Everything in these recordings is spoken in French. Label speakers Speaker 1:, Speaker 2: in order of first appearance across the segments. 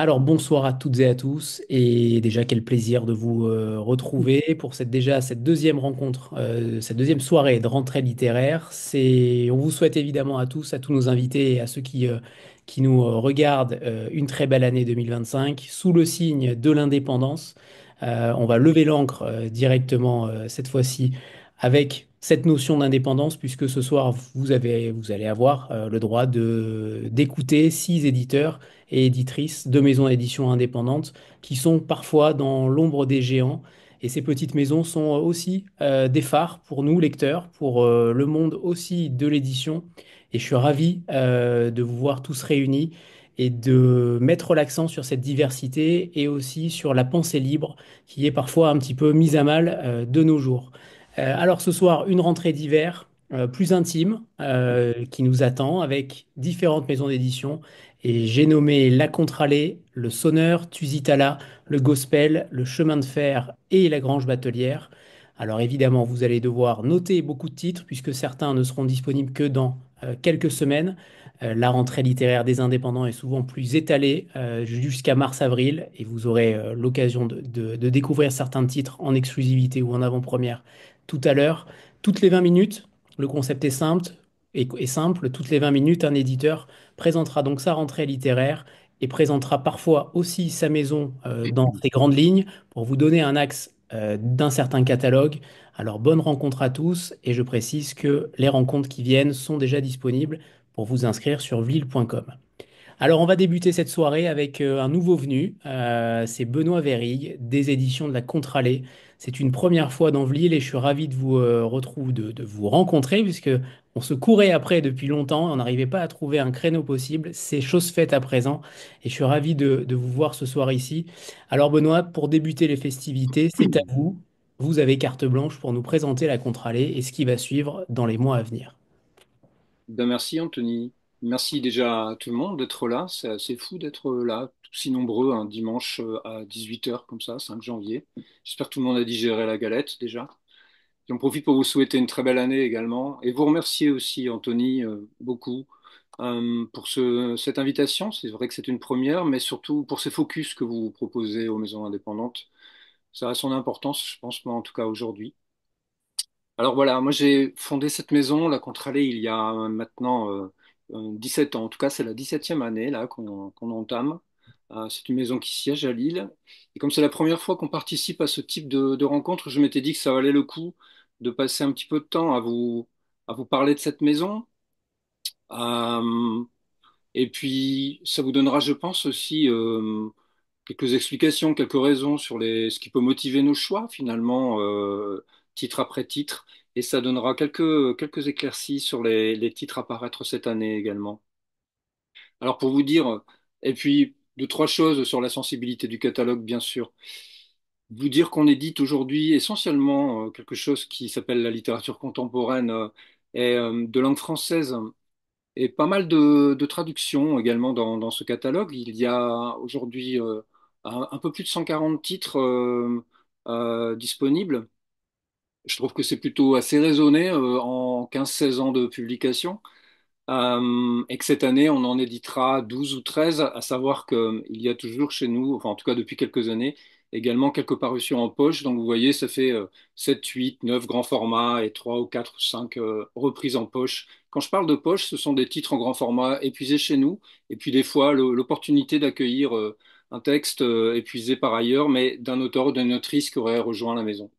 Speaker 1: Alors bonsoir à toutes et à tous et déjà quel plaisir de vous retrouver pour cette deuxième rencontre, cette deuxième soirée de rentrée littéraire. On vous souhaite évidemment à tous, à tous nos invités et à ceux qui nous regardent une très belle année 2025 sous le signe de l'indépendance. On va lever l'ancre directement cette fois-ci avec cette notion d'indépendance puisque ce soir vous allez avoir le droit d'écouter six éditeurs et éditrices de maisons d'édition indépendantes qui sont parfois dans l'ombre des géants. Et ces petites maisons sont aussi des phares pour nous, lecteurs, pour le monde aussi de l'édition. Et je suis ravi de vous voir tous réunis et de mettre l'accent sur cette diversité et aussi sur la pensée libre qui est parfois un petit peu mise à mal de nos jours. Alors ce soir, une rentrée d'hiver plus intime qui nous attend avec différentes maisons d'édition et j'ai nommé La Contralée, Le Sonneur, Tusitala, Le Gospel, Le Chemin de Fer et La Grange Batelière. Alors évidemment, vous allez devoir noter beaucoup de titres puisque certains ne seront disponibles que dans quelques semaines. La rentrée littéraire des indépendants est souvent plus étalée jusqu'à mars-avril et vous aurez l'occasion de découvrir certains titres en exclusivité ou en avant-première tout à l'heure. Toutes les 20 minutes, le concept est simple, toutes les 20 minutes, un éditeur présentera donc sa rentrée littéraire et présentera parfois aussi sa maison dans ses grandes lignes pour vous donner un axe d'un certain catalogue. Alors bonne rencontre à tous et je précise que les rencontres qui viennent sont déjà disponibles pour vous inscrire sur vlil.com. Alors, on va débuter cette soirée avec un nouveau venu. C'est Benoît Verrigue, des éditions de la Contralée. C'est une première fois dans Vlil et je suis ravi de vous retrouver, de vous rencontrer, puisque on se courait après depuis longtemps. On n'arrivait pas à trouver un créneau possible. C'est chose faite à présent et je suis ravi de vous voir ce soir ici. Alors, Benoît, pour débuter les festivités, c'est à vous. Vous avez carte blanche pour nous présenter la Contralée et ce qui va suivre dans les mois à venir.
Speaker 2: Ben merci Anthony. Merci déjà à tout le monde d'être là. C'est assez fou d'être là, si nombreux un dimanche à 18 heures comme ça, 5 janvier. J'espère que tout le monde a digéré la galette déjà. J'en profite pour vous souhaiter une très belle année également et vous remercier aussi Anthony beaucoup pour cette invitation. C'est vrai que c'est une première, mais surtout pour ces focus que vous proposez aux maisons indépendantes. Ça a son importance, je pense, moi en tout cas aujourd'hui. Alors voilà, moi j'ai fondé cette maison, la Contralée, il y a maintenant 17 ans. En tout cas, c'est la 17e année là qu'on entame. C'est une maison qui siège à Lille. Et comme c'est la première fois qu'on participe à ce type de rencontre, je m'étais dit que ça valait le coup de passer un petit peu de temps à vous parler de cette maison. Euh, et puis, ça vous donnera, je pense, aussi quelques explications, quelques raisons sur ce qui peut motiver nos choix, finalement, titre après titre. Et ça donnera quelques éclaircies sur les titres à paraître cette année également. Alors, pour vous dire, et puis deux, trois choses sur la sensibilité du catalogue, bien sûr. Vous dire qu'on édite aujourd'hui essentiellement quelque chose qui s'appelle la littérature contemporaine et de langue française et pas mal de traductions également dans ce catalogue. Il y a aujourd'hui un peu plus de 140 titres disponibles. Je trouve que c'est plutôt assez raisonné en 15-16 ans de publication. Et que cette année, on en éditera 12 ou 13, à savoir qu'il y a toujours chez nous, enfin en tout cas depuis quelques années, également quelques parutions en poche. Donc vous voyez, ça fait 7, 8, 9 grands formats et 3 ou 4 ou 5 reprises en poche. Quand je parle de poche, ce sont des titres en grand format épuisés chez nous, et puis des fois l'opportunité d'accueillir un texte épuisé par ailleurs, mais d'un auteur ou d'une autrice qui aurait rejoint la maison.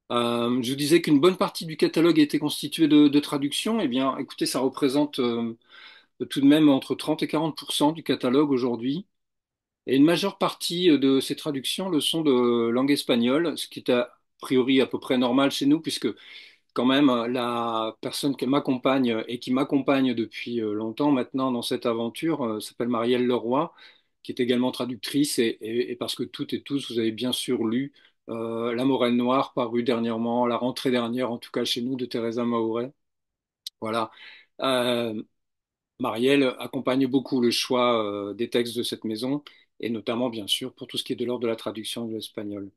Speaker 2: Je vous disais qu'une bonne partie du catalogue était constituée de traductions. Eh bien, écoutez, ça représente tout de même entre 30 et 40% du catalogue aujourd'hui. Et une majeure partie de ces traductions le sont de langue espagnole, ce qui est a priori à peu près normal chez nous, puisque quand même la personne qui m'accompagne et qui m'accompagne depuis longtemps maintenant dans cette aventure s'appelle Marielle Leroy, qui est également traductrice, et parce que toutes et tous, vous avez bien sûr lu La Moraine Noire, paru dernièrement, la rentrée dernière, en tout cas chez nous, de Teresa Mauret. Voilà. Euh, Marielle accompagne beaucoup le choix des textes de cette maison, et notamment, bien sûr, pour tout ce qui est de l'ordre de la traduction de l'espagnol.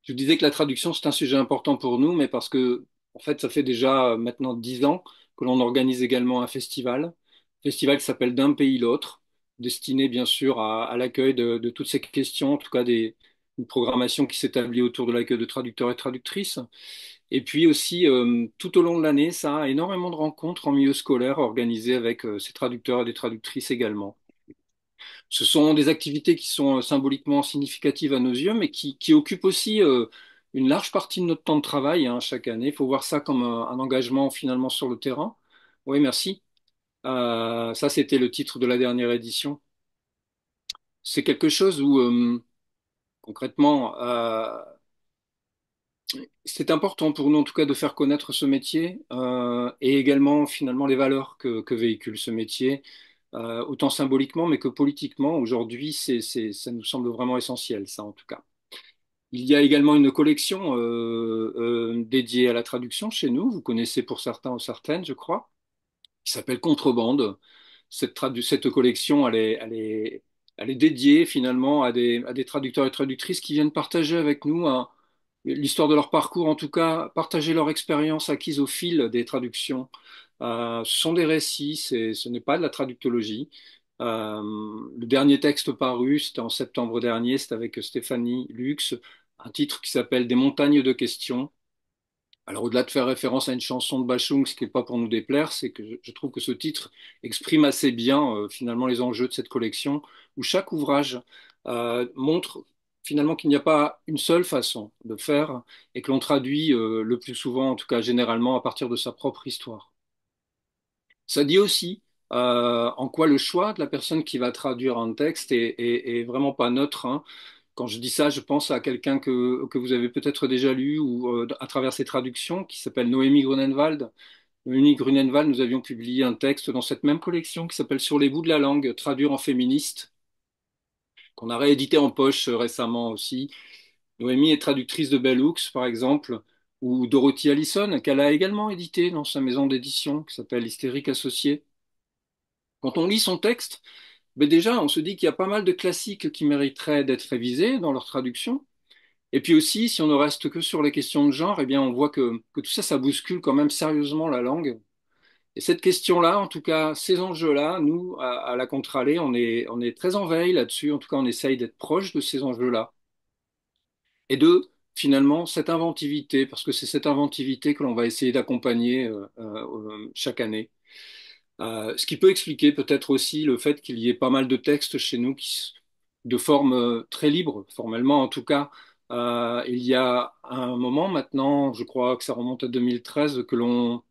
Speaker 2: Je vous disais que la traduction, c'est un sujet important pour nous, mais parce que, en fait, ça fait déjà maintenant 10 ans que l'on organise également un festival qui s'appelle D'un pays l'autre, destiné bien sûr à l'accueil de toutes ces questions, en tout cas une programmation qui s'établit autour de l'accueil de traducteurs et traductrices. Et puis aussi, tout au long de l'année, ça a énormément de rencontres en milieu scolaire organisées avec ces traducteurs et des traductrices également. Ce sont des activités qui sont symboliquement significatives à nos yeux, mais qui occupent aussi une large partie de notre temps de travail hein, chaque année. Il faut voir ça comme un engagement finalement sur le terrain. Oui, merci. Ça, c'était le titre de la dernière édition. C'est quelque chose où, concrètement, c'est important pour nous, en tout cas, de faire connaître ce métier et également, finalement, les valeurs que véhicule ce métier, autant symboliquement, mais que politiquement. Aujourd'hui, ça nous semble vraiment essentiel, ça, en tout cas. Il y a également une collection dédiée à la traduction chez nous. Vous connaissez pour certains ou certaines, je crois, qui s'appelle Contrebande. Cette collection, elle est dédiée finalement à des traducteurs et traductrices qui viennent partager avec nous l'histoire de leur parcours, en tout cas, partager leur expérience acquise au fil des traductions. Ce sont des récits, ce n'est pas de la traductologie. Le dernier texte paru, c'était en septembre dernier, c'était avec Stéphanie Lux, un titre qui s'appelle Des montagnes de questions. Alors, au-delà de faire référence à une chanson de Bachung, ce qui n'est pas pour nous déplaire, c'est que je trouve que ce titre exprime assez bien finalement les enjeux de cette collection, où chaque ouvrage montre finalement qu'il n'y a pas une seule façon de faire et que l'on traduit le plus souvent, en tout cas généralement, à partir de sa propre histoire. Ça dit aussi en quoi le choix de la personne qui va traduire un texte est vraiment pas neutre, hein. Quand je dis ça, je pense à quelqu'un que vous avez peut-être déjà lu ou à travers ses traductions, qui s'appelle Noémie Grunenwald. Noémie Grunenwald, nous avions publié un texte dans cette même collection qui s'appelle Sur les bouts de la langue, traduire en féministe, qu'on a réédité en poche récemment aussi. Noémie est traductrice de Bell Hooks, par exemple, ou Dorothy Allison, qu'elle a également édité dans sa maison d'édition, qui s'appelle Hystérique Associé. Quand on lit son texte, ben déjà, on se dit qu'il y a pas mal de classiques qui mériteraient d'être révisés dans leur traduction. Et puis aussi, si on ne reste que sur les questions de genre, eh bien, on voit que tout ça, ça bouscule quand même sérieusement la langue. Et cette question-là, en tout cas, ces enjeux-là, nous, à la Contralée, on est très en veille là-dessus. En tout cas, on essaye d'être proche de ces enjeux-là. Et de, finalement, cette inventivité, parce que c'est cette inventivité que l'on va essayer d'accompagner chaque année. Ce qui peut expliquer peut-être aussi le fait qu'il y ait pas mal de textes chez nous de forme très libre, formellement en tout cas. Il y a un moment maintenant, je crois que ça remonte à 2013, que l'on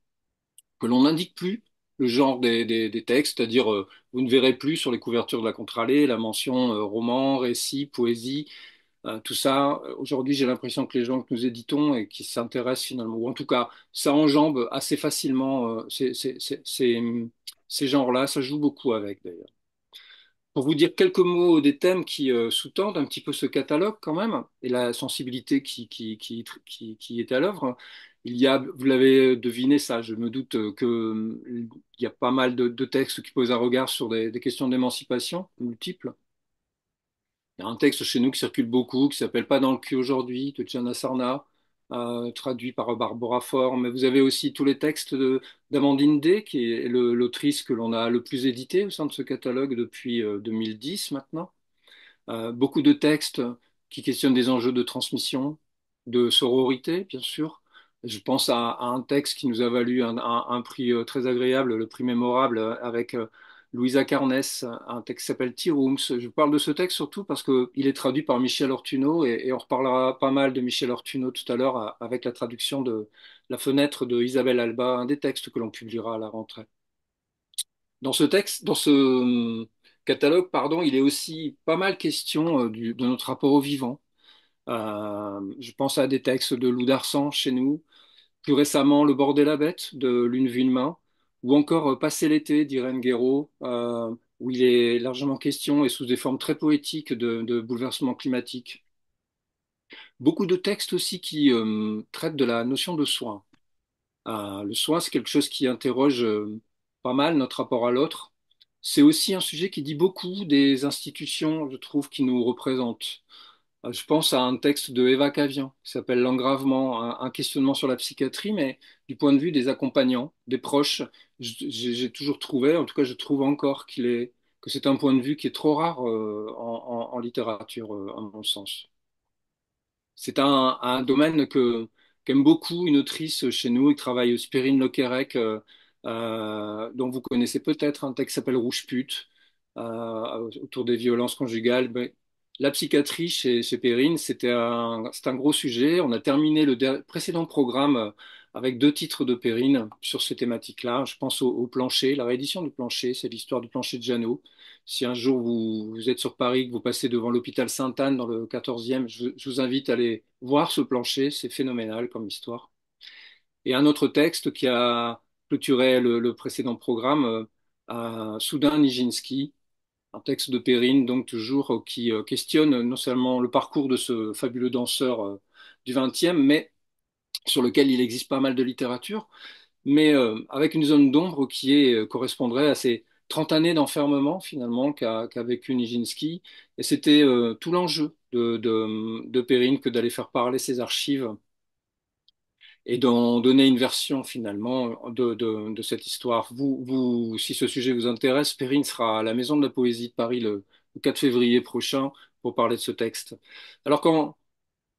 Speaker 2: n'indique plus le genre des textes, c'est-à-dire vous ne verrez plus sur les couvertures de la Contralée la mention roman, récit, poésie. Tout ça, aujourd'hui, j'ai l'impression que les gens que nous éditons et qui s'intéressent finalement, ou en tout cas, ça enjambe assez facilement ces genres-là. Ça joue beaucoup avec, d'ailleurs. Pour vous dire quelques mots des thèmes qui sous-tendent un petit peu ce catalogue quand même, et la sensibilité qui est à l'œuvre, il y a, vous l'avez deviné ça, je me doute qu'il y a pas mal de textes qui posent un regard sur des questions d'émancipation multiples. Il y a un texte chez nous qui circule beaucoup, qui s'appelle Pas dans le cul aujourd'hui, de Gianna Sarna, traduit par Barbara Faure. Mais vous avez aussi tous les textes d'Amandine Day, qui est l'autrice que l'on a le plus édité au sein de ce catalogue depuis 2010 maintenant. Beaucoup de textes qui questionnent des enjeux de transmission, de sororité, bien sûr. Je pense à un texte qui nous a valu un prix très agréable, le prix mémorable, avec Louisa Carnes, un texte qui s'appelle Tea Rooms. Je vous parle de ce texte surtout parce qu'il est traduit par Michel Ortuno et on reparlera pas mal de Michel Ortuno tout à l'heure avec la traduction de La fenêtre de Isabelle Alba, un des textes que l'on publiera à la rentrée. Dans ce texte, dans ce catalogue, pardon, il est aussi pas mal question de notre rapport au vivant. Je pense à des textes de Lou Darsan chez nous, plus récemment Le bord de la bête de Lune Villemain, ou encore Passer l'été d'Irène Guéraud, où il est largement question et sous des formes très poétiques de bouleversement climatique. Beaucoup de textes aussi qui traitent de la notion de soin. Le soin, c'est quelque chose qui interroge pas mal notre rapport à l'autre. C'est aussi un sujet qui dit beaucoup des institutions, je trouve, qui nous représentent. Je pense à un texte de Eva Cavian qui s'appelle L'engravement, un questionnement sur la psychiatrie, mais du point de vue des accompagnants, des proches. J'ai toujours trouvé, en tout cas je trouve encore qu'il est que c'est un point de vue qui est trop rare en littérature, à mon sens. C'est un domaine qu'aime beaucoup une autrice chez nous qui travaille, Perrine Lequerec, dont vous connaissez peut-être un texte qui s'appelle Rouge pute, autour des violences conjugales. Ben, la psychiatrie chez Perrine, c'est un gros sujet. On a terminé le précédent programme avec deux titres de Perrine sur ces thématiques-là. Je pense au Plancher, la réédition du Plancher, c'est l'histoire du Plancher de Jeannot. Si un jour vous êtes sur Paris, que vous passez devant l'hôpital Sainte-Anne dans le 14e, je vous invite à aller voir ce plancher, c'est phénoménal comme histoire. Et un autre texte qui a clôturé le précédent programme, Soudain Nijinsky, un texte de Perrine, donc toujours qui questionne non seulement le parcours de ce fabuleux danseur du 20e, mais sur lequel il existe pas mal de littérature, mais avec une zone d'ombre correspondrait à ces 30 années d'enfermement finalement qu'a vécu Nijinsky. Et c'était tout l'enjeu de Perrine que d'aller faire parler ses archives et d'en donner une version finalement de cette histoire. Si ce sujet vous intéresse, Perrine sera à la Maison de la Poésie de Paris le 4 février prochain pour parler de ce texte. Alors quand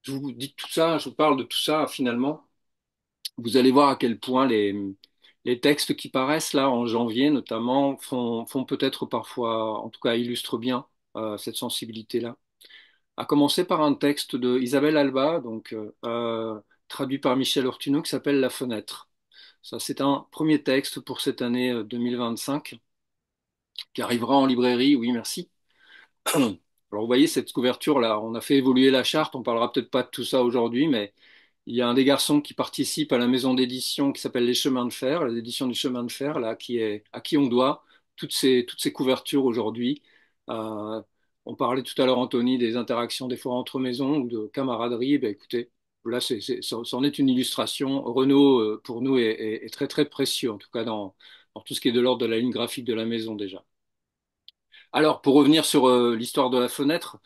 Speaker 2: je vous dis tout ça, je vous parle de tout ça finalement, vous allez voir à quel point les textes qui paraissent là en janvier notamment font peut-être parfois, en tout cas illustrent bien cette sensibilité-là. À commencer par un texte de Isabelle Alba, traduit par Michel Ortuno, qui s'appelle La Fenêtre. Ça, c'est un premier texte pour cette année 2025 qui arrivera en librairie. Oui, merci. Alors, vous voyez cette couverture-là, on a fait évoluer la charte, on parlera peut-être pas de tout ça aujourd'hui, mais il y a un des garçons qui participe à la maison d'édition qui s'appelle Les Chemins de Fer, l'édition du Chemin de Fer, là, à qui on doit toutes ces couvertures aujourd'hui. Euh, on parlait tout à l'heure, Anthony, des interactions des fois entre maisons ou de camaraderie. Ben, écoutez, là, c'en est une illustration. Renaud, pour nous, est très, très précieux, en tout cas dans tout ce qui est de l'ordre de la ligne graphique de la maison déjà. Alors, pour revenir sur l'histoire de la fenêtre,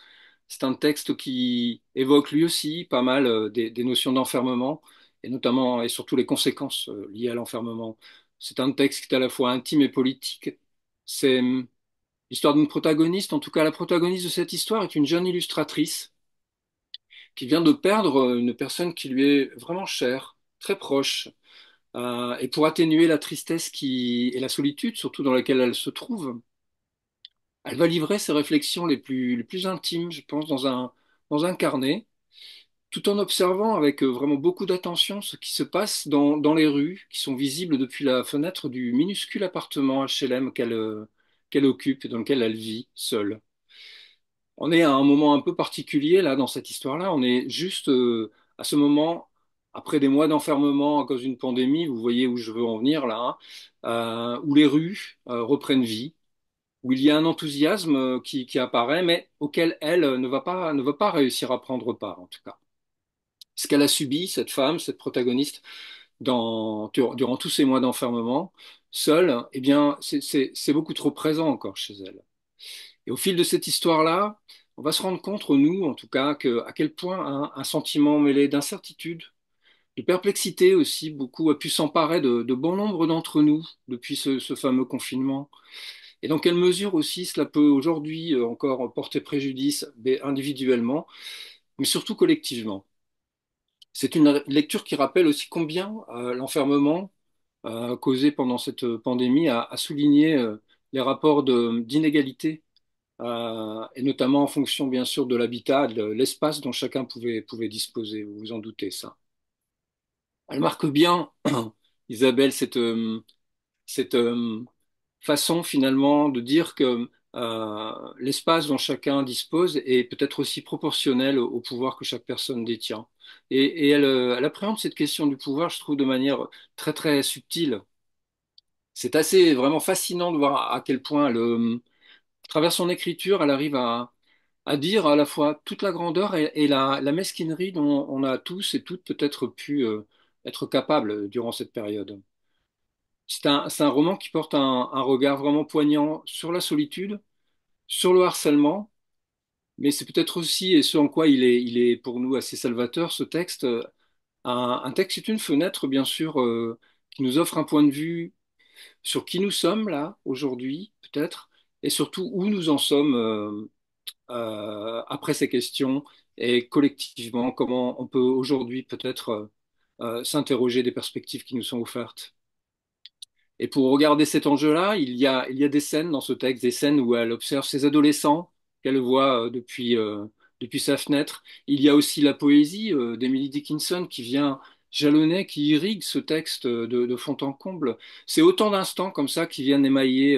Speaker 2: c'est un texte qui évoque lui aussi pas mal des notions d'enfermement et notamment et surtout les conséquences liées à l'enfermement. C'est un texte qui est à la fois intime et politique. C'est l'histoire d'une protagoniste, en tout cas la protagoniste de cette histoire est une jeune illustratrice qui vient de perdre une personne qui lui est vraiment chère, très proche. Et pour atténuer la tristesse et la solitude, surtout dans laquelle elle se trouve, elle va livrer ses réflexions les plus intimes, je pense, dans un carnet tout en observant avec vraiment beaucoup d'attention ce qui se passe dans les rues qui sont visibles depuis la fenêtre du minuscule appartement HLM qu'elle occupe et dans lequel elle vit seule. On est à un moment un peu particulier là dans cette histoire-là. On est juste à ce moment, après des mois d'enfermement à cause d'une pandémie, vous voyez où je veux en venir là, hein, où les rues reprennent vie, où il y a un enthousiasme qui apparaît, mais auquel elle ne va pas réussir à prendre part en tout cas. Ce qu'elle a subi, cette femme, cette protagoniste, durant tous ces mois d'enfermement, seule, eh bien, c'est beaucoup trop présent encore chez elle. Et au fil de cette histoire-là, on va se rendre compte, nous, en tout cas, à quel point un sentiment mêlé d'incertitude, de perplexité aussi, beaucoup a pu s'emparer de bon nombre d'entre nous depuis ce fameux confinement. Et dans quelle mesure aussi cela peut aujourd'hui encore porter préjudice individuellement, mais surtout collectivement. C'est une lecture qui rappelle aussi combien l'enfermement causé pendant cette pandémie a souligné les rapports d'inégalité, et notamment en fonction bien sûr de l'habitat, de l'espace dont chacun pouvait disposer. Vous vous en doutez, ça. Elle marque bien, Isabelle, cette façon finalement de dire que l'espace dont chacun dispose est peut-être aussi proportionnel au pouvoir que chaque personne détient. Et elle appréhende cette question du pouvoir, je trouve, de manière très très subtile. C'est assez vraiment fascinant de voir à quel point, à travers son écriture, elle arrive à dire à la fois toute la grandeur et la mesquinerie dont on a tous et toutes peut-être pu être capables durant cette période. C'est un roman qui porte un regard vraiment poignant sur la solitude, sur le harcèlement, mais c'est peut-être aussi, et ce en quoi il est pour nous assez salvateur, ce texte, un texte, c'est une fenêtre, bien sûr, qui nous offre un point de vue sur qui nous sommes là, aujourd'hui, peut-être, et surtout où nous en sommes après ces questions et collectivement comment on peut aujourd'hui peut-être s'interroger des perspectives qui nous sont offertes. Et pour regarder cet enjeu-là, il y a des scènes dans ce texte, des scènes où elle observe ces adolescents qu'elle voit depuis sa fenêtre. Il y a aussi la poésie d'Emily Dickinson qui vient jalonner, qui irrigue ce texte de fond en comble. C'est autant d'instants comme ça qui viennent émailler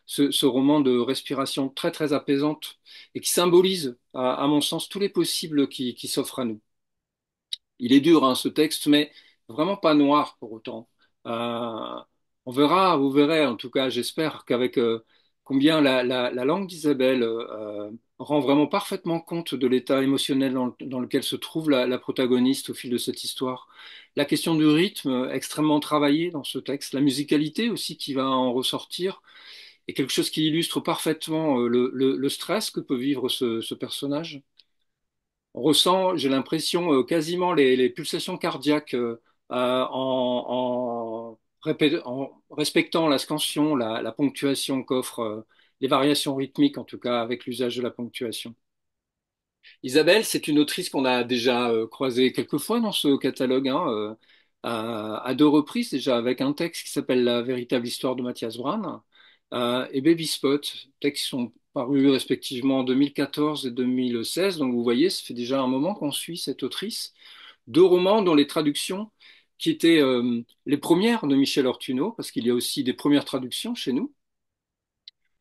Speaker 2: ce roman de respiration très très apaisante et qui symbolise, à mon sens, tous les possibles qui s'offrent à nous. Il est dur, hein, ce texte, mais vraiment pas noir pour autant. Euh, on verra, vous verrez, en tout cas, j'espère qu'avec combien la langue d'Isabelle rend vraiment parfaitement compte de l'état émotionnel dans lequel se trouve la protagoniste au fil de cette histoire. La question du rythme, extrêmement travaillé dans ce texte, la musicalité aussi qui va en ressortir, est quelque chose qui illustre parfaitement le stress que peut vivre ce personnage. On ressent, j'ai l'impression, quasiment les pulsations cardiaques en respectant la scansion, la ponctuation qu'offre les variations rythmiques, en tout cas avec l'usage de la ponctuation. Isabelle, c'est une autrice qu'on a déjà croisée quelques fois dans ce catalogue, hein, à deux reprises déjà, avec un texte qui s'appelle La véritable histoire de Matthias Brandt et Baby Spot, textes qui sont parus respectivement en 2014 et 2016. Donc vous voyez, ça fait déjà un moment qu'on suit cette autrice. Deux romans dont les traductions, qui étaient les premières de Michel Ortuno, parce qu'il y a aussi des premières traductions chez nous,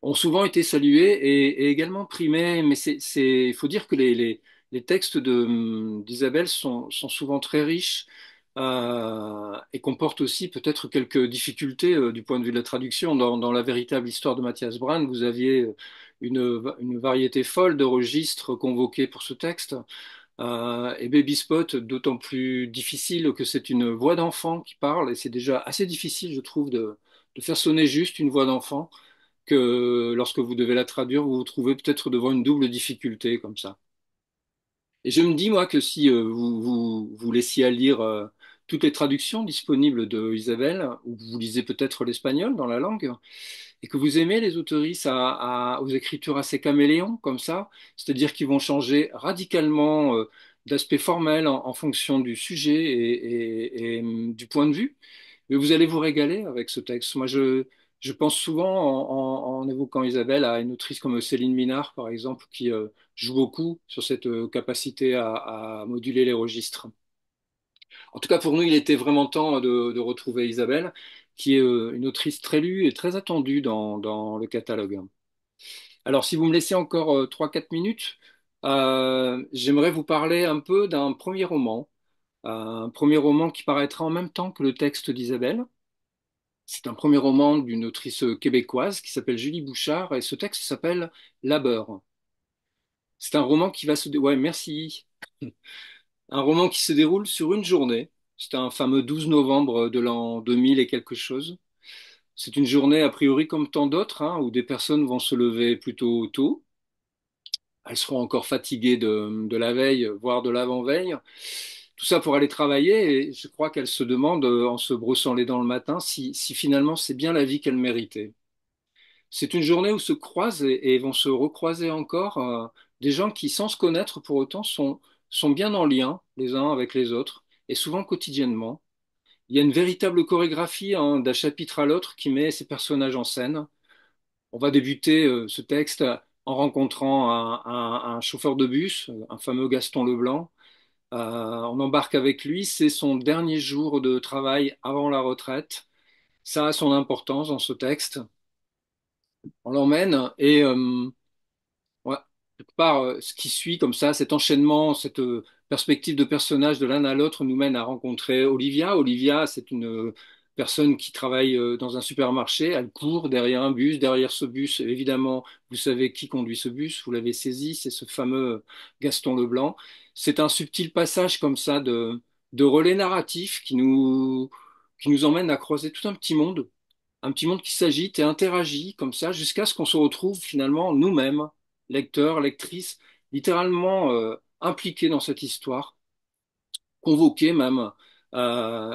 Speaker 2: ont souvent été salués et également primés, mais il faut dire que les textes d'Isabelle sont souvent très riches et comportent aussi peut-être quelques difficultés du point de vue de la traduction. Dans la véritable histoire de Matthias Brandt, vous aviez une variété folle de registres convoqués pour ce texte. Et Baby Spot, d'autant plus difficile que c'est une voix d'enfant qui parle, et c'est déjà assez difficile, je trouve, de faire sonner juste une voix d'enfant que lorsque vous devez la traduire, vous vous trouvez peut-être devant une double difficulté comme ça. Et je me dis, moi, que si vous laissiez à lire toutes les traductions disponibles de Isabelle, ou vous lisez peut-être l'espagnol dans la langue, et que vous aimez les autoristes aux écritures assez caméléons, comme ça, c'est-à-dire qu'ils vont changer radicalement d'aspect formel en fonction du sujet et du point de vue, mais vous allez vous régaler avec ce texte. Je pense souvent, en évoquant Isabelle, à une autrice comme Céline Minard, par exemple, qui joue beaucoup sur cette capacité à moduler les registres. En tout cas, pour nous, il était vraiment temps de retrouver Isabelle, qui est une autrice très lue et très attendue dans le catalogue. Alors, si vous me laissez encore 3-4 minutes, j'aimerais vous parler un peu d'un premier roman qui paraîtra en même temps que le texte d'Isabelle. C'est un premier roman d'une autrice québécoise qui s'appelle Julie Bouchard et ce texte s'appelle Labeur. C'est un roman qui va se... Ouais, merci. Un roman qui se déroule sur une journée. C'est un fameux 12 novembre de l'an 2000 et quelque chose. C'est une journée a priori comme tant d'autres, hein, où des personnes vont se lever plutôt tôt. Elles seront encore fatiguées de la veille, voire de l'avant-veille. Tout ça pour aller travailler et je crois qu'elles se demandent, en se brossant les dents le matin, si finalement c'est bien la vie qu'elles méritaient. C'est une journée où se croisent et vont se recroiser encore des gens qui, sans se connaître pour autant, sont bien en lien les uns avec les autres, et souvent quotidiennement. Il y a une véritable chorégraphie hein, d'un chapitre à l'autre qui met ces personnages en scène. On va débuter ce texte en rencontrant un chauffeur de bus, un fameux Gaston Leblanc. On embarque avec lui, c'est son dernier jour de travail avant la retraite. Ça a son importance dans ce texte. On l'emmène et ouais. Quelque part, ce qui suit comme ça, cet enchaînement, cette perspective de personnage de l'un à l'autre nous mène à rencontrer Olivia. Olivia, c'est une personne qui travaille dans un supermarché. Elle court derrière un bus. Derrière ce bus, évidemment, vous savez qui conduit ce bus. Vous l'avez saisi, c'est ce fameux Gaston Leblanc. C'est un subtil passage comme ça de relais narratif qui nous emmène à croiser tout un petit monde qui s'agite et interagit comme ça jusqu'à ce qu'on se retrouve finalement nous-mêmes, lecteurs, lectrices, littéralement impliqués dans cette histoire, convoqués même,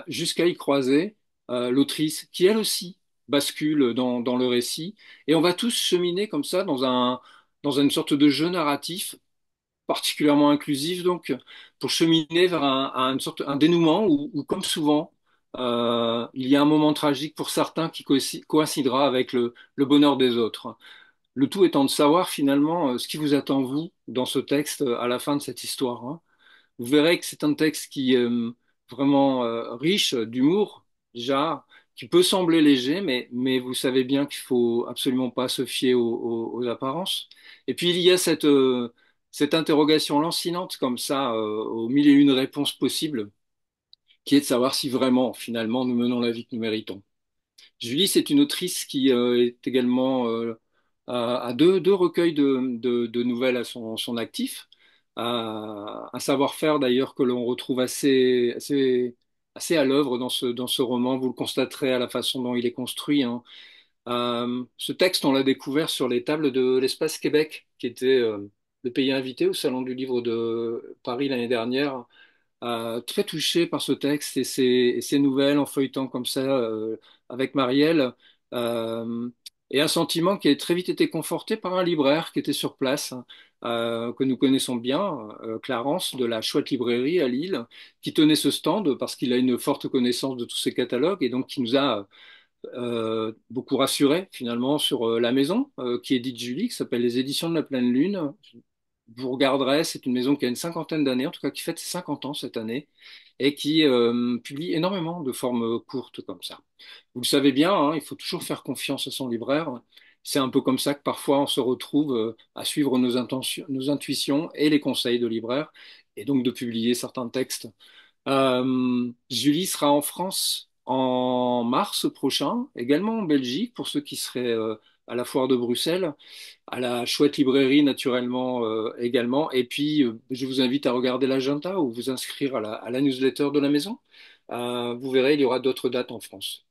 Speaker 2: jusqu'à y croiser l'autrice qui elle aussi bascule dans le récit. Et on va tous cheminer comme ça dans une sorte de jeu narratif particulièrement inclusif, donc, pour cheminer vers un dénouement où, comme souvent, il y a un moment tragique pour certains qui coïncidera avec le bonheur des autres. Le tout étant de savoir finalement ce qui vous attend, vous, dans ce texte, à la fin de cette histoire, hein. Vous verrez que c'est un texte qui est vraiment riche d'humour, déjà, qui peut sembler léger, mais vous savez bien qu'il faut absolument pas se fier aux apparences. Et puis il y a cette interrogation lancinante comme ça, aux mille et une réponses possibles, qui est de savoir si vraiment, finalement, nous menons la vie que nous méritons. Julie, c'est une autrice qui est également a deux recueils de nouvelles à son actif, un savoir-faire d'ailleurs que l'on retrouve assez à l'œuvre dans ce roman. Vous le constaterez à la façon dont il est construit, hein. Ce texte, on l'a découvert sur les tables de l'Espace Québec, qui était le pays invité au Salon du Livre de Paris l'année dernière, très touché par ce texte et ses nouvelles en feuilletant comme ça avec Marielle, euh, et un sentiment qui a très vite été conforté par un libraire qui était sur place, hein, que nous connaissons bien, Clarence de la Chouette Librairie à Lille, qui tenait ce stand parce qu'il a une forte connaissance de tous ces catalogues et donc qui nous a beaucoup rassurés finalement sur la maison qui édite Julie, qui s'appelle les Éditions de la Pleine Lune. Vous regarderez, c'est une maison qui a une cinquantaine d'années, en tout cas qui fête ses 50 ans cette année, et qui publie énormément de formes courtes comme ça. Vous le savez bien, hein, il faut toujours faire confiance à son libraire. C'est un peu comme ça que parfois on se retrouve à suivre nos intuitions et les conseils de libraire, et donc de publier certains textes. Julie sera en France en mars prochain, également en Belgique, pour ceux qui seraient à la foire de Bruxelles, à la chouette librairie naturellement également. Et puis, je vous invite à regarder l'agenda ou vous inscrire à la newsletter de la maison. Vous verrez, il y aura d'autres dates en France.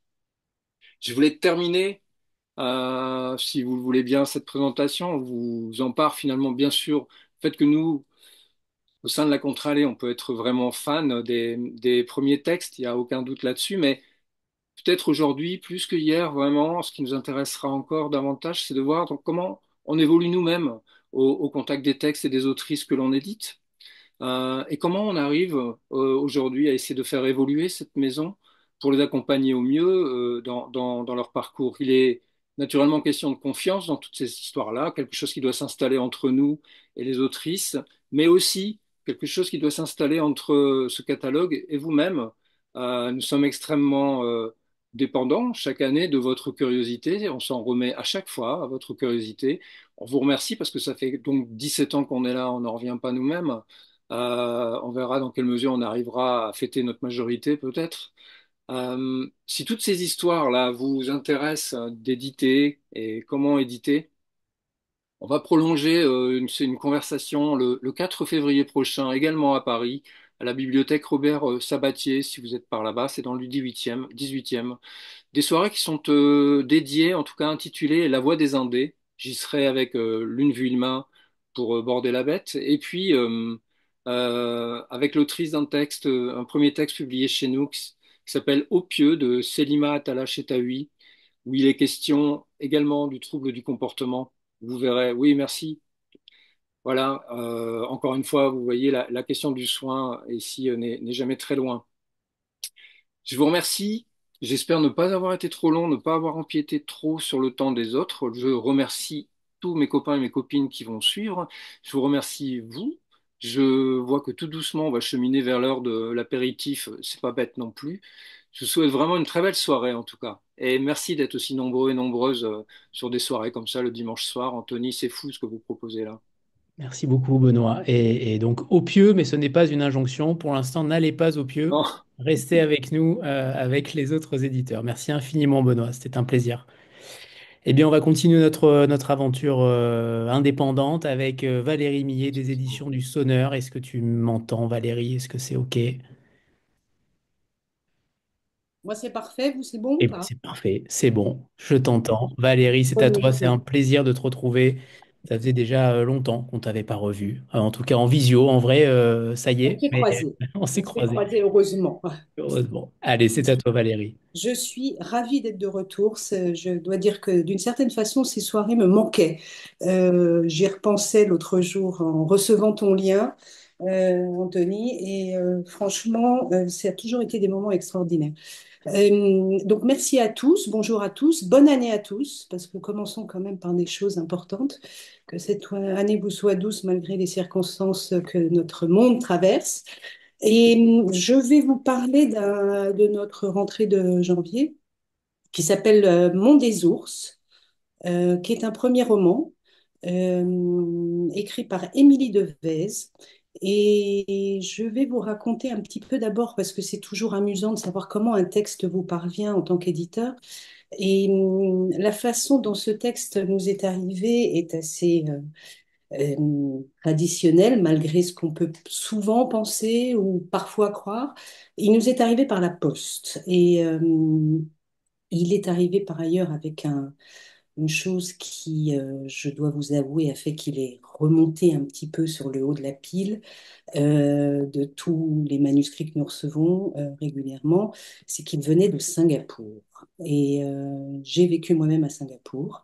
Speaker 2: Je voulais terminer, si vous le voulez bien, cette présentation. On vous en part finalement, bien sûr, le fait que nous, au sein de la Contralée, on peut être vraiment fan des premiers textes, il n'y a aucun doute là-dessus, mais peut-être aujourd'hui, plus que hier, vraiment, ce qui nous intéressera encore davantage, c'est de voir donc, comment on évolue nous-mêmes au contact des textes et des autrices que l'on édite. Et comment on arrive aujourd'hui à essayer de faire évoluer cette maison pour les accompagner au mieux dans leur parcours. Il est naturellement question de confiance dans toutes ces histoires-là, quelque chose qui doit s'installer entre nous et les autrices, mais aussi quelque chose qui doit s'installer entre ce catalogue et vous-même. Nous sommes extrêmement dépendants chaque année de votre curiosité. On s'en remet à chaque fois à votre curiosité. On vous remercie parce que ça fait donc 17 ans qu'on est là, on n'en revient pas nous-mêmes. On verra dans quelle mesure on arrivera à fêter notre majorité, peut-être. Si toutes ces histoires-là vous intéressent d'éditer et comment éditer, on va prolonger c'est une conversation le 4 février prochain, également à Paris, à la bibliothèque Robert Sabatier, si vous êtes par là-bas, c'est dans le 18e. Des soirées qui sont dédiées, en tout cas intitulées La Voix des Indés. J'y serai avec Lune Vuillemin pour border la bête. Et puis, avec l'autrice d'un texte, un premier texte publié chez nous qui s'appelle Au pieu de Selima Atala Chetaoui, où il est question également du trouble du comportement. Vous verrez. Oui, merci. Voilà, encore une fois, vous voyez, la question du soin ici n'est jamais très loin. Je vous remercie. J'espère ne pas avoir été trop long, ne pas avoir empiété trop sur le temps des autres. Je remercie tous mes copains et mes copines qui vont suivre. Je vous remercie vous. Je vois que tout doucement on va cheminer vers l'heure de l'apéritif. C'est pas bête non plus. Je vous souhaite vraiment une très belle soirée en tout cas. Et merci d'être aussi nombreux et nombreuses sur des soirées comme ça le dimanche soir. Anthony, c'est fou ce que vous proposez là.
Speaker 1: Merci beaucoup, Benoît. Et donc, au pieu, mais ce n'est pas une injonction. Pour l'instant, n'allez pas au pieu.
Speaker 2: Non,
Speaker 1: Restez avec nous, avec les autres éditeurs. Merci infiniment, Benoît. C'était un plaisir. Eh bien, on va continuer notre aventure indépendante avec Valérie Millet des éditions du Sonneur. Est-ce que tu m'entends, Valérie? Est-ce que c'est OK?
Speaker 3: Moi, c'est parfait. Vous, c'est bon ou
Speaker 1: Eh bien,
Speaker 3: pas?
Speaker 1: c'est parfait, c'est bon, je t'entends. Valérie, c'est
Speaker 3: Trop
Speaker 1: à
Speaker 3: bien.
Speaker 1: toi, c'est un plaisir de te retrouver. Ça faisait déjà longtemps qu'on t'avait pas revu. En tout cas, en visio, en vrai, ça y
Speaker 3: On
Speaker 1: est,
Speaker 3: s'est
Speaker 1: mais
Speaker 3: croisés.
Speaker 1: on s'est
Speaker 3: On s'est
Speaker 1: croisés,
Speaker 3: croisés, heureusement.
Speaker 1: heureusement. Allez, c'est à toi, Valérie.
Speaker 3: Je suis ravie d'être de retour. Je dois dire que d'une certaine façon, ces soirées me manquaient. J'y repensais l'autre jour en recevant ton lien, Anthony, et franchement, ça a toujours été des moments extraordinaires. Donc merci à tous, bonjour à tous, bonne année à tous, parce que commençons quand même par des choses importantes, que cette année vous soit douce malgré les circonstances que notre monde traverse. Et je vais vous parler de notre rentrée de janvier qui s'appelle Monde des ours, qui est un premier roman écrit par Émilie Devez. Et je vais vous raconter un petit peu d'abord, parce que c'est toujours amusant de savoir comment un texte vous parvient en tant qu'éditeur. Et la façon dont ce texte nous est arrivé est assez traditionnelle, malgré ce qu'on peut souvent penser ou parfois croire. Il nous est arrivé par la poste. Et il est arrivé par ailleurs avec une chose qui, je dois vous avouer, a fait qu'il est remonté un petit peu sur le haut de la pile de tous les manuscrits que nous recevons régulièrement, c'est qu'il venait de Singapour. Et j'ai vécu moi-même à Singapour.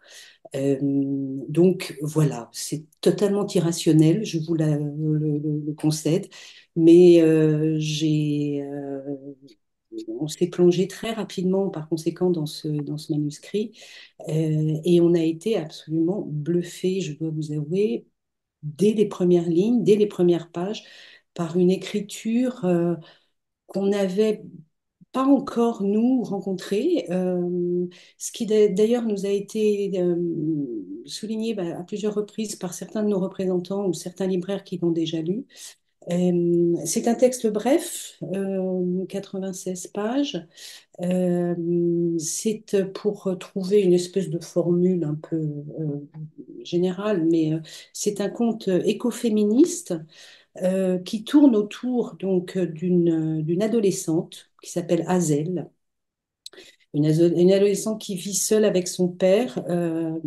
Speaker 3: Donc voilà, c'est totalement irrationnel, je vous le concède, mais on s'est plongé très rapidement par conséquent dans ce manuscrit et on a été absolument bluffé, je dois vous avouer, dès les premières lignes, dès les premières pages, par une écriture qu'on n'avait pas encore, nous, rencontrée, ce qui d'ailleurs nous a été souligné à plusieurs reprises par certains de nos représentants ou certains libraires qui l'ont déjà lu. C'est un texte bref, 96 pages. C'est pour trouver une espèce de formule un peu générale, mais c'est un conte écoféministe qui tourne autour donc d'une adolescente qui s'appelle Hazel, une adolescente qui vit seule avec son père,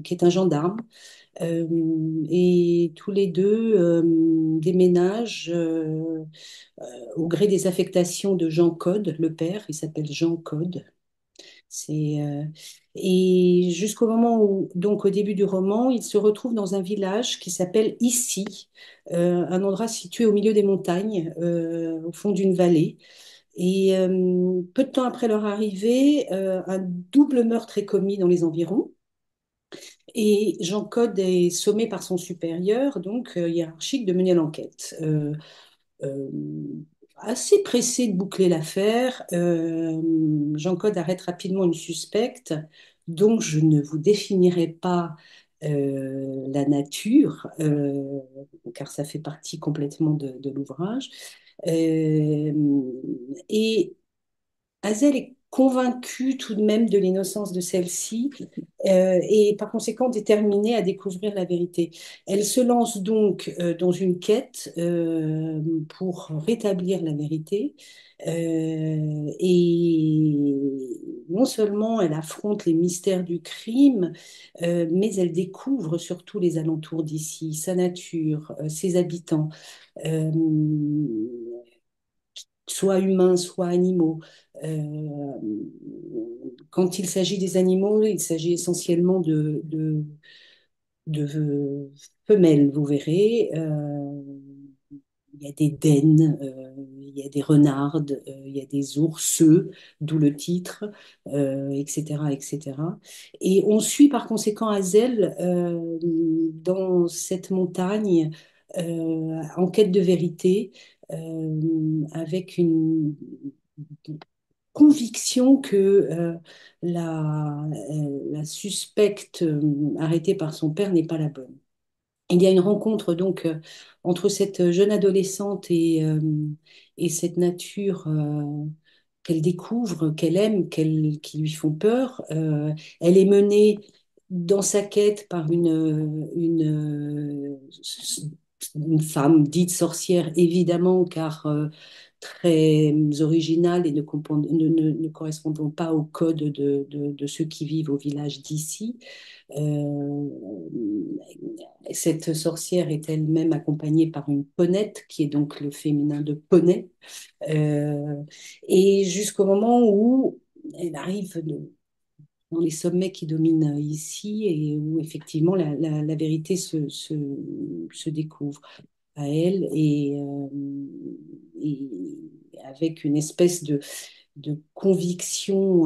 Speaker 3: qui est un gendarme, euh, et tous les deux déménagent au gré des affectations de Jean Code, le père, il s'appelle Jean Code. C'est, et jusqu'au moment où, donc au début du roman, il se retrouve dans un village qui s'appelle Issy, un endroit situé au milieu des montagnes, au fond d'une vallée. Et peu de temps après leur arrivée, un double meurtre est commis dans les environs. Et Jean Code est sommé par son supérieur, donc hiérarchique, de mener l'enquête. Euh, Assez pressé de boucler l'affaire, Jean-Claude arrête rapidement une suspecte, dont je ne vous définirai pas la nature, car ça fait partie complètement de l'ouvrage. Euh, et Hazel est convaincue tout de même de l'innocence de celle-ci et par conséquent déterminée à découvrir la vérité. Elle se lance donc dans une quête pour rétablir la vérité et non seulement elle affronte les mystères du crime, mais elle découvre surtout les alentours d'ici, sa nature, ses habitants. Euh, Soit humains, soit animaux. Euh, Quand il s'agit des animaux, il s'agit essentiellement de femelles, vous verrez. Il y a des daims, il y a des renardes, il y a des ourseux, d'où le titre, etc., etc. Et on suit par conséquent Hazel dans cette montagne en quête de vérité, avec une conviction que la suspecte arrêtée par son père n'est pas la bonne. Il y a une rencontre donc entre cette jeune adolescente et cette nature qu'elle découvre, qu'elle aime, qui lui font peur. Elle est menée dans sa quête par une une femme dite sorcière, évidemment, car très originale et ne correspondant pas au code de ceux qui vivent au village d'ici. Euh, cette sorcière est elle-même accompagnée par une ponette, qui est donc le féminin de poney. Euh, et jusqu'au moment où elle arrive dans les sommets qui dominent ici et où effectivement la vérité se découvre à elle et avec une espèce de conviction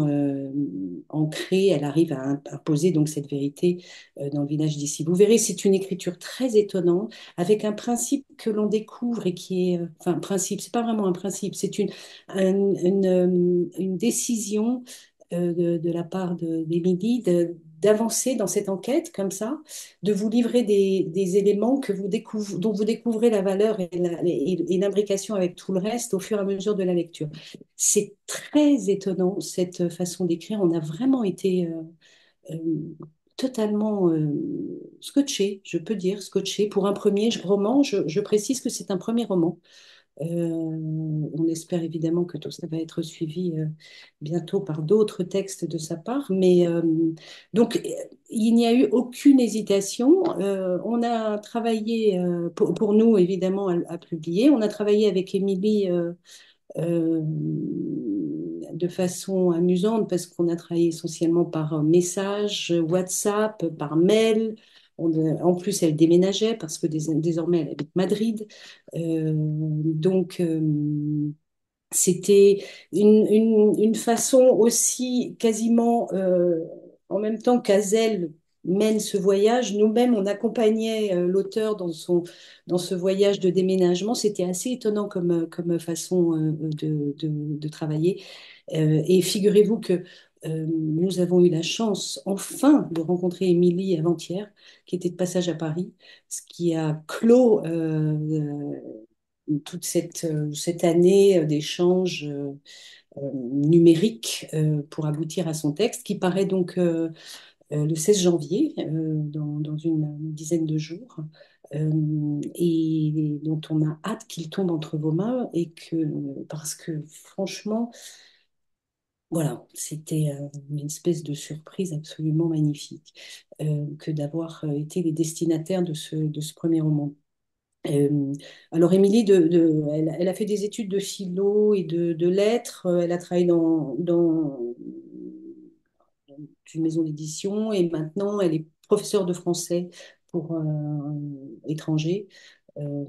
Speaker 3: ancrée, elle arrive à imposer donc cette vérité dans le village d'ici. Vous verrez, c'est une écriture très étonnante, avec un principe que l'on découvre et qui est, enfin, principe, c'est pas vraiment un principe, c'est une décision de la part d'Émilie d'avancer dans cette enquête comme ça, de vous livrer des éléments dont vous découvrez la valeur et l'imbrication avec tout le reste au fur et à mesure de la lecture. C'est très étonnant, cette façon d'écrire. On a vraiment été euh, totalement scotché, je peux dire, scotché. Pour un premier roman, je précise que c'est un premier roman. On espère évidemment que tout ça va être suivi bientôt par d'autres textes de sa part, mais donc il n'y a eu aucune hésitation. On a travaillé pour nous évidemment à publier. On a travaillé avec Émilie euh, de façon amusante parce qu'on a travaillé essentiellement par message, WhatsApp, par mail. En plus, elle déménageait parce que désormais, elle habite Madrid. Donc, c'était une façon aussi quasiment en même temps qu'Azel mène ce voyage, nous-mêmes on accompagnait l'auteur dans ce voyage de déménagement. C'était assez étonnant comme façon de travailler. Et figurez-vous que nous avons eu la chance enfin de rencontrer Émilie avant-hier, qui était de passage à Paris, ce qui a clos toute cette année d'échanges numériques pour aboutir à son texte, qui paraît donc le 16 janvier, dans une dizaine de jours, et dont on a hâte qu'il tombe entre vos mains, parce que franchement, voilà, c'était une espèce de surprise absolument magnifique que d'avoir été les destinataires de ce premier roman. Euh, alors, Émilie, elle a fait des études de philo et de lettres. Elle a travaillé dans une maison d'édition et maintenant, elle est professeure de français pour étrangers. Euh,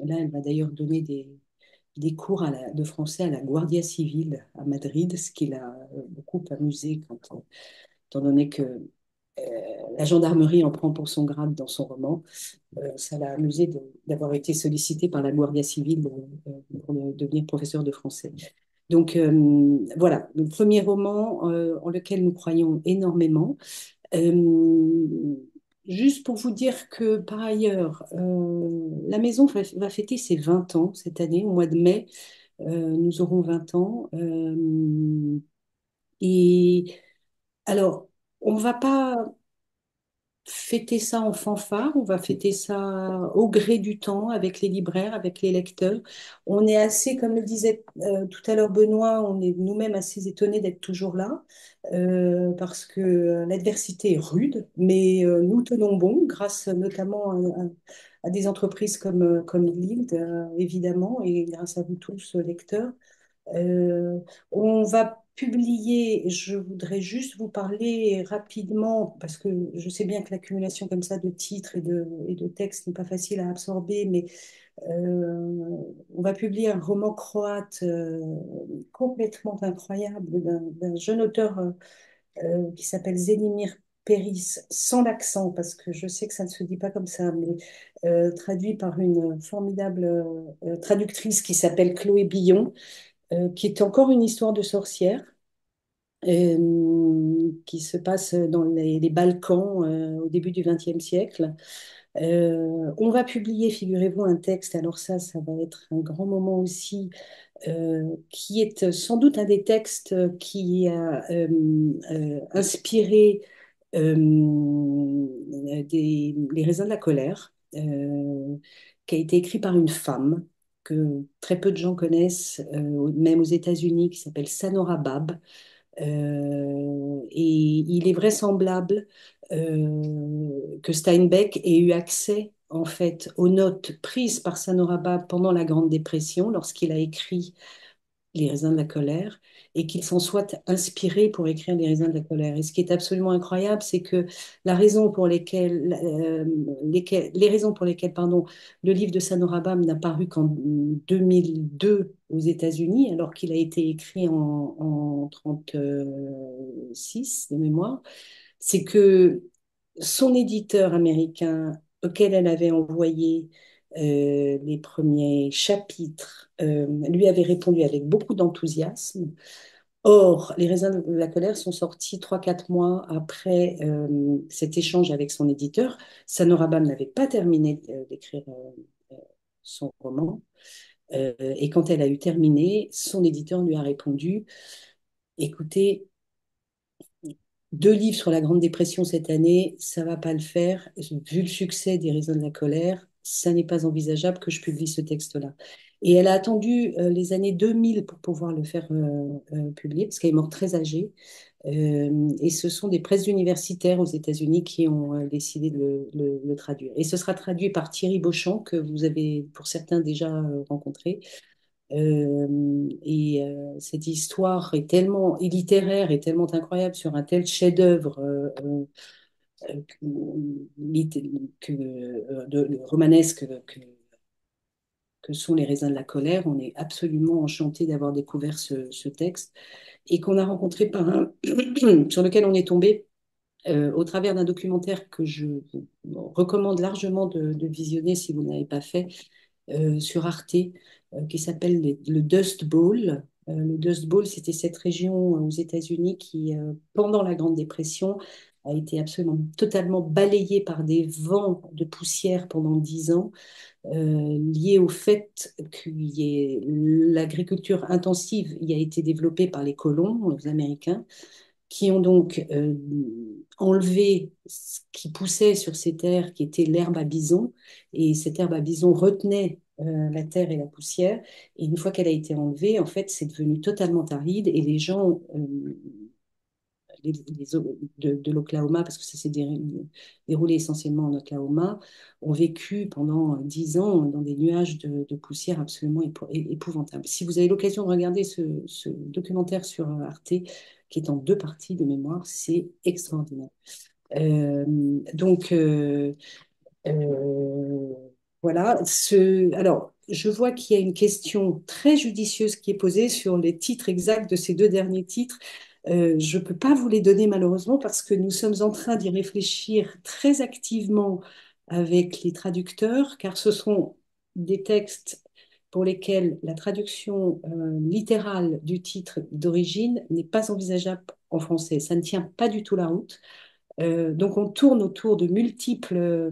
Speaker 3: Là, elle va d'ailleurs donner des cours de français à la Guardia Civile à Madrid, ce qui l'a beaucoup amusé étant donné que la gendarmerie en prend pour son grade dans son roman. Ça l'a amusé d'avoir été sollicité par la Guardia Civile pour devenir professeur de français. Donc voilà, le premier roman en lequel nous croyons énormément. Euh, Juste pour vous dire que par ailleurs, la maison va fêter ses 20 ans cette année, au mois de mai. Nous aurons 20 ans. Et alors, on ne va pas fêter ça en fanfare, on va fêter ça au gré du temps avec les libraires, avec les lecteurs. On est assez, comme le disait tout à l'heure Benoît, on est nous-mêmes assez étonnés d'être toujours là parce que l'adversité est rude, mais nous tenons bon grâce notamment à des entreprises comme Lild, évidemment, et grâce à vous tous, lecteurs. Euh, on va publier, je voudrais juste vous parler rapidement, parce que je sais bien que l'accumulation comme ça de titres et de textes n'est pas facile à absorber, mais on va publier un roman croate complètement incroyable d'un jeune auteur qui s'appelle Zelimir Peris, sans l'accent, parce que je sais que ça ne se dit pas comme ça, mais traduit par une formidable traductrice qui s'appelle Chloé Billon, qui est encore une histoire de sorcière, qui se passe dans les Balkans au début du XXe siècle. On va publier, figurez-vous, un texte, alors ça va être un grand moment aussi, qui est sans doute un des textes qui a inspiré les raisins de la colère. euh, qui a été écrit par une femme que très peu de gens connaissent, même aux États-Unis, qui s'appelle Sanora Bab. Et il est vraisemblable que Steinbeck ait eu accès en fait aux notes prises par Sanora Bab pendant la Grande Dépression lorsqu'il a écrit Les raisins de la colère et qu'il s'en soit inspiré pour écrire Les raisins de la colère. Et ce qui est absolument incroyable, c'est que la raison pour les raisons pour lesquelles le livre de Sanorabam n'a paru qu'en 2002 aux États-Unis, alors qu'il a été écrit en 36 de mémoire, c'est que son éditeur américain auquel elle avait envoyé les premiers chapitres lui avait répondu avec beaucoup d'enthousiasme. Or, Les raisins de la colère sont sortis 3 4 mois après cet échange avec son éditeur. Sanorabam n'avait pas terminé d'écrire son roman. Et quand elle a eu terminé, son éditeur lui a répondu, écoutez, 2 livres sur la Grande Dépression cette année, ça va pas le faire. Vu le succès des Raisins de la colère, ça n'est pas envisageable que je publie ce texte-là. Et elle a attendu les années 2000 pour pouvoir le faire publier, parce qu'elle est morte très âgée. Et ce sont des presses universitaires aux États-Unis qui ont décidé de le traduire. Et ce sera traduit par Thierry Beauchamp, que vous avez pour certains déjà rencontré. Cette histoire est tellement littéraire et tellement incroyable sur un tel chef-d'œuvre romanesque que sont Les raisins de la colère. On est absolument enchanté d'avoir découvert ce texte et qu'on a rencontré sur lequel on est tombé au travers d'un documentaire que je vous recommande largement de visionner si vous ne l'avez pas fait, sur Arte, qui s'appelle le Dust Bowl. Le Dust Bowl, c'était cette région aux États-Unis qui, pendant la Grande Dépression, a été absolument totalement balayée par des vents de poussière pendant 10 ans, liés au fait que l'agriculture intensive y a été développée par les colons, les Américains, qui ont donc enlevé ce qui poussait sur ces terres, qui était l'herbe à bison, et cette herbe à bison retenait la terre et la poussière, et une fois qu'elle a été enlevée, en fait, c'est devenu totalement aride, et les gens de l'Oklahoma, parce que ça s'est déroulé essentiellement en Oklahoma, ont vécu pendant 10 ans dans des nuages de poussière absolument épouvantables. Si vous avez l'occasion de regarder ce documentaire sur Arte, qui est en 2 parties de mémoire, c'est extraordinaire. Euh, donc, euh, voilà. Alors, je vois qu'il y a une question très judicieuse qui est posée sur les titres exacts de ces 2 derniers titres. Je ne peux pas vous les donner malheureusement parce que nous sommes en train d'y réfléchir très activement avec les traducteurs, car ce sont des textes pour lesquels la traduction littérale du titre d'origine n'est pas envisageable en français. Ça ne tient pas du tout la route. Donc on tourne autour de multiples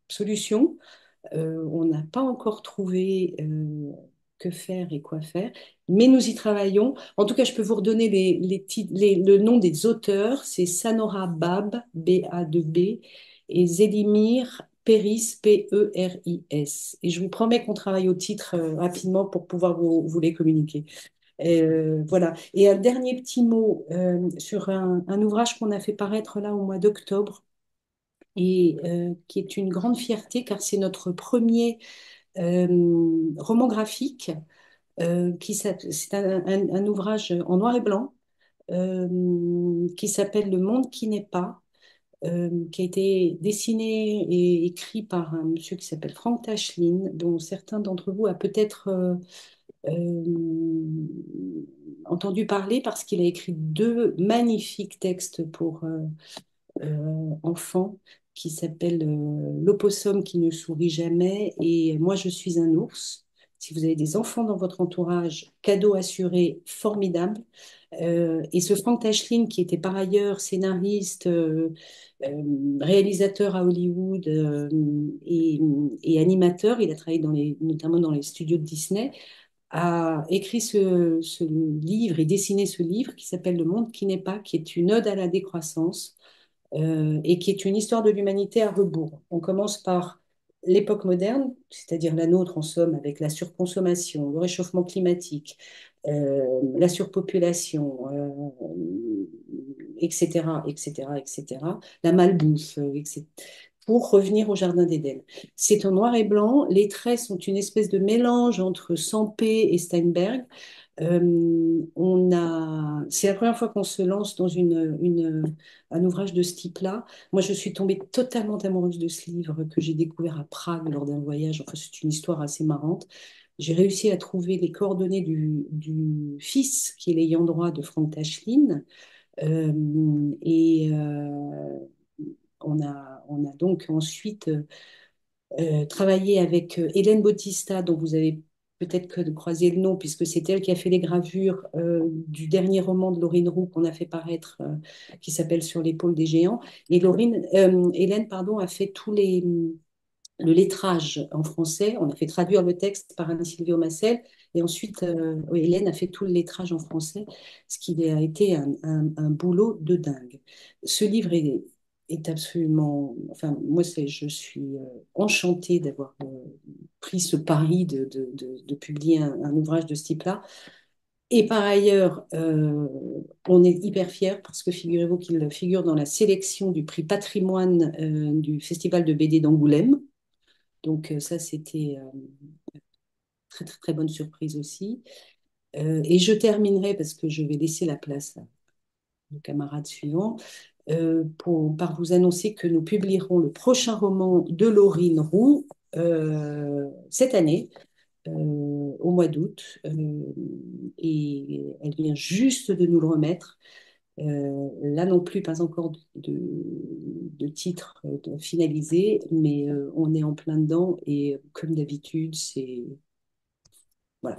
Speaker 3: solutions. On n'a pas encore trouvé que faire et quoi faire, mais nous y travaillons. En tout cas, je peux vous redonner le nom des auteurs. C'est Sanora Bab, B-A-B, et Zedimir Peris, P-E-R-I-S. Et je vous promets qu'on travaille au titre rapidement pour pouvoir vous les communiquer. Voilà. Et un dernier petit mot sur un ouvrage qu'on a fait paraître là au mois d'octobre et qui est une grande fierté car c'est notre premier roman graphique. C'est un ouvrage en noir et blanc qui s'appelle Le monde qui n'est pas, qui a été dessiné et écrit par un monsieur qui s'appelle Frank Tashlin, dont certains d'entre vous a peut-être entendu parler parce qu'il a écrit 2 magnifiques textes pour enfants qui s'appellent L'opossum qui ne sourit jamais et Moi je suis un ours. Si vous avez des enfants dans votre entourage, cadeau assuré formidable. Et ce Frank Tashlin, qui était par ailleurs scénariste, réalisateur à Hollywood et animateur, il a travaillé notamment dans les studios de Disney, a écrit ce livre et dessiné ce livre qui s'appelle Le monde qui n'est pas, qui est une ode à la décroissance et qui est une histoire de l'humanité à rebours. On commence par l'époque moderne, c'est-à-dire la nôtre en somme, avec la surconsommation, le réchauffement climatique, la surpopulation, etc., etc., etc., la malbouffe, etc., pour revenir au Jardin d'Éden. C'est en noir et blanc. Les traits sont une espèce de mélange entre Sampé et Steinberg. C'est la première fois qu'on se lance dans un ouvrage de ce type-là. Moi, je suis tombée totalement amoureuse de ce livre que j'ai découvert à Prague lors d'un voyage. Enfin, c'est une histoire assez marrante. J'ai réussi à trouver les coordonnées du fils, qui est l'ayant droit de Frank Tashlin. Et on a donc ensuite travaillé avec Hélène Bautista, dont vous avez peut-être que croisé le nom, puisque c'est elle qui a fait les gravures du dernier roman de Laurine Roux qu'on a fait paraître, qui s'appelle Sur l'épaule des géants. Et Hélène, pardon, a fait le lettrage en français. On a fait traduire le texte par Anne-Sylvie Massel. Et ensuite, Hélène a fait tout le lettrage en français, ce qui a été un boulot de dingue. Ce livre est absolument... Enfin, moi, je suis enchantée d'avoir pris ce pari de publier un ouvrage de ce type-là. Et par ailleurs, on est hyper fiers parce que figurez-vous qu'il figure dans la sélection du prix patrimoine du Festival de BD d'Angoulême. Donc ça, c'était très, très, très bonne surprise aussi. Et je terminerai, parce que je vais laisser la place au camarade suivant, par vous annoncer que nous publierons le prochain roman de Laurine Roux cette année, au mois d'août. Et elle vient juste de nous le remettre. Là non plus, pas encore de titre finalisé, mais on est en plein dedans et comme d'habitude, c'est... Voilà.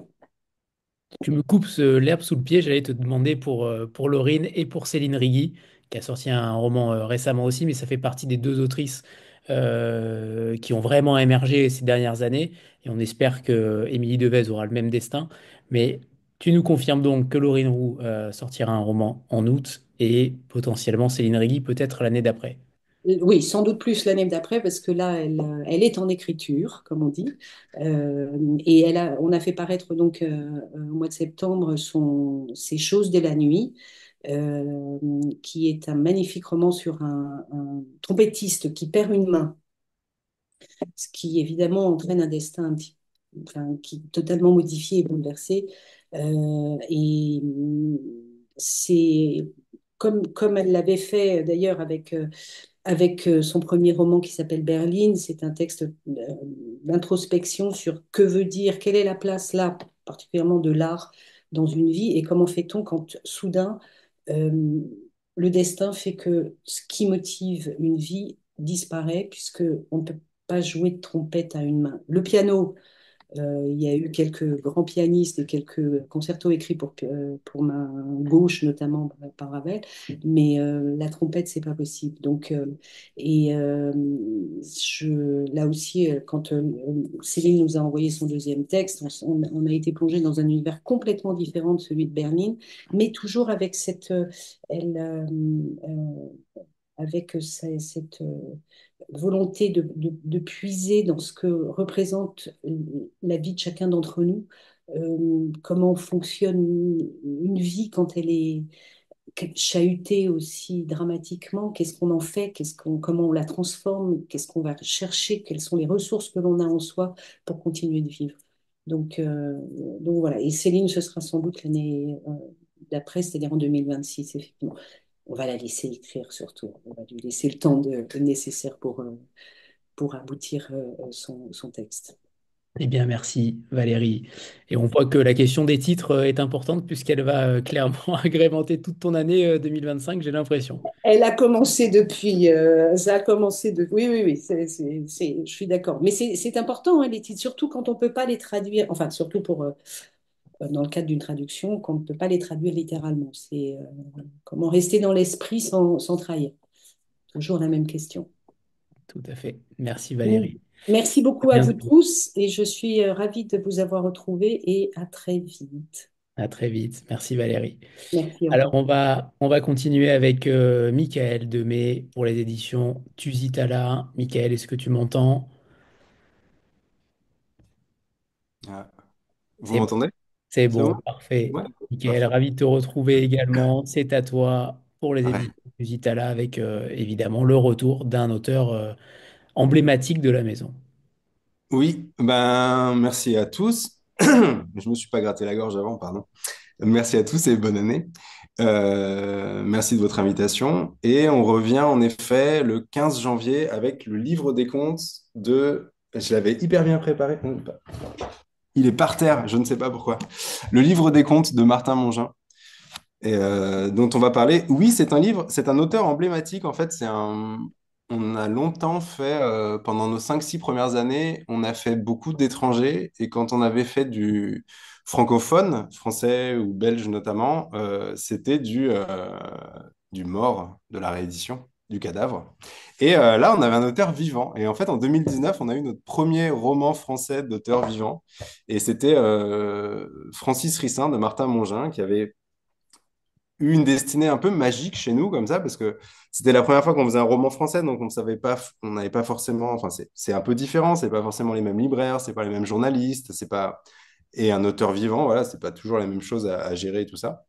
Speaker 1: Tu me coupes l'herbe sous le pied. J'allais te demander pour Laurine et pour Céline Rigui, qui a sorti un roman récemment aussi, mais ça fait partie des deux autrices qui ont vraiment émergé ces dernières années. Et on espère que Émilie Devez aura le même destin. Mais tu nous confirmes donc que Laurine Roux sortira un roman en août et potentiellement Céline Rigui peut-être l'année d'après.
Speaker 3: Oui, sans doute plus l'année d'après, parce que là, elle est en écriture, comme on dit. Et on a fait paraître donc au mois de septembre Ces choses de la nuit, qui est un magnifique roman sur un trompettiste qui perd une main, ce qui évidemment entraîne un destin enfin, qui est totalement modifié et bouleversé. Et c'est comme elle l'avait fait d'ailleurs avec son premier roman qui s'appelle Berlin. C'est un texte d'introspection sur que veut dire, quelle est la place là, particulièrement de l'art dans une vie, et comment fait-on quand soudain euh, le destin fait que ce qui motive une vie disparaît, puisque on ne peut pas jouer de trompette à une main. Le piano, il y a eu quelques grands pianistes et quelques concertos écrits pour main gauche, notamment par Ravel, mais la trompette, c'est pas possible. Donc, là aussi, quand Céline nous a envoyé son deuxième texte, on a été plongé dans un univers complètement différent de celui de Berlin, mais toujours avec elle, avec cette volonté de puiser dans ce que représente la vie de chacun d'entre nous, comment fonctionne une vie quand elle est chahutée aussi dramatiquement, qu'est-ce qu'on en fait, comment on la transforme, qu'est-ce qu'on va chercher, quelles sont les ressources que l'on a en soi pour continuer de vivre. Donc, euh, donc voilà, et Céline, ce sera sans doute l'année d'après, c'est-à-dire en 2026, effectivement. On va la laisser écrire surtout. On va lui laisser le temps nécessaire pour aboutir son texte.
Speaker 1: Eh bien, merci Valérie. Et on voit que la question des titres est importante puisqu'elle va clairement agrémenter toute ton année 2025, j'ai l'impression.
Speaker 3: Elle a commencé depuis, ça a commencé de, oui, oui, oui, je suis d'accord. Mais c'est important, hein, les titres, surtout quand on ne peut pas les traduire, enfin, surtout dans le cadre d'une traduction, quand on ne peut pas les traduire littéralement. C'est comment rester dans l'esprit sans trahir. Toujours la même question.
Speaker 1: Tout à fait. Merci Valérie.
Speaker 3: Merci
Speaker 1: À
Speaker 3: beaucoup à vous
Speaker 1: bientôt.
Speaker 3: tous et je suis ravie de vous avoir retrouvé et à très vite.
Speaker 1: À très vite. Merci Valérie.
Speaker 3: Merci, au
Speaker 1: Alors,
Speaker 3: revoir.
Speaker 1: on va continuer avec Michael Demey pour les éditions Tusitala. Michael, est-ce que tu m'entends?
Speaker 4: Ah, vous
Speaker 1: C'est
Speaker 4: m'entendez?
Speaker 1: c'est
Speaker 4: C'est bon?
Speaker 1: bon, parfait.
Speaker 4: Ouais,
Speaker 1: Nickel,
Speaker 4: parfait.
Speaker 1: ravi de te retrouver également. C'est à toi pour les
Speaker 4: Pareil.
Speaker 1: éditions Lusitala avec évidemment le retour d'un auteur emblématique de la maison.
Speaker 4: Oui, ben merci à tous. Je me suis pas gratté la gorge avant, pardon. Merci à tous et bonne année. Merci de votre invitation. Et on revient en effet le 15 janvier avec le livre des comptes de... Je l'avais hyper bien préparé. Il est par terre, je ne sais pas pourquoi. Le livre des comptes de Martin Mongin, dont on va parler. Oui, c'est un livre, c'est un auteur emblématique. En fait, on a longtemps fait, pendant nos 5 6 premières années, on a fait beaucoup d'étrangers. Et quand on avait fait du francophone, français ou belge notamment, c'était du mort, de la réédition, du cadavre. Et là, on avait un auteur vivant. Et en fait, en 2019, on a eu notre premier roman français d'auteur vivant. Et c'était Francis Rissin de Martin Mongin qui avait eu une destinée un peu magique chez nous, comme ça, parce que c'était la première fois qu'on faisait un roman français, donc on savait pas, on n'avait pas forcément, enfin, c'est un peu différent, c'est pas forcément les mêmes libraires, c'est pas les mêmes journalistes, c'est pas, et un auteur vivant, voilà, c'est pas toujours la même chose à gérer et tout ça.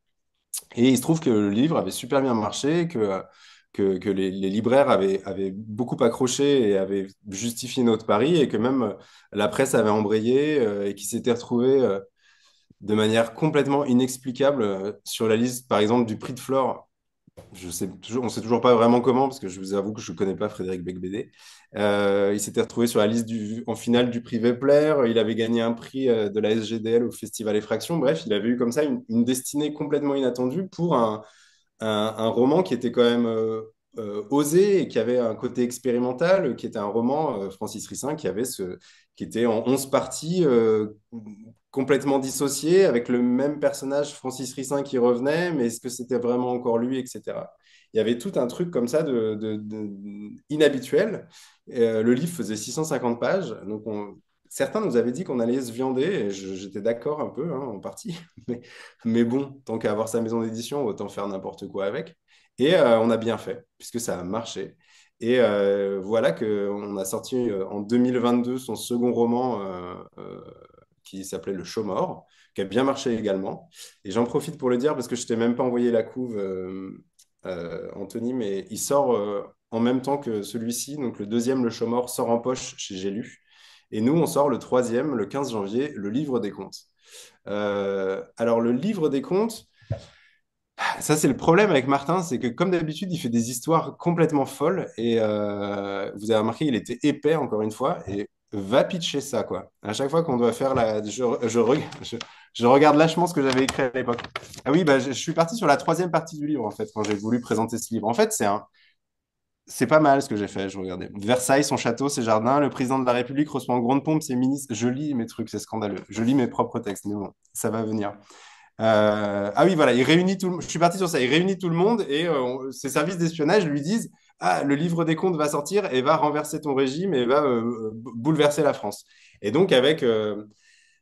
Speaker 4: Et il se trouve que le livre avait super bien marché, que les libraires avaient beaucoup accroché et avaient justifié notre pari, et que même la presse avait embrayé, et qui s'était retrouvé de manière complètement inexplicable sur la liste, par exemple, du prix de Flore. On ne sait toujours pas vraiment comment, parce que je vous avoue que je ne connais pas Frédéric Becbédé. Il s'était retrouvé sur la liste en finale du prix Vepler. Il avait gagné un prix de la SGDL au Festival Effraction. Bref, il avait eu comme ça une destinée complètement inattendue pour un roman qui était quand même osé et qui avait un côté expérimental, qui était un roman, Francis Rissin, qui était en 11 parties, complètement dissociées, avec le même personnage, Francis Rissin, qui revenait, mais est-ce que c'était vraiment encore lui, etc. Il y avait tout un truc comme ça inhabituel. Le livre faisait 650 pages, donc certains nous avaient dit qu'on allait se viander, et j'étais d'accord un peu, hein, en partie, mais bon, tant qu'à avoir sa maison d'édition, autant faire n'importe quoi avec. Et on a bien fait, puisque ça a marché. Et voilà qu'on a sorti en 2022 son second roman qui s'appelait Le Chomor, qui a bien marché également. Et j'en profite pour le dire parce que je t'ai même pas envoyé la couve, Anthony, mais il sort en même temps que celui-ci. Donc le deuxième, Le Chomor, sort en poche chez J'ai lu. Et nous, on sort le troisième, le 15 janvier, Le Livre des Comptes. Alors, le livre des comptes, ça c'est le problème avec Martin, c'est que comme d'habitude, il fait des histoires complètement folles. Et vous avez remarqué, il était épais encore une fois. Et va pitcher ça, quoi. À chaque fois qu'on doit faire la. Je regarde lâchement ce que j'avais écrit à l'époque. Ah oui, bah, je suis parti sur la troisième partie du livre, en fait, quand j'ai voulu présenter ce livre. En fait, c'est pas mal ce que j'ai fait, je regardais. Versailles, son château, ses jardins, le président de la République reçoit en grande pompe ses ministres. Je lis mes trucs, c'est scandaleux. Je lis mes propres textes, mais bon, ça va venir. Ah oui, voilà, il réunit tout le... je suis parti sur ça. Il réunit tout le monde et ses services d'espionnage lui disent: Ah, le livre des comptes va sortir et va renverser ton régime et va bouleverser la France. Et donc, avec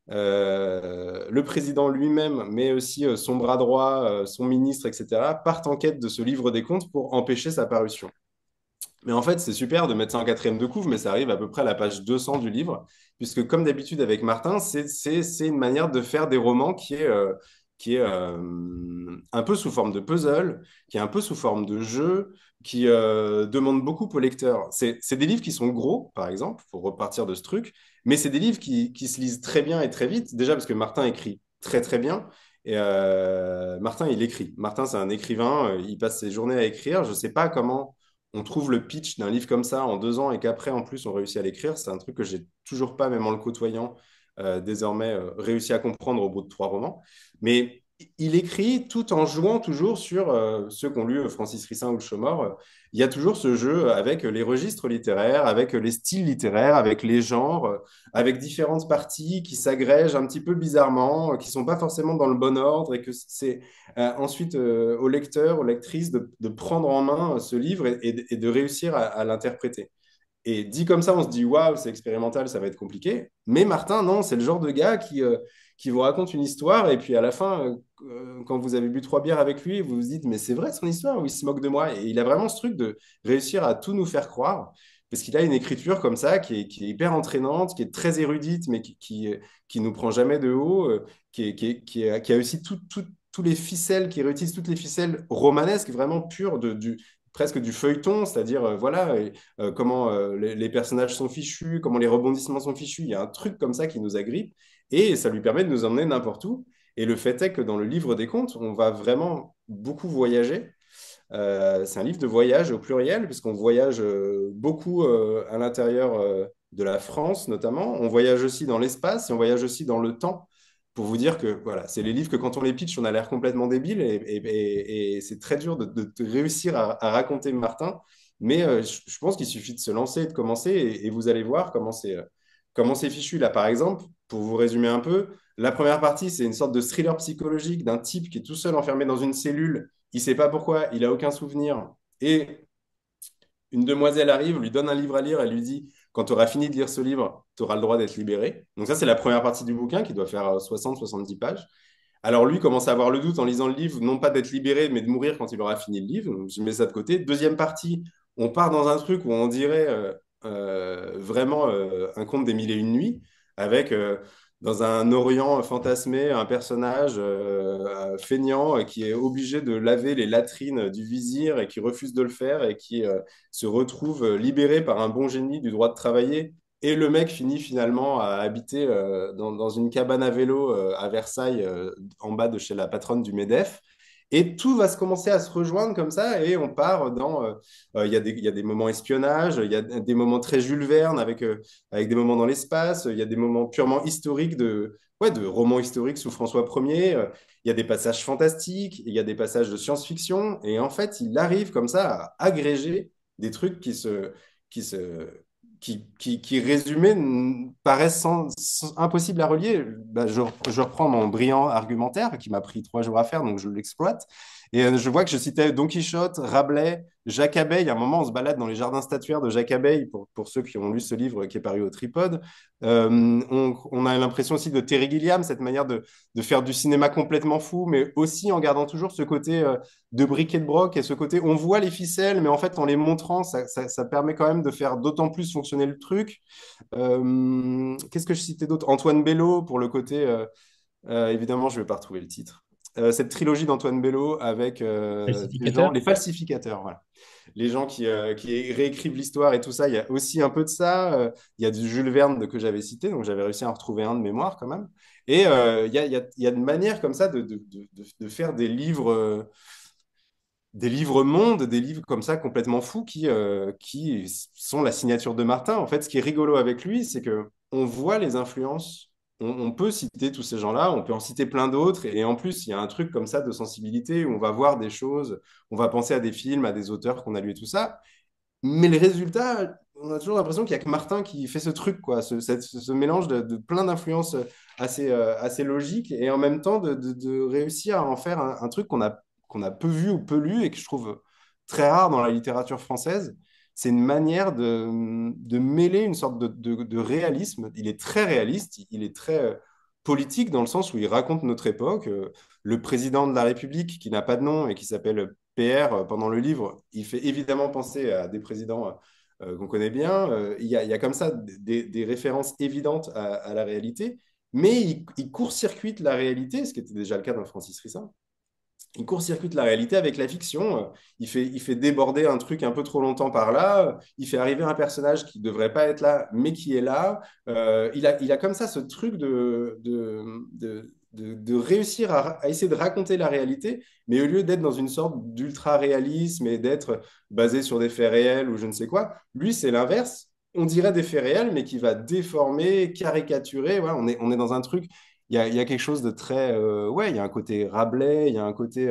Speaker 4: le président lui-même, mais aussi son bras droit, son ministre, etc., partent en quête de ce livre des comptes pour empêcher sa parution. Mais en fait, c'est super de mettre ça en quatrième de couve, mais ça arrive à peu près à la page 200 du livre, puisque comme d'habitude avec Martin, c'est une manière de faire des romans qui est un peu sous forme de puzzle, qui est un peu sous forme de jeu, qui demande beaucoup au lecteur. C'est des livres qui sont gros, par exemple, pour repartir de ce truc, mais c'est des livres qui se lisent très bien et très vite, déjà parce que Martin écrit très très bien. Et Martin, il écrit. Martin, c'est un écrivain, il passe ses journées à écrire. Je ne sais pas comment on trouve le pitch d'un livre comme ça en 2 ans et qu'après, en plus, on réussit à l'écrire. C'est un truc que j'ai toujours pas, même en le côtoyant, désormais réussi à comprendre au bout de 3 romans. Mais il écrit tout en jouant toujours sur ceux qu'ont lu Francis Rissin ou Le Chomor. Il y a toujours ce jeu avec les registres littéraires, avec les styles littéraires, avec les genres, avec différentes parties qui s'agrègent un petit peu bizarrement, qui ne sont pas forcément dans le bon ordre, et que c'est ensuite au lecteur, aux lectrices de prendre en main ce livre et de réussir à l'interpréter. Et dit comme ça, on se dit, waouh, c'est expérimental, ça va être compliqué. Mais Martin, non, c'est le genre de gars qui vous raconte une histoire, et puis à la fin, quand vous avez bu 3 bières avec lui, vous vous dites, mais c'est vrai son histoire, ou il se moque de moi. Et il a vraiment ce truc de réussir à tout nous faire croire. parce qu'il a une écriture comme ça qui est hyper entraînante, qui est très érudite, mais qui nous prend jamais de haut, qui a aussi tous les ficelles, qui réutilise toutes les ficelles romanesques, vraiment pures, presque du feuilleton, c'est-à-dire, voilà, comment les personnages sont fichus, comment les rebondissements sont fichus. Il y a un truc comme ça qui nous agrippe, et ça lui permet de nous emmener n'importe où. Et le fait est que dans le livre des contes, on va vraiment beaucoup voyager. C'est un livre de voyage au pluriel, puisqu'on voyage beaucoup à l'intérieur de la France, notamment. On voyage aussi dans l'espace et on voyage aussi dans le temps. Pour vous dire que voilà, c'est les livres que quand on les pitch, on a l'air complètement débile et c'est très dur de réussir à raconter Martin. Mais je pense qu'il suffit de se lancer et de commencer et vous allez voir comment c'est fichu. Là, par exemple, pour vous résumer un peu, la première partie, c'est une sorte de thriller psychologique d'un type qui est tout seul enfermé dans une cellule. Il ne sait pas pourquoi, il n'a aucun souvenir. Et une demoiselle arrive, lui donne un livre à lire, elle lui dit, quand tu auras fini de lire ce livre, tu auras le droit d'être libéré. Donc ça, c'est la première partie du bouquin qui doit faire 60-70 pages. Alors lui commence à avoir le doute en lisant le livre, non pas d'être libéré, mais de mourir quand il aura fini le livre. Donc je mets ça de côté. Deuxième partie, on part dans un truc où on dirait vraiment un conte des mille et une nuits, avec dans un Orient fantasmé un personnage feignant qui est obligé de laver les latrines du vizir et qui refuse de le faire et qui se retrouve libéré par un bon génie du droit de travailler. Et le mec finit finalement à habiter dans une cabane à vélo à Versailles, en bas de chez la patronne du MEDEF. Et tout va se commencer à se rejoindre comme ça, et on part dans. Il y a des moments espionnage, il y a des moments très Jules Verne avec des moments dans l'espace, il y a des moments purement historiques ouais, de romans historiques sous François Ier. Il y a des passages fantastiques, il y a des passages de science-fiction, et en fait, il arrive comme ça à agréger des trucs qui se, qui résumés, paraissent impossibles à relier. Bah, je reprends mon brillant argumentaire qui m'a pris 3 jours à faire, donc je l'exploite. Et je vois que je citais Don Quichotte, Rabelais, Jacques Abeille. À un moment, on se balade dans les jardins statuaires de Jacques Abeille, pour ceux qui ont lu ce livre qui est paru au Tripode. On a l'impression aussi de Terry Gilliam, cette manière de faire du cinéma complètement fou, mais aussi en gardant toujours ce côté de bric et de broc et ce côté, on voit les ficelles, mais en fait, en les montrant, ça permet quand même de faire d'autant plus fonctionner le truc. Qu'est-ce que je citais d'autre? Antoine Bello pour le côté, évidemment, je ne vais pas retrouver le titre. Cette trilogie d'Antoine Bello avec des gens,
Speaker 1: Falsificateur.
Speaker 4: les falsificateurs, voilà. Les gens qui réécrivent l'histoire et tout ça, il y a aussi un peu de ça. Il y a du Jules Verne que j'avais cité, donc j'avais réussi à en retrouver un de mémoire quand même. Et il y a une manière comme ça de faire des livres mondes, des livres comme ça complètement fous qui sont la signature de Martin. En fait, ce qui est rigolo avec lui, c'est que on voit les influences. On peut citer tous ces gens-là, on peut en citer plein d'autres. Et en plus, il y a un truc comme ça de sensibilité où on va voir des choses, on va penser à des films, à des auteurs qu'on a lu et tout ça. Mais les résultats, on a toujours l'impression qu'il n'y a que Martin qui fait ce truc, quoi, ce mélange de plein d'influences assez logiques et en même temps de réussir à en faire un truc qu'on a peu vu ou peu lu et que je trouve très rare dans la littérature française. C'est une manière de mêler une sorte de réalisme. Il est très réaliste, il est très politique dans le sens où il raconte notre époque. Le président de la République, qui n'a pas de nom et qui s'appelle PR pendant le livre, il fait évidemment penser à des présidents qu'on connaît bien. Il y a comme ça des références évidentes à la réalité, mais il court-circuite la réalité, ce qui était déjà le cas dans Francis Rissin. Il court-circuite la réalité avec la fiction. Il fait déborder un truc un peu trop longtemps par là. Il fait arriver un personnage qui ne devrait pas être là, mais qui est là. Il a comme ça ce truc de réussir à essayer de raconter la réalité, mais au lieu d'être dans une sorte d'ultra-réalisme et d'être basé sur des faits réels ou je ne sais quoi, lui, c'est l'inverse. On dirait des faits réels, mais qui va déformer, caricaturer. Voilà, on est dans un truc. Il y a quelque chose de très. Ouais, il y a un côté Rabelais, il y a un côté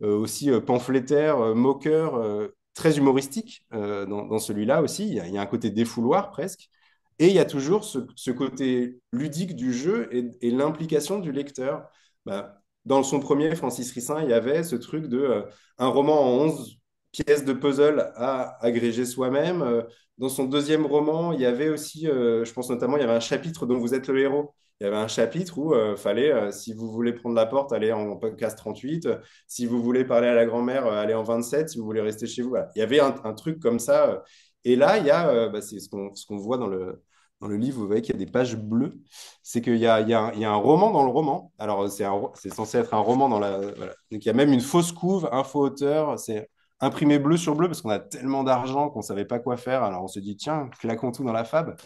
Speaker 4: aussi pamphlétaire, moqueur, très humoristique dans celui-là aussi. Il y a un côté défouloir presque. Et il y a toujours ce côté ludique du jeu et l'implication du lecteur. Bah, dans son premier, Francis Rissin, il y avait ce truc de un roman en 11 pièces de puzzle à agréger soi-même. Dans son deuxième roman, il y avait aussi, je pense notamment, il y avait un chapitre dont vous êtes le héros. Il y avait un chapitre où fallait, si vous voulez prendre la porte, aller en podcast 38. Si vous voulez parler à la grand-mère, aller en 27. Si vous voulez rester chez vous. Voilà. Il y avait un truc comme ça. Et là, il y a, bah, c'est ce qu'on voit dans le livre, vous voyez qu'il y a des pages bleues. C'est qu'il y a un roman dans le roman. Alors, c'est censé être un roman dans la. Voilà. Donc, il y a même une fausse couve, un faux auteur. C'est imprimé bleu sur bleu parce qu'on a tellement d'argent qu'on ne savait pas quoi faire. Alors, on se dit, tiens, claquons tout dans la fab.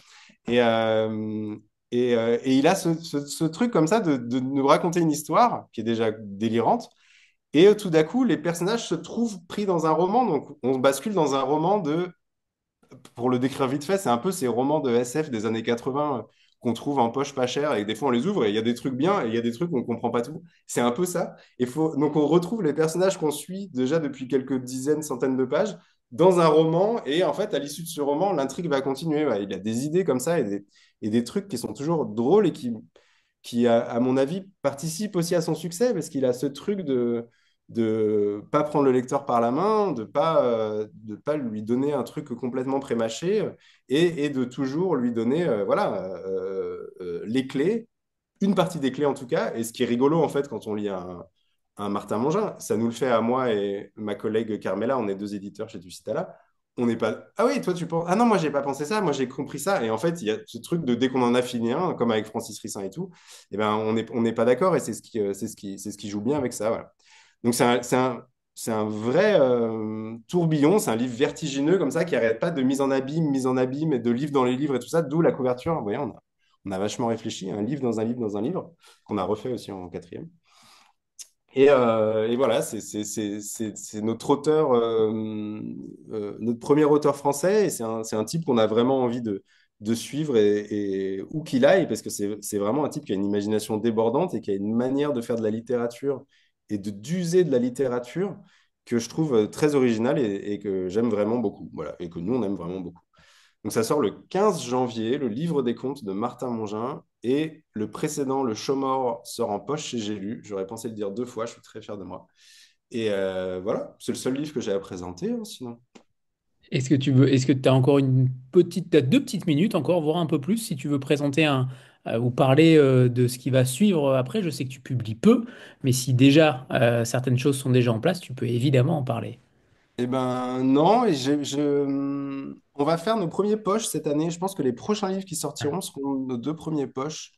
Speaker 4: Et, euh, et il a ce truc comme ça de nous raconter une histoire qui est déjà délirante. Et tout d'un coup, les personnages se trouvent pris dans un roman. Donc, on bascule dans un roman pour le décrire vite fait, c'est un peu ces romans de SF des années 80 qu'on trouve en poche pas cher et que des fois on les ouvre et il y a des trucs bien et il y a des trucs où on comprend pas tout. C'est un peu ça. Donc on retrouve les personnages qu'on suit déjà depuis quelques dizaines, centaines de pages dans un roman et en fait à l'issue de ce roman, l'intrigue va continuer. Ouais, il y a des idées comme ça et des trucs qui sont toujours drôles et qui à mon avis, participe aussi à son succès parce qu'il a ce truc de pas prendre le lecteur par la main, de pas lui donner un truc complètement prémâché et de toujours lui donner voilà, les clés, une partie des clés en tout cas. Et ce qui est rigolo en fait quand on lit un Martin Mongin, ça nous le fait à moi et ma collègue Carmela, on est deux éditeurs chez Tucitala. On n'est pas. Ah oui, toi tu penses. Ah non, moi j'ai pas pensé ça, moi j'ai compris ça. Et en fait, il y a ce truc de dès qu'on en a fini un, comme avec Francis Rissin et tout, eh ben, on n'est pas d'accord et c'est ce qui joue bien avec ça. Voilà. Donc c'est un vrai tourbillon, c'est un livre vertigineux comme ça qui arrête pas de mise en abîme et de livres dans les livres et tout ça, d'où la couverture. Vous voyez, on a vachement réfléchi, un livre dans un livre dans un livre, qu'on a refait aussi en quatrième. Et voilà, c'est notre auteur, notre premier auteur français, et c'est un type qu'on a vraiment envie de suivre et où qu'il aille, parce que c'est vraiment un type qui a une imagination débordante et qui a une manière de faire de la littérature et d'user de la littérature que je trouve très originale et que j'aime vraiment beaucoup. Voilà, et que nous, on aime vraiment beaucoup. Donc ça sort le 15 janvier, le livre des contes de Martin Mongin. Et le précédent, Le Chaumort, sort en poche chez J'ai lu. J'aurais pensé le dire deux fois, je suis très fier de moi. Et voilà, c'est le seul livre que j'ai à présenter, hein, sinon.
Speaker 1: Est-ce que tu as encore t'as 2 petites minutes encore, voire un peu plus, si tu veux présenter ou parler de ce qui va suivre après. Je sais que tu publies peu, mais si déjà certaines choses sont déjà en place, tu peux évidemment en parler.
Speaker 4: Eh ben non, et on va faire nos premiers poches cette année. Je pense que les prochains livres qui sortiront seront nos deux premiers poches.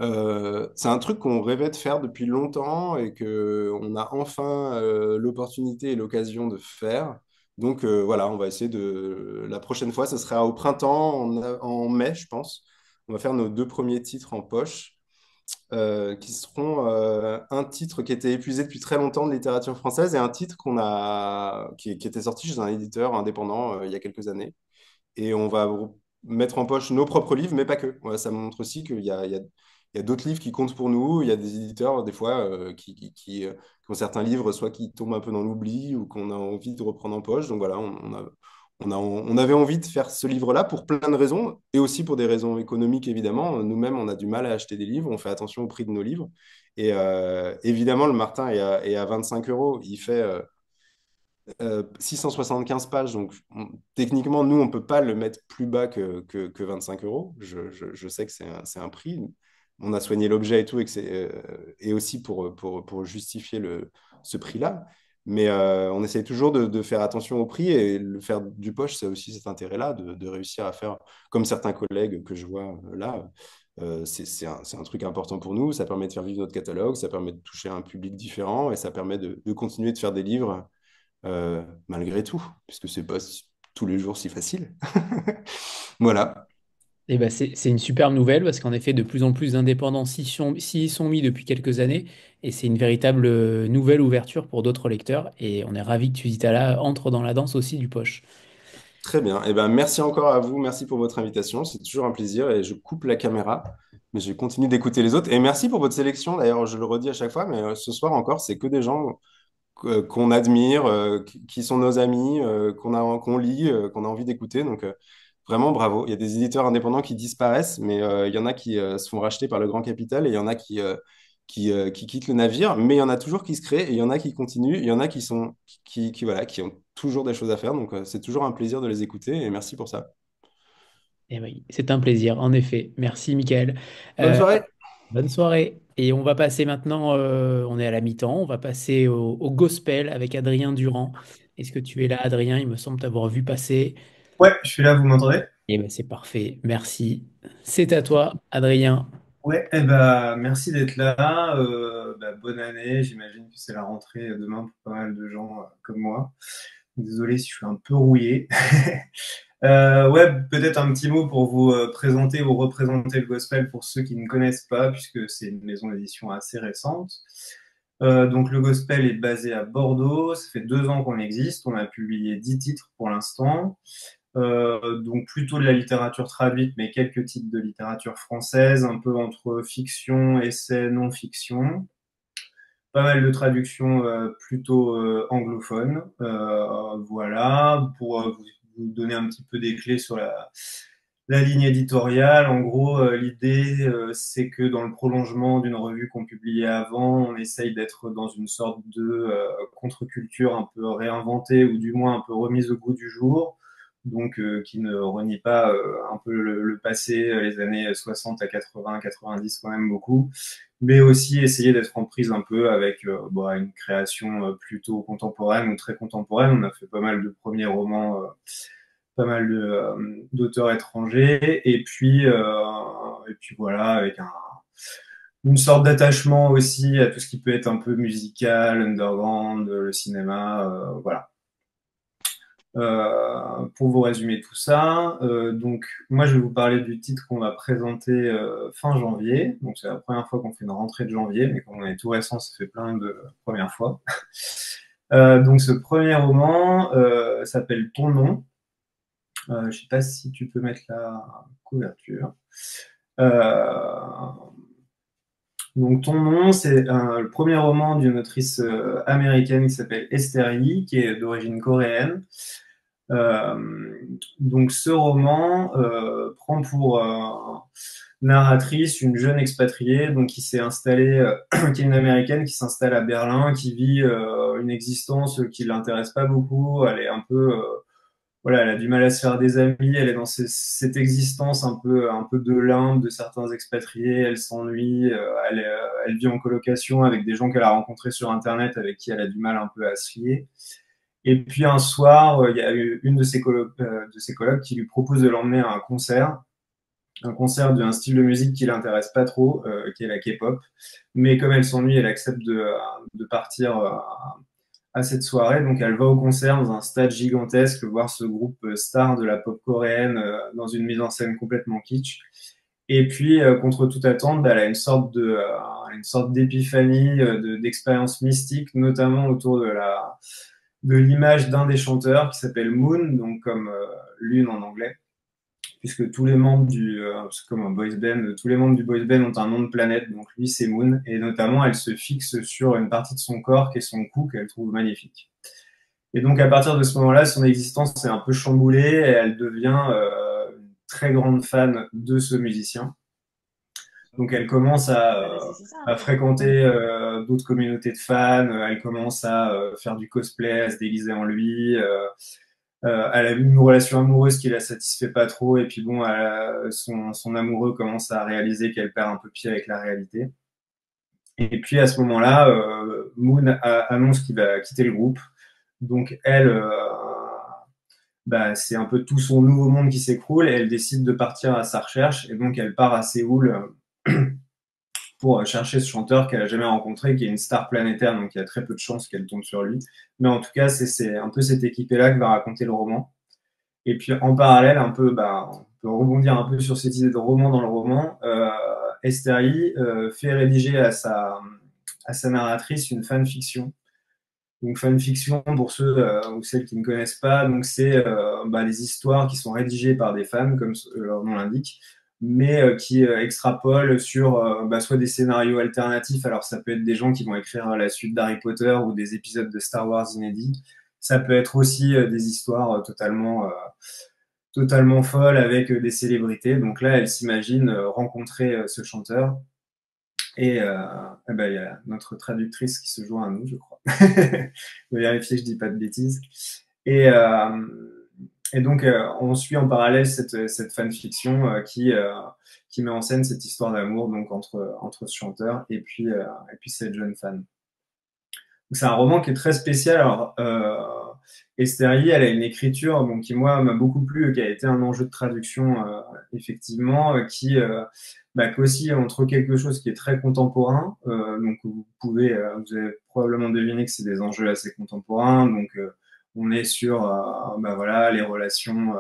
Speaker 4: C'est un truc qu'on rêvait de faire depuis longtemps et que on a enfin l'opportunité et l'occasion de faire. Donc voilà, on va essayer de. La prochaine fois, ce sera au printemps, en mai, je pense. On va faire nos deux premiers titres en poche, qui seront un titre qui était épuisé depuis très longtemps de littérature française et un titre qui était sorti chez un éditeur indépendant il y a quelques années. Et on va mettre en poche nos propres livres, mais pas que. Ouais, ça montre aussi qu'il y a d'autres livres qui comptent pour nous. Il y a des éditeurs, des fois, qui ont certains livres, soit qui tombent un peu dans l'oubli ou qu'on a envie de reprendre en poche. Donc voilà, on avait envie de faire ce livre-là pour plein de raisons, et aussi pour des raisons économiques, évidemment. Nous-mêmes, on a du mal à acheter des livres, on fait attention au prix de nos livres. Et évidemment, le Martin est à 25 euros. Il fait 675 pages, donc techniquement, nous, on ne peut pas le mettre plus bas que 25 euros. Je sais que c'est un prix. On a soigné l'objet et tout, et aussi pour justifier ce prix-là. Mais on essaye toujours de faire attention au prix et le faire du poche, c'est aussi cet intérêt-là, de réussir à faire comme certains collègues que je vois là. C'est un truc important pour nous. Ça permet de faire vivre notre catalogue, ça permet de toucher un public différent et ça permet de continuer de faire des livres malgré tout, puisque c'est pas tous les jours si facile. Voilà,
Speaker 1: Et ben c'est une superbe nouvelle parce qu'en effet, de plus en plus d'indépendants s'y sont mis depuis quelques années et c'est une véritable nouvelle ouverture pour d'autres lecteurs et on est ravis que Tusitala entre dans la danse aussi du poche.
Speaker 4: très bien. Et ben, merci encore à vous, merci pour votre invitation, c'est toujours un plaisir et je coupe la caméra, mais je continue d'écouter les autres. Et merci pour votre sélection, d'ailleurs, je le redis à chaque fois, mais ce soir encore, c'est que des gens qu'on admire, qui sont nos amis, qu'on lit, qu'on a envie d'écouter. Donc, vraiment, bravo. Il y a des éditeurs indépendants qui disparaissent, mais il y en a qui se font racheter par le grand capital et il y en a qui quittent le navire, mais il y en a toujours qui se créent et il y en a qui continuent. Il y en a voilà, qui ont toujours des choses à faire. Donc, c'est toujours un plaisir de les écouter et merci pour ça.
Speaker 1: Et oui, c'est un plaisir, en effet. Merci, Michael.
Speaker 4: Bonne
Speaker 1: Euh,
Speaker 4: soirée.
Speaker 1: Bonne soirée. Et on va passer maintenant, on est à la mi-temps, on va passer au gospel avec Adrien Durand. Est-ce que tu es là, Adrien? Il me semble t'avoir vu passer.
Speaker 5: Ouais, je suis là, vous m'entendez?
Speaker 1: Eh ben, c'est parfait, merci. C'est à toi, Adrien.
Speaker 5: Ouais, eh ben, merci d'être là. Bonne année. J'imagine que c'est la rentrée demain pour pas mal de gens comme moi. Désolé si je suis un peu rouillé. Ouais, peut-être un petit mot pour vous présenter ou représenter le gospel pour ceux qui ne connaissent pas, puisque c'est une maison d'édition assez récente. Donc le gospel est basé à Bordeaux. Ça fait 2 ans qu'on existe. On a publié 10 titres pour l'instant. Donc plutôt de la littérature traduite, mais quelques titres de littérature française, un peu entre fiction, essai, non-fiction. Pas mal de traductions plutôt anglophones. Voilà, pour vous donner un petit peu des clés sur la ligne éditoriale. En gros, l'idée, c'est que dans le prolongement d'une revue qu'on publiait avant, on essaye d'être dans une sorte de contre-culture un peu réinventée ou du moins un peu remise au goût du jour, donc qui ne renie pas un peu le passé, les années 60 à 80, 90 quand même beaucoup, mais aussi essayer d'être en prise un peu avec une création plutôt contemporaine ou très contemporaine. On a fait pas mal de premiers romans, pas mal d'auteurs étrangers, et puis voilà, avec une sorte d'attachement aussi à tout ce qui peut être un peu musical, underground, le cinéma, voilà. Pour vous résumer tout ça, donc moi je vais vous parler du titre qu'on va présenter fin janvier. Donc c'est la première fois qu'on fait une rentrée de janvier, mais comme on est tout récent, ça fait plein de premières fois. Donc ce premier roman s'appelle Ton nom. Je ne sais pas si tu peux mettre la couverture. Donc Ton nom, c'est le premier roman d'une autrice américaine qui s'appelle Esther Yi, qui est d'origine coréenne. Donc ce roman prend pour narratrice une jeune expatriée donc qui s'est installée, qui est une américaine qui s'installe à Berlin, qui vit une existence qui l'intéresse pas beaucoup. Elle est un peu voilà, elle a du mal à se faire des amis, elle est dans cette existence un peu de l'Inde de certains expatriés, elle s'ennuie, elle vit en colocation avec des gens qu'elle a rencontrés sur Internet avec qui elle a du mal un peu à se lier. Et puis un soir, il y a eu une de ses colocs qui lui propose de l'emmener à un concert d'un style de musique qui l'intéresse pas trop, qui est la K-pop. Mais comme elle s'ennuie, elle accepte de partir à cette soirée. Donc elle va au concert dans un stade gigantesque, voir ce groupe star de la pop coréenne dans une mise en scène complètement kitsch. Et puis, contre toute attente, elle a une sorte d'épiphanie, d'expérience mystique, notamment autour de l'image d'un des chanteurs qui s'appelle Moon, donc comme lune en anglais, puisque tous les membres c'est comme un boys band, tous les membres du boys band ont un nom de planète, donc lui c'est Moon, et notamment elle se fixe sur une partie de son corps qui est son cou qu'elle trouve magnifique. Et donc à partir de ce moment-là, son existence est un peu chamboulée et elle devient une très grande fan de ce musicien. Donc elle commence à fréquenter d'autres communautés de fans, elle commence à faire du cosplay, à se déguiser en lui. Elle a eu une relation amoureuse qui la satisfait pas trop, et puis bon, son amoureux commence à réaliser qu'elle perd un peu pied avec la réalité. Et puis à ce moment-là, Moon annonce qu'il va quitter le groupe. Donc elle, c'est un peu tout son nouveau monde qui s'écroule et elle décide de partir à sa recherche. Et donc elle part à Séoul pour chercher ce chanteur qu'elle n'a jamais rencontré, qui est une star planétaire, donc il y a très peu de chances qu'elle tombe sur lui. Mais en tout cas, c'est un peu cette équipe-là qui va raconter le roman. Et puis en parallèle, on peut rebondir un peu sur cette idée de roman dans le roman. Esther Yi fait rédiger à sa narratrice une fanfiction. Donc fanfiction, pour ceux ou celles qui ne connaissent pas, donc c'est des histoires qui sont rédigées par des fans, comme leur nom l'indique, mais qui extrapolent sur soit des scénarios alternatifs. Alors ça peut être des gens qui vont écrire la suite d'Harry Potter ou des épisodes de Star Wars inédits. Ça peut être aussi des histoires totalement folles avec des célébrités. Donc là, elle s'imagine rencontrer ce chanteur. Et il y a notre traductrice qui se joint à nous, je crois. Je vais vérifier que je dis pas de bêtises. Et donc, on suit en parallèle cette fanfiction qui met en scène cette histoire d'amour donc entre ce chanteur et puis cette jeune fan. C'est un roman qui est très spécial. Alors, Esther Lee, elle a une écriture bon, qui, moi, m'a beaucoup plu, qui a été un enjeu de traduction, effectivement, qui aussi entre quelque chose qui est très contemporain, donc vous avez probablement deviné que c'est des enjeux assez contemporains, donc on est sur voilà, les relations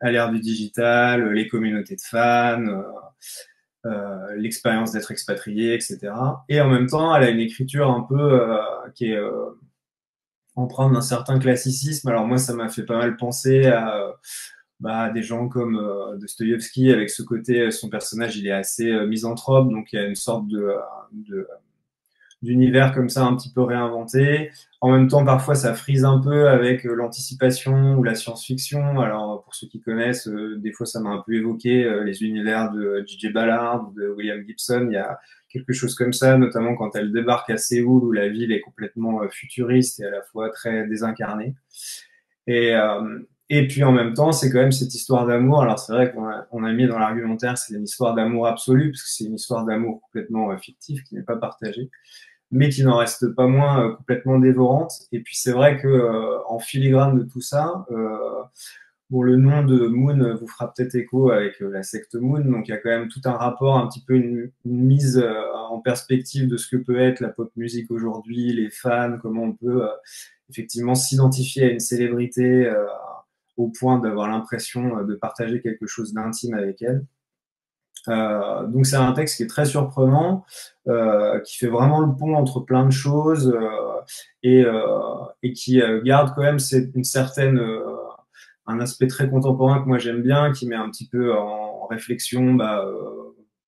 Speaker 5: à l'ère du digital, les communautés de fans, l'expérience d'être expatrié, etc. Et en même temps, elle a une écriture un peu qui est empreinte d'un certain classicisme. Alors moi, ça m'a fait pas mal penser à des gens comme Dostoïevski, avec ce côté, son personnage, il est assez misanthrope, donc il y a une sorte d'univers comme ça un petit peu réinventé. En même temps, parfois, ça frise un peu avec l'anticipation ou la science-fiction. Alors, pour ceux qui connaissent, des fois, ça m'a un peu évoqué les univers de J.J. Ballard, de William Gibson. Il y a quelque chose comme ça, notamment quand elle débarque à Séoul, où la ville est complètement futuriste et à la fois très désincarnée. Et puis en même temps, c'est quand même cette histoire d'amour. Alors c'est vrai qu'on a mis dans l'argumentaire, c'est une histoire d'amour absolue, parce que c'est une histoire d'amour complètement fictive, qui n'est pas partagée, mais qui n'en reste pas moins complètement dévorante. Et puis c'est vrai que en filigrane de tout ça, le nom de Moon vous fera peut-être écho avec la secte Moon, donc il y a quand même tout un rapport, un petit peu une mise en perspective de ce que peut être la pop musique aujourd'hui, les fans, comment on peut effectivement s'identifier à une célébrité au point d'avoir l'impression de partager quelque chose d'intime avec elle. Donc c'est un texte qui est très surprenant, qui fait vraiment le pont entre plein de choses et qui garde quand même un aspect très contemporain que moi j'aime bien, qui met un petit peu en réflexion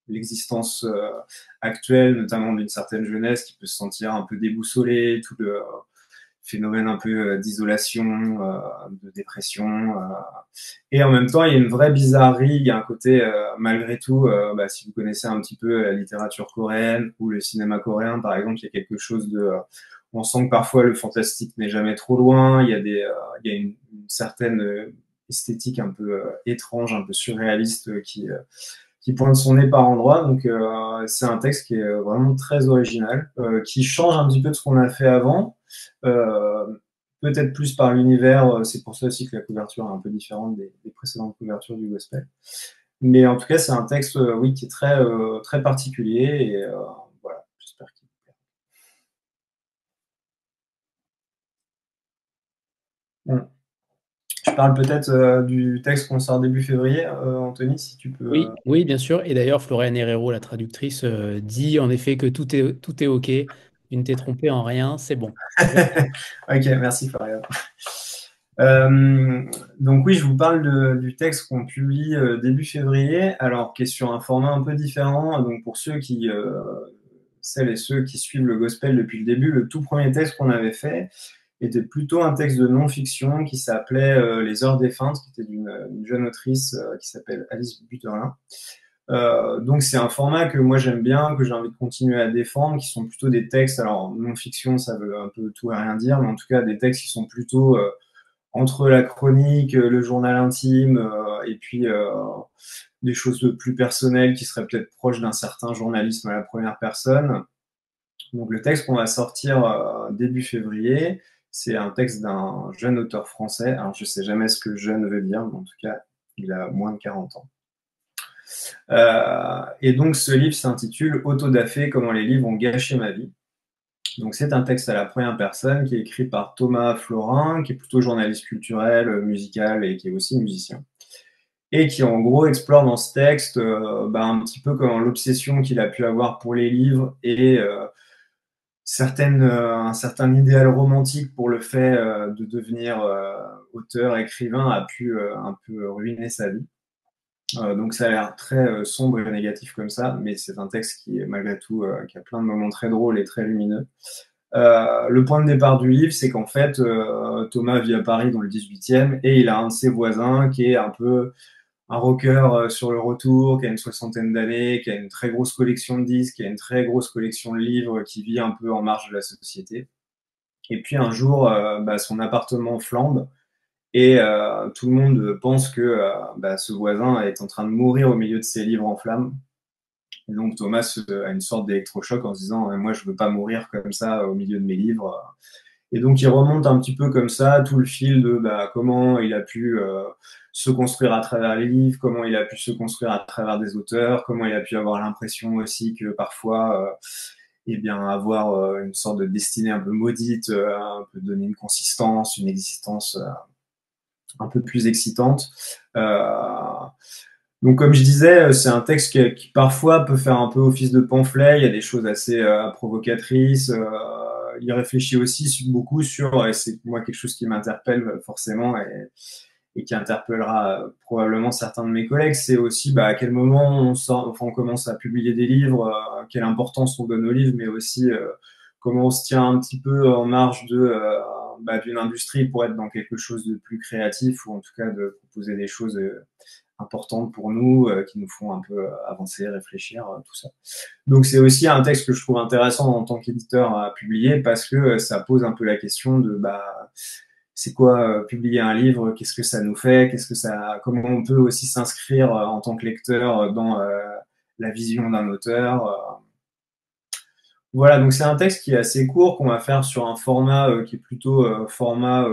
Speaker 5: l'existence actuelle, notamment d'une certaine jeunesse qui peut se sentir un peu déboussolée, tout le phénomène un peu d'isolation, de dépression. Et en même temps, il y a une vraie bizarrerie, il y a un côté, malgré tout, si vous connaissez un petit peu la littérature coréenne ou le cinéma coréen, par exemple, il y a quelque chose on sent que parfois le fantastique n'est jamais trop loin, il y a une certaine esthétique un peu étrange, un peu surréaliste qui pointe son nez par endroits. Donc, c'est un texte qui est vraiment très original, qui change un petit peu de ce qu'on a fait avant, peut-être plus par l'univers. C'est pour ça aussi que la couverture est un peu différente des précédentes couvertures du gospel. Mais en tout cas, c'est un texte, oui, qui est très, très particulier. Et voilà, j'espère qu'il vous plaît. Bon. Je parle peut-être du texte qu'on sort début février, Anthony, si tu peux.
Speaker 1: Oui, bien sûr. Et d'ailleurs, Floriane Herrero, la traductrice, dit en effet que tout est OK. Tu ne t'es trompé en rien, c'est bon.
Speaker 5: Ok, merci Floriane. Donc oui, je vous parle du texte qu'on publie début février, alors qui est sur un format un peu différent. Donc pour celles et ceux qui suivent le gospel depuis le début, le tout premier texte qu'on avait fait était plutôt un texte de non-fiction qui s'appelait Les Heures défuntes, qui était d'une jeune autrice qui s'appelle Alice Butterlin. Donc c'est un format que moi j'aime bien, que j'ai envie de continuer à défendre, qui sont plutôt des textes, alors non-fiction ça veut un peu tout et rien dire, mais en tout cas des textes qui sont plutôt entre la chronique, le journal intime, et puis des choses plus personnelles qui seraient peut-être proches d'un certain journalisme à la première personne. Donc le texte qu'on va sortir début février, c'est un texte d'un jeune auteur français. Alors je sais jamais ce que jeune veut dire, mais en tout cas, il a moins de 40 ans. Et donc ce livre s'intitule Autodafé, comment les livres ont gâché ma vie. Donc c'est un texte à la première personne qui est écrit par Thomas Florin, qui est plutôt journaliste culturel, musical et qui est aussi musicien. Et qui en gros explore dans ce texte un petit peu comment l'obsession qu'il a pu avoir pour les livres et un certain idéal romantique pour le fait de devenir auteur, écrivain a pu un peu ruiner sa vie. Donc ça a l'air très sombre et négatif comme ça, mais c'est un texte qui est malgré tout qui a plein de moments très drôles et très lumineux. Le point de départ du livre, c'est qu'en fait, Thomas vit à Paris dans le 18e et il a un de ses voisins qui est un peu un rocker sur le retour, qui a une soixantaine d'années, qui a une très grosse collection de disques, qui a une très grosse collection de livres, qui vit un peu en marge de la société. Et puis un jour, son appartement flambe et tout le monde pense que ce voisin est en train de mourir au milieu de ses livres en flammes. Et donc Thomas a une sorte d'électrochoc en se disant « Moi, je veux pas mourir comme ça au milieu de mes livres ». Et donc, il remonte un petit peu comme ça tout le fil de comment il a pu se construire à travers les livres, comment il a pu se construire à travers des auteurs, comment il a pu avoir l'impression aussi que parfois, eh bien, avoir une sorte de destinée un peu maudite, un peu donner une consistance, une existence un peu plus excitante. Donc, comme je disais, c'est un texte qui parfois peut faire un peu office de pamphlet. Il y a des choses assez provocatrices. Il réfléchit aussi beaucoup sur, et c'est moi quelque chose qui m'interpelle forcément et qui interpellera probablement certains de mes collègues, c'est aussi à quel moment on commence à publier des livres, quelle importance on donne aux livres, mais aussi comment on se tient un petit peu en marge d'une industrie pour être dans quelque chose de plus créatif ou en tout cas de proposer des choses importantes pour nous, qui nous font un peu avancer, réfléchir, tout ça. Donc c'est aussi un texte que je trouve intéressant en tant qu'éditeur à publier parce que ça pose un peu la question de c'est quoi publier un livre, qu'est-ce que ça nous fait, comment on peut aussi s'inscrire en tant que lecteur dans la vision d'un auteur. Voilà, donc c'est un texte qui est assez court, qu'on va faire sur un format qui est plutôt en format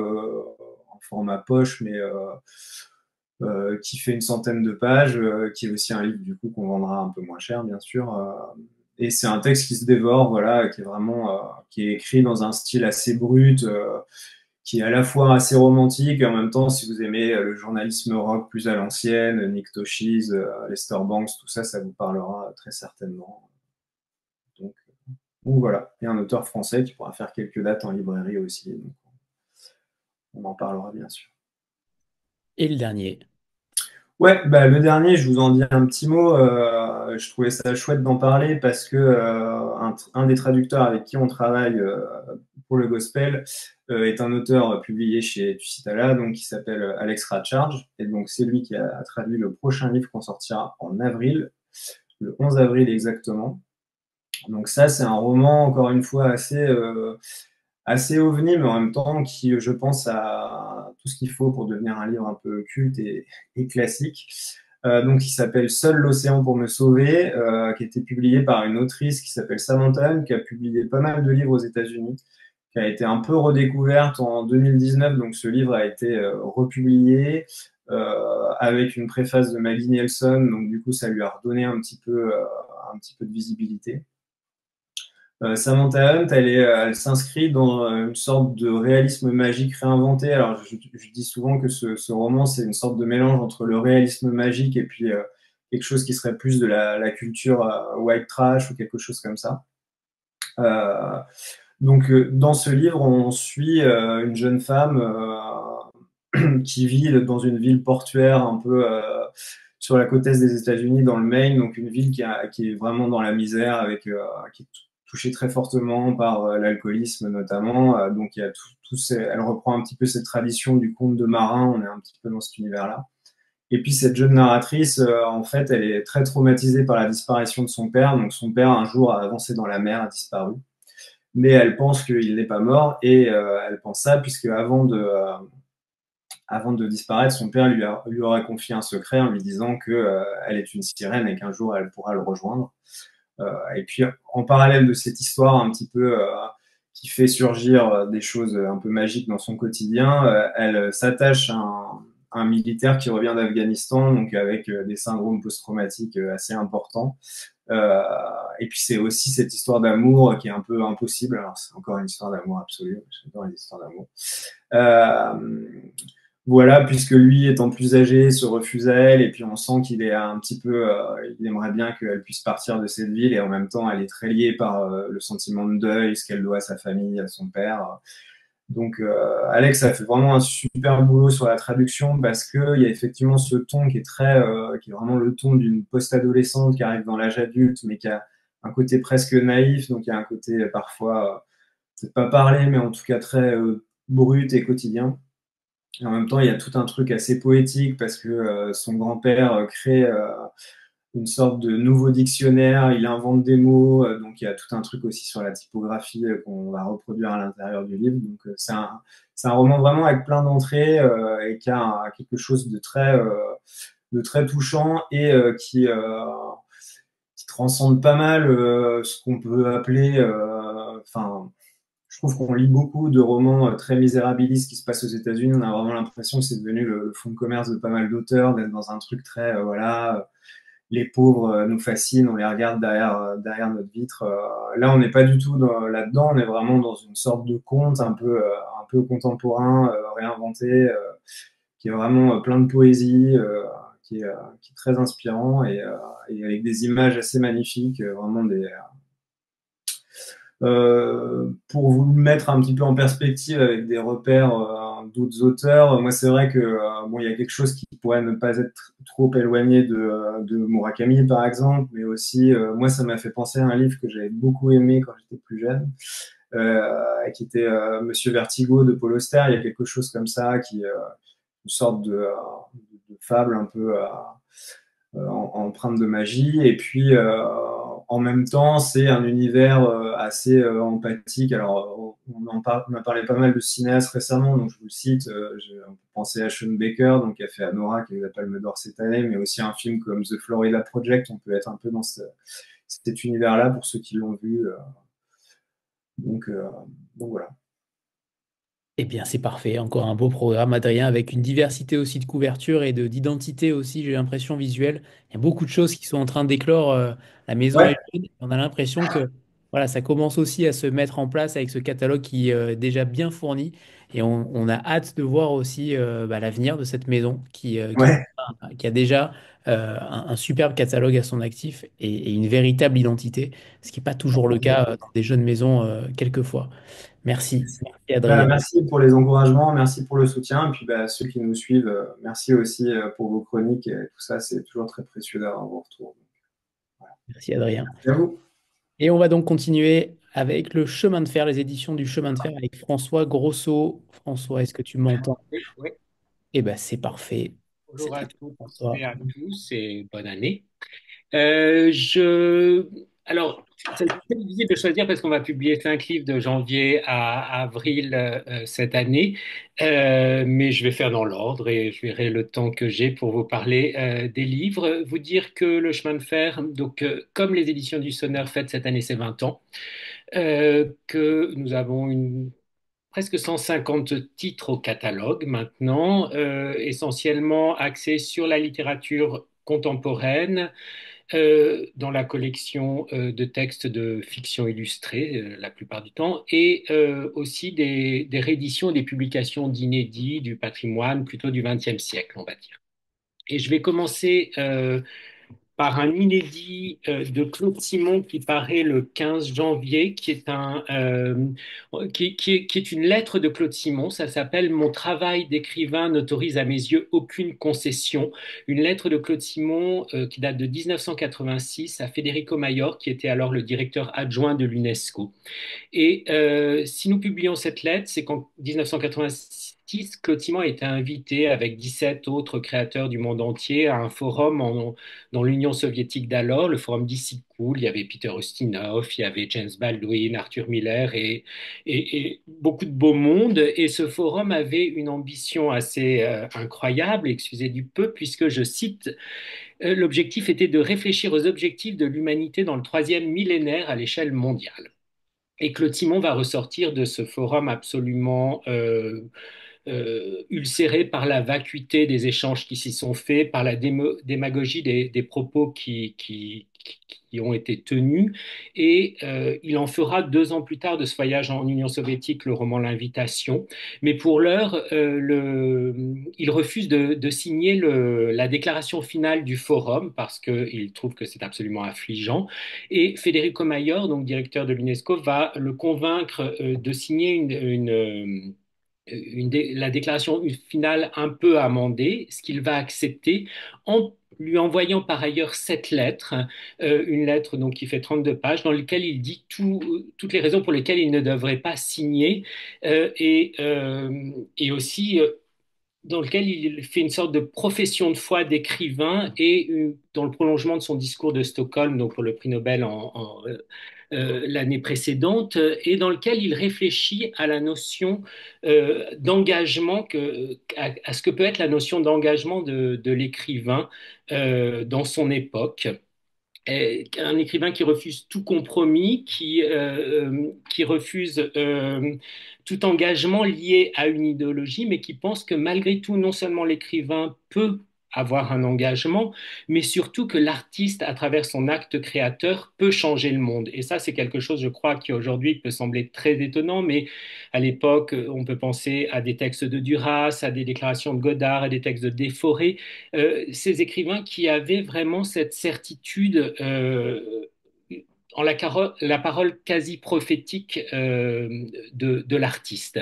Speaker 5: poche, mais qui fait une centaine de pages, qui est aussi un livre du coup qu'on vendra un peu moins cher, bien sûr. Et c'est un texte qui se dévore, voilà, qui est vraiment qui est écrit dans un style assez brut, qui est à la fois assez romantique et en même temps, si vous aimez le journalisme rock plus à l'ancienne, Nick Toshiz, Lester Banks, tout ça, ça vous parlera très certainement. Donc voilà, et un auteur français qui pourra faire quelques dates en librairie aussi. Donc, on en parlera bien sûr.
Speaker 1: Et le dernier?
Speaker 5: Ouais, le dernier, je vous en dis un petit mot. Je trouvais ça chouette d'en parler parce que un des traducteurs avec qui on travaille pour le gospel est un auteur publié chez Tusitala, donc qui s'appelle Alex Ratcharge. Et donc c'est lui qui a traduit le prochain livre qu'on sortira en avril, le 11 avril exactement. Donc ça, c'est un roman, encore une fois, assez ovni, mais en même temps qui, je pense, a tout ce qu'il faut pour devenir un livre un peu culte et classique. Donc, il s'appelle Seul l'océan pour me sauver, qui a été publié par une autrice qui s'appelle Samantha Hahn, qui a publié pas mal de livres aux États-Unis, qui a été un peu redécouverte en 2019. Donc, ce livre a été republié avec une préface de Maggie Nielsen. Donc, du coup, ça lui a redonné un petit peu de visibilité. Samantha Hunt, elle s'inscrit dans une sorte de réalisme magique réinventé. Alors, je dis souvent que ce roman, c'est une sorte de mélange entre le réalisme magique et puis quelque chose qui serait plus de la culture white trash ou quelque chose comme ça. Donc, dans ce livre, on suit une jeune femme qui vit dans une ville portuaire un peu sur la côte est des États-Unis, dans le Maine, donc une ville qui est vraiment dans la misère, avec qui est touchée très fortement par l'alcoolisme notamment. Donc il y a elle reprend un petit peu cette tradition du conte de marin, on est un petit peu dans cet univers-là. Et puis cette jeune narratrice, en fait, elle est très traumatisée par la disparition de son père. Donc son père, un jour, a avancé dans la mer, a disparu. Mais elle pense qu'il n'est pas mort et elle pense ça puisque avant de disparaître, son père lui aurait confié un secret en lui disant qu'elle est une sirène et qu'un jour elle pourra le rejoindre. Et puis en parallèle de cette histoire un petit peu qui fait surgir des choses un peu magiques dans son quotidien, elle s'attache à un militaire qui revient d'Afghanistan, donc avec des syndromes post-traumatiques assez importants. Et puis c'est aussi cette histoire d'amour qui est un peu impossible. Alors c'est encore une histoire d'amour absolue, j'adore les histoires d'amour. Voilà, puisque lui, étant plus âgé, se refuse à elle, et puis on sent qu'il est un petit peu, il aimerait bien qu'elle puisse partir de cette ville, et en même temps, elle est très liée par le sentiment de deuil, ce qu'elle doit à sa famille, à son père. Donc, Alex a fait vraiment un super boulot sur la traduction parce que il y a effectivement ce ton qui est vraiment le ton d'une post-adolescente qui arrive dans l'âge adulte, mais qui a un côté presque naïf, donc il y a un côté parfois, peut-être pas parlé, mais en tout cas très brut et quotidien. Et en même temps, il y a tout un truc assez poétique parce que son grand-père crée une sorte de nouveau dictionnaire, il invente des mots, donc il y a tout un truc aussi sur la typographie qu'on va reproduire à l'intérieur du livre. Donc c'est un roman vraiment avec plein d'entrées et qui a quelque chose de très touchant et qui transcende pas mal ce qu'on peut appeler, je trouve qu'on lit beaucoup de romans très misérabilistes qui se passent aux États-Unis. On a vraiment l'impression que c'est devenu le fonds de commerce de pas mal d'auteurs, d'être dans un truc très, voilà, les pauvres nous fascinent, on les regarde derrière notre vitre. Là, on n'est pas du tout là-dedans, on est vraiment dans une sorte de conte un peu contemporain, réinventé, qui est vraiment plein de poésie, qui est très inspirant et avec des images assez magnifiques, vraiment pour vous mettre un petit peu en perspective avec des repères d'autres auteurs, moi c'est vrai que bon, il y a quelque chose qui pourrait ne pas être trop éloigné de Murakami par exemple, mais aussi moi ça m'a fait penser à un livre que j'avais beaucoup aimé quand j'étais plus jeune, qui était Monsieur Vertigo de Paul Auster. Il y a quelque chose comme ça une sorte de fable un peu empreinte de magie. Et puis, en même temps, c'est un univers assez empathique. Alors, on a parlé pas mal de cinéastes récemment, donc je vous le cite. J'ai pensé à Sean Baker, donc, qui a fait Anora, qui a eu la Palme d'Or cette année, mais aussi un film comme The Florida Project. On peut être un peu dans cet univers-là pour ceux qui l'ont vu. Donc, euh, donc voilà.
Speaker 1: Eh bien, c'est parfait. Encore un beau programme, Adrien, avec une diversité aussi de couverture et d'identité aussi, j'ai l'impression visuelle. Il y a beaucoup de choses qui sont en train d'éclore. La maison est
Speaker 5: Ouais,
Speaker 1: jeune. On a l'impression que voilà, ça commence aussi à se mettre en place avec ce catalogue qui est déjà bien fourni. Et on a hâte de voir aussi l'avenir de cette maison
Speaker 5: ouais.
Speaker 1: qui a déjà un superbe catalogue à son actif et une véritable identité, ce qui n'est pas toujours le cas dans des jeunes maisons quelquefois. Merci. Merci,
Speaker 5: Bah,
Speaker 1: Adrien.
Speaker 5: merci pour les encouragements, merci pour le soutien. Et puis bah, ceux qui nous suivent, merci aussi pour vos chroniques et tout ça. C'est toujours très précieux d'avoir vos retours.
Speaker 1: Merci Adrien.
Speaker 5: Merci à vous.
Speaker 1: Et on va donc continuer avec le chemin de fer, les éditions du chemin de fer avec François Grosso. François, est-ce que tu m'entends?
Speaker 6: Oui, oui.
Speaker 1: Eh bien, c'est parfait. C'est
Speaker 6: Bonjour
Speaker 1: à
Speaker 6: à
Speaker 1: toi,
Speaker 6: toutes
Speaker 1: François.
Speaker 6: et à tous et bonne année. Euh, je... Alors, c'est très difficile de choisir parce qu'on va publier 5 livres de janvier à avril cette année. Mais je vais faire dans l'ordre et je verrai le temps que j'ai pour vous parler des livres. Vous dire que Le chemin de fer, donc, comme les éditions du Sonneur fêtent cette année ses 20 ans, que nous avons presque 150 titres au catalogue maintenant, essentiellement axés sur la littérature contemporaine, dans la collection de textes de fiction illustrée la plupart du temps, et aussi des rééditions, des publications d'inédits du patrimoine plutôt du XXe siècle, on va dire. Et je vais commencer par un inédit de Claude Simon qui paraît le 15 janvier, qui est une lettre de Claude Simon. Ça s'appelle Mon travail d'écrivain n'autorise à mes yeux aucune concession. Une lettre de Claude Simon qui date de 1986 à Federico Mayor, qui était alors le directeur adjoint de l'UNESCO. Et si nous publions cette lettre, c'est qu'en 1986, Claude Simon a été invité avec 17 autres créateurs du monde entier à un forum dans l'Union soviétique d'alors, le forum d'Issyk-Kul. Il y avait Peter Ustinov, il y avait James Baldwin, Arthur Miller et beaucoup de beau monde. Et ce forum avait une ambition assez incroyable, excusez du peu, puisque, je cite, l'objectif était de réfléchir aux objectifs de l'humanité dans le troisième millénaire à l'échelle mondiale. Et Claude Simon va ressortir de ce forum absolument ulcéré par la vacuité des échanges qui s'y sont faits, par la démagogie des propos qui ont été tenus. Et il en fera 2 ans plus tard de ce voyage en Union soviétique le roman L'Invitation. Mais pour l'heure, il refuse de signer la déclaration finale du forum parce qu'il trouve que c'est absolument affligeant. Et Federico Mayor, donc directeur de l'UNESCO, va le convaincre de signer la déclaration finale un peu amendée, ce qu'il va accepter en lui envoyant par ailleurs cette lettre, une lettre donc qui fait 32 pages, dans laquelle il dit toutes les raisons pour lesquelles il ne devrait pas signer, et aussi dans lequel il fait une sorte de profession de foi d'écrivain et dans le prolongement de son discours de Stockholm, donc pour le prix Nobel l'année précédente, et dans lequel il réfléchit à la notion d'engagement, à ce que peut être la notion d'engagement de l'écrivain dans son époque. un écrivain qui refuse tout compromis, qui refuse tout engagement lié à une idéologie, mais qui pense que malgré tout, non seulement l'écrivain peut avoir un engagement, mais surtout que l'artiste, à travers son acte créateur, peut changer le monde. Et ça, c'est quelque chose, je crois, qui aujourd'hui peut sembler très étonnant, mais à l'époque, on peut penser à des textes de Duras, à des déclarations de Godard, à des textes de Desforêt, ces écrivains qui avaient vraiment cette certitude en la parole quasi prophétique de l'artiste.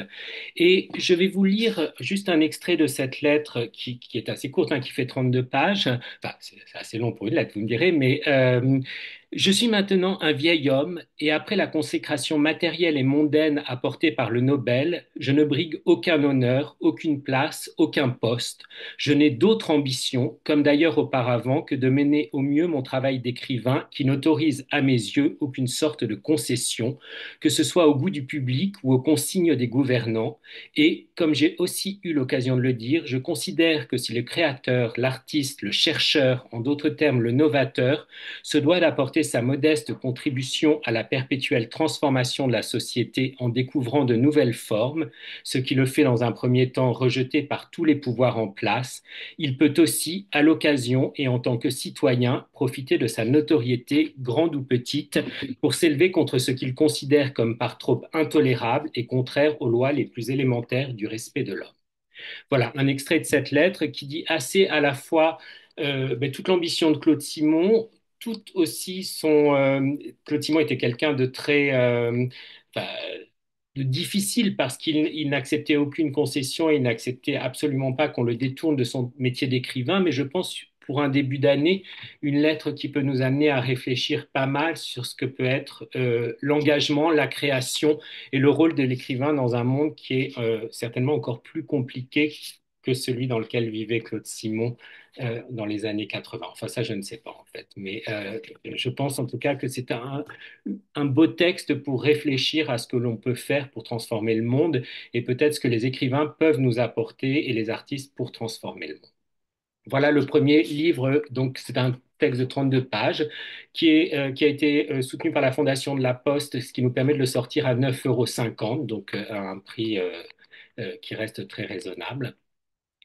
Speaker 6: Et je vais vous lire juste un extrait de cette lettre qui est assez courte, hein, qui fait 32 pages. Enfin, c'est assez long pour une lettre, vous me direz, mais je suis maintenant un vieil homme et après la consécration matérielle et mondaine apportée par le Nobel, je ne brigue aucun honneur, aucune place, aucun poste. Je n'ai d'autre ambition, comme d'ailleurs auparavant, que de mener au mieux mon travail d'écrivain qui n'autorise à mes yeux aucune sorte de concession, que ce soit au goût du public ou aux consignes des gouvernants. Et, comme j'ai aussi eu l'occasion de le dire, je considère que si le créateur, l'artiste, le chercheur, en d'autres termes le novateur, se doit d'apporter sa modeste contribution à la perpétuelle transformation de la société en découvrant de nouvelles formes, ce qui le fait dans un premier temps rejeté par tous les pouvoirs en place, il peut aussi, à l'occasion et en tant que citoyen, profiter de sa notoriété, grande ou petite, pour s'élever contre ce qu'il considère comme par trop intolérable et contraire aux lois les plus élémentaires du respect de l'homme. Voilà, un extrait de cette lettre qui dit assez à la fois toute l'ambition de Claude Simon, tout aussi son... Claude Simon était quelqu'un de très... enfin, de difficile parce qu'il n'acceptait aucune concession et il n'acceptait absolument pas qu'on le détourne de son métier d'écrivain, mais je pense pour un début d'année, une lettre qui peut nous amener à réfléchir pas mal sur ce que peut être l'engagement, la création et le rôle de l'écrivain dans un monde qui est certainement encore plus compliqué que celui dans lequel vivait Claude Simon dans les années 80. Enfin, ça, je ne sais pas en fait. Mais je pense en tout cas que c'est un beau texte pour réfléchir à ce que l'on peut faire pour transformer le monde et peut-être ce que les écrivains peuvent nous apporter et les artistes pour transformer le monde. Voilà le premier livre, donc c'est un texte de 32 pages qui a été soutenu par la Fondation de la Poste, ce qui nous permet de le sortir à 9,50 € donc à un prix qui reste très raisonnable.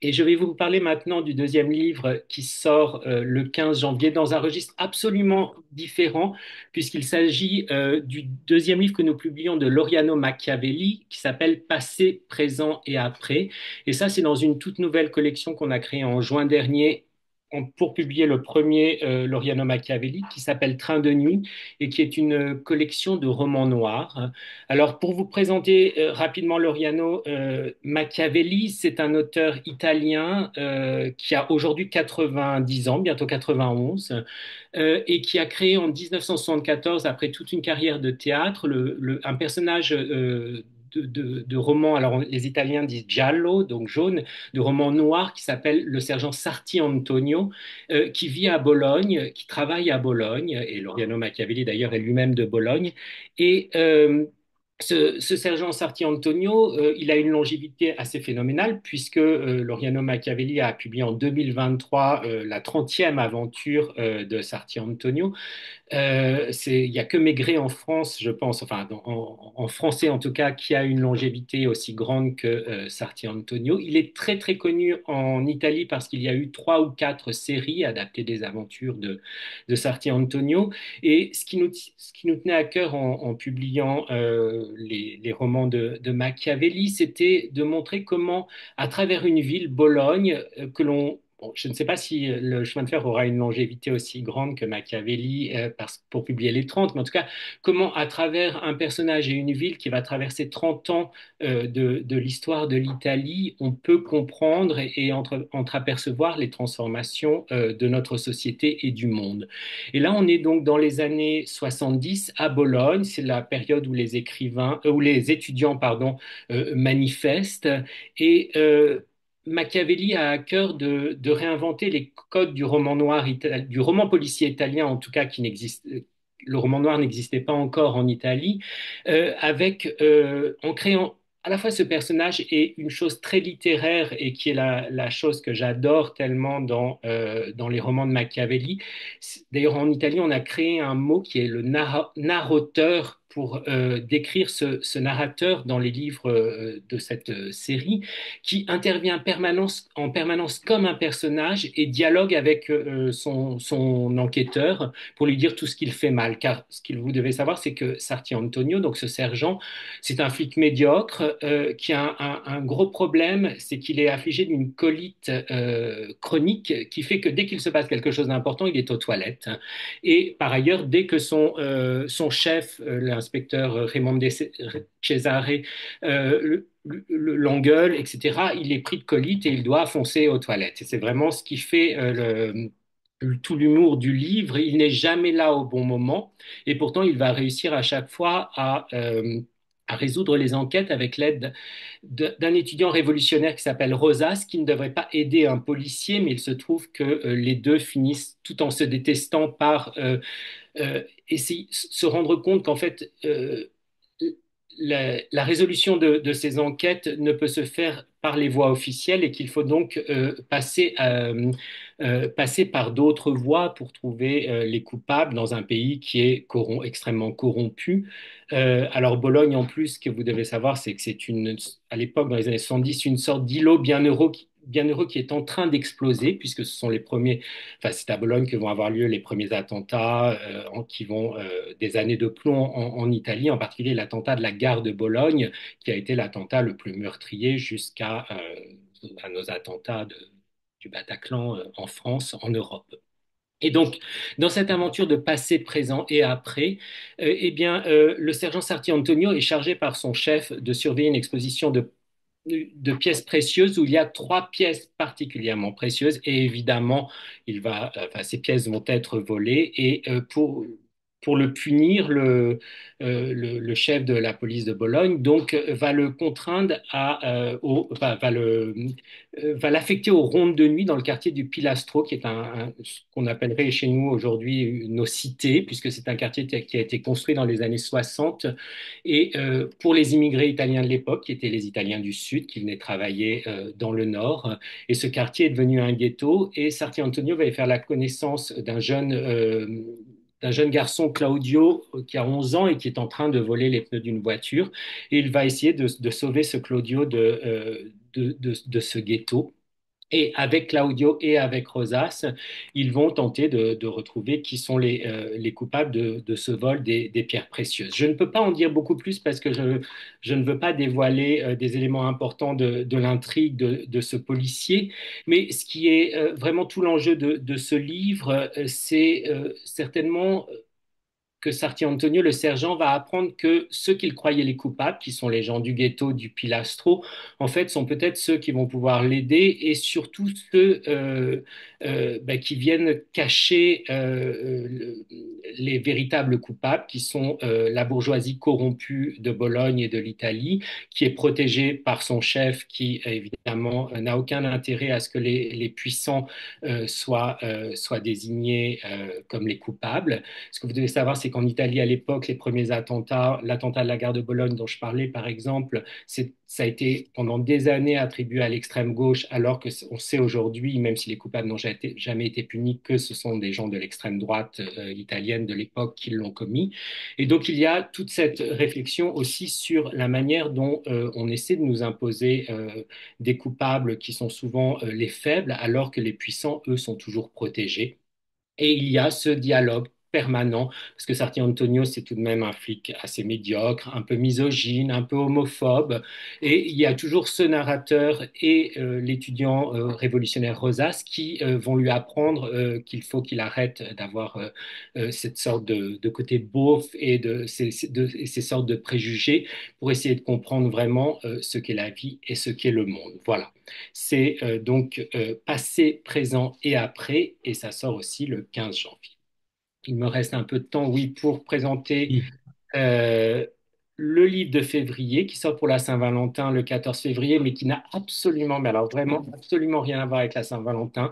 Speaker 6: Et je vais vous parler maintenant du deuxième livre qui sort le 15 janvier dans un registre absolument différent, puisqu'il s'agit du deuxième livre que nous publions de Loriano Machiavelli, qui s'appelle Passé, présent et après. Et ça, c'est dans une toute nouvelle collection qu'on a créée en juin dernier pour publier le premier Loriano Machiavelli, qui s'appelle Train de nuit, et qui est une collection de romans noirs. Alors, pour vous présenter rapidement Loriano Machiavelli, c'est un auteur italien qui a aujourd'hui 90 ans, bientôt 91, et qui a créé en 1974, après toute une carrière de théâtre, un personnage de roman, alors les Italiens disent giallo, donc jaune, de roman noir qui s'appelle le sergent Sarti Antonio, qui vit à Bologne, qui travaille à Bologne, et Loriano Machiavelli d'ailleurs est lui-même de Bologne, et ce sergent Sarti Antonio, il a une longévité assez phénoménale puisque Loriano Machiavelli a publié en 2023 la 30e aventure de Sarti Antonio. Il n'y a que Maigret en France, je pense, enfin en français en tout cas, qui a une longévité aussi grande que Sarti Antonio. Il est très très connu en Italie parce qu'il y a eu 3 ou 4 séries adaptées des aventures de Sarti Antonio. Et ce qui nous tenait à cœur en publiant les romans de Machiavelli, c'était de montrer comment, à travers une ville, Bologne, que l'on bon, je ne sais pas si le chemin de fer aura une longévité aussi grande que Machiavelli pour publier les 30, mais en tout cas, comment à travers un personnage et une ville qui va traverser 30 ans de l'histoire de l'Italie, on peut comprendre et entreapercevoir les transformations de notre société et du monde. Et là, on est donc dans les années 70 à Bologne, c'est la période où les où les étudiants, pardon, manifestent et Machiavelli a à cœur de réinventer les codes du roman noir, du roman policier italien, en tout cas qui n'existe. Le roman noir n'existait pas encore en Italie, en créant à la fois ce personnage est une chose très littéraire et qui est la chose que j'adore tellement dans les romans de Machiavelli. D'ailleurs, en Italie, on a créé un mot qui est le narrateur pour décrire ce narrateur dans les livres de cette série, qui intervient en permanence comme un personnage et dialogue avec son enquêteur pour lui dire tout ce qu'il fait mal. Car ce que vous devez savoir, c'est que Sarti Antonio, donc ce sergent, c'est un flic médiocre qui a un gros problème, c'est qu'il est affligé d'une colite chronique qui fait que dès qu'il se passe quelque chose d'important, il est aux toilettes. Et par ailleurs, dès que son chef, l'inspecteur Raymond de Cesare, l'engueule, etc., il est pris de colite et il doit foncer aux toilettes. Et c'est vraiment ce qui fait tout l'humour du livre. Il n'est jamais là au bon moment et pourtant il va réussir à chaque fois à résoudre les enquêtes avec l'aide d'un étudiant révolutionnaire qui s'appelle Rosas, qui ne devrait pas aider un policier, mais il se trouve que les deux finissent tout en se détestant par essayer, se rendre compte qu'en fait, la résolution de ces enquêtes ne peut se faire par les voies officielles et qu'il faut donc passer par d'autres voies pour trouver les coupables dans un pays qui est extrêmement corrompu. Alors Bologne, en plus, ce que vous devez savoir, c'est que à l'époque, dans les années 70, une sorte d'îlot bienheureux qui est en train d'exploser, puisque ce sont enfin c'est à Bologne que vont avoir lieu les premiers attentats qui vont des années de plomb en Italie, en particulier l'attentat de la gare de Bologne, qui a été l'attentat le plus meurtrier jusqu'à à nos attentats du Bataclan en France, en Europe. Et donc, dans cette aventure de passé, présent et après, eh bien, le sergent Sarti Antonio est chargé par son chef de surveiller une exposition de pièces précieuses où il y a trois pièces particulièrement précieuses et évidemment, enfin, ces pièces vont être volées et pour le punir, le chef de la police de Bologne donc va le contraindre va l'affecter aux rondes de nuit dans le quartier du Pilastro, qui est ce qu'on appellerait chez nous aujourd'hui nos cités, puisque c'est un quartier qui a été construit dans les années 60 et pour les immigrés italiens de l'époque, qui étaient les Italiens du Sud, qui venaient travailler dans le Nord. Et ce quartier est devenu un ghetto. Et Sarti Antonio va y faire la connaissance d'un jeune garçon, Claudio, qui a 11 ans et qui est en train de voler les pneus d'une voiture. Et il va essayer de sauver ce Claudio de ce ghetto. Et avec Claudio et avec Rosas, ils vont tenter de retrouver qui sont les coupables de ce vol des pierres précieuses. Je ne peux pas en dire beaucoup plus parce que je ne veux pas dévoiler des éléments importants de l'intrigue de ce policier, mais ce qui est vraiment tout l'enjeu de ce livre, c'est certainement que Sarti Antonio, le sergent, va apprendre que ceux qu'il croyait les coupables, qui sont les gens du ghetto, du Pilastro, en fait, sont peut-être ceux qui vont pouvoir l'aider et surtout ceux qui viennent cacher les véritables coupables, qui sont la bourgeoisie corrompue de Bologne et de l'Italie, qui est protégée par son chef, qui évidemment n'a aucun intérêt à ce que les puissants soient désignés comme les coupables. Ce que vous devez savoir, c'est qu'en Italie, à l'époque, les premiers attentats, l'attentat de la gare de Bologne dont je parlais, par exemple, ça a été pendant des années attribué à l'extrême gauche, alors que on sait aujourd'hui, même si les coupables n'ont jamais été punis, que ce sont des gens de l'extrême droite italienne de l'époque qui l'ont commis. Et donc, il y a toute cette réflexion aussi sur la manière dont on essaie de nous imposer des coupables qui sont souvent les faibles, alors que les puissants, eux, sont toujours protégés. Et il y a ce dialogue permanent, parce que Sarti Antonio, c'est tout de même un flic assez médiocre, un peu misogyne, un peu homophobe, et il y a toujours ce narrateur et l'étudiant révolutionnaire Rosas qui vont lui apprendre qu'il faut qu'il arrête d'avoir cette sorte de côté beauf et ces sortes de préjugés pour essayer de comprendre vraiment ce qu'est la vie et ce qu'est le monde. Voilà. C'est donc passé, présent et après, et ça sort aussi le 15 janvier. Il me reste un peu de temps, oui, pour présenter
Speaker 1: Oui.
Speaker 6: euh, le livre de février qui sort pour la Saint-Valentin le 14 février, mais qui n'a absolument, mais alors vraiment absolument rien à voir avec la Saint-Valentin.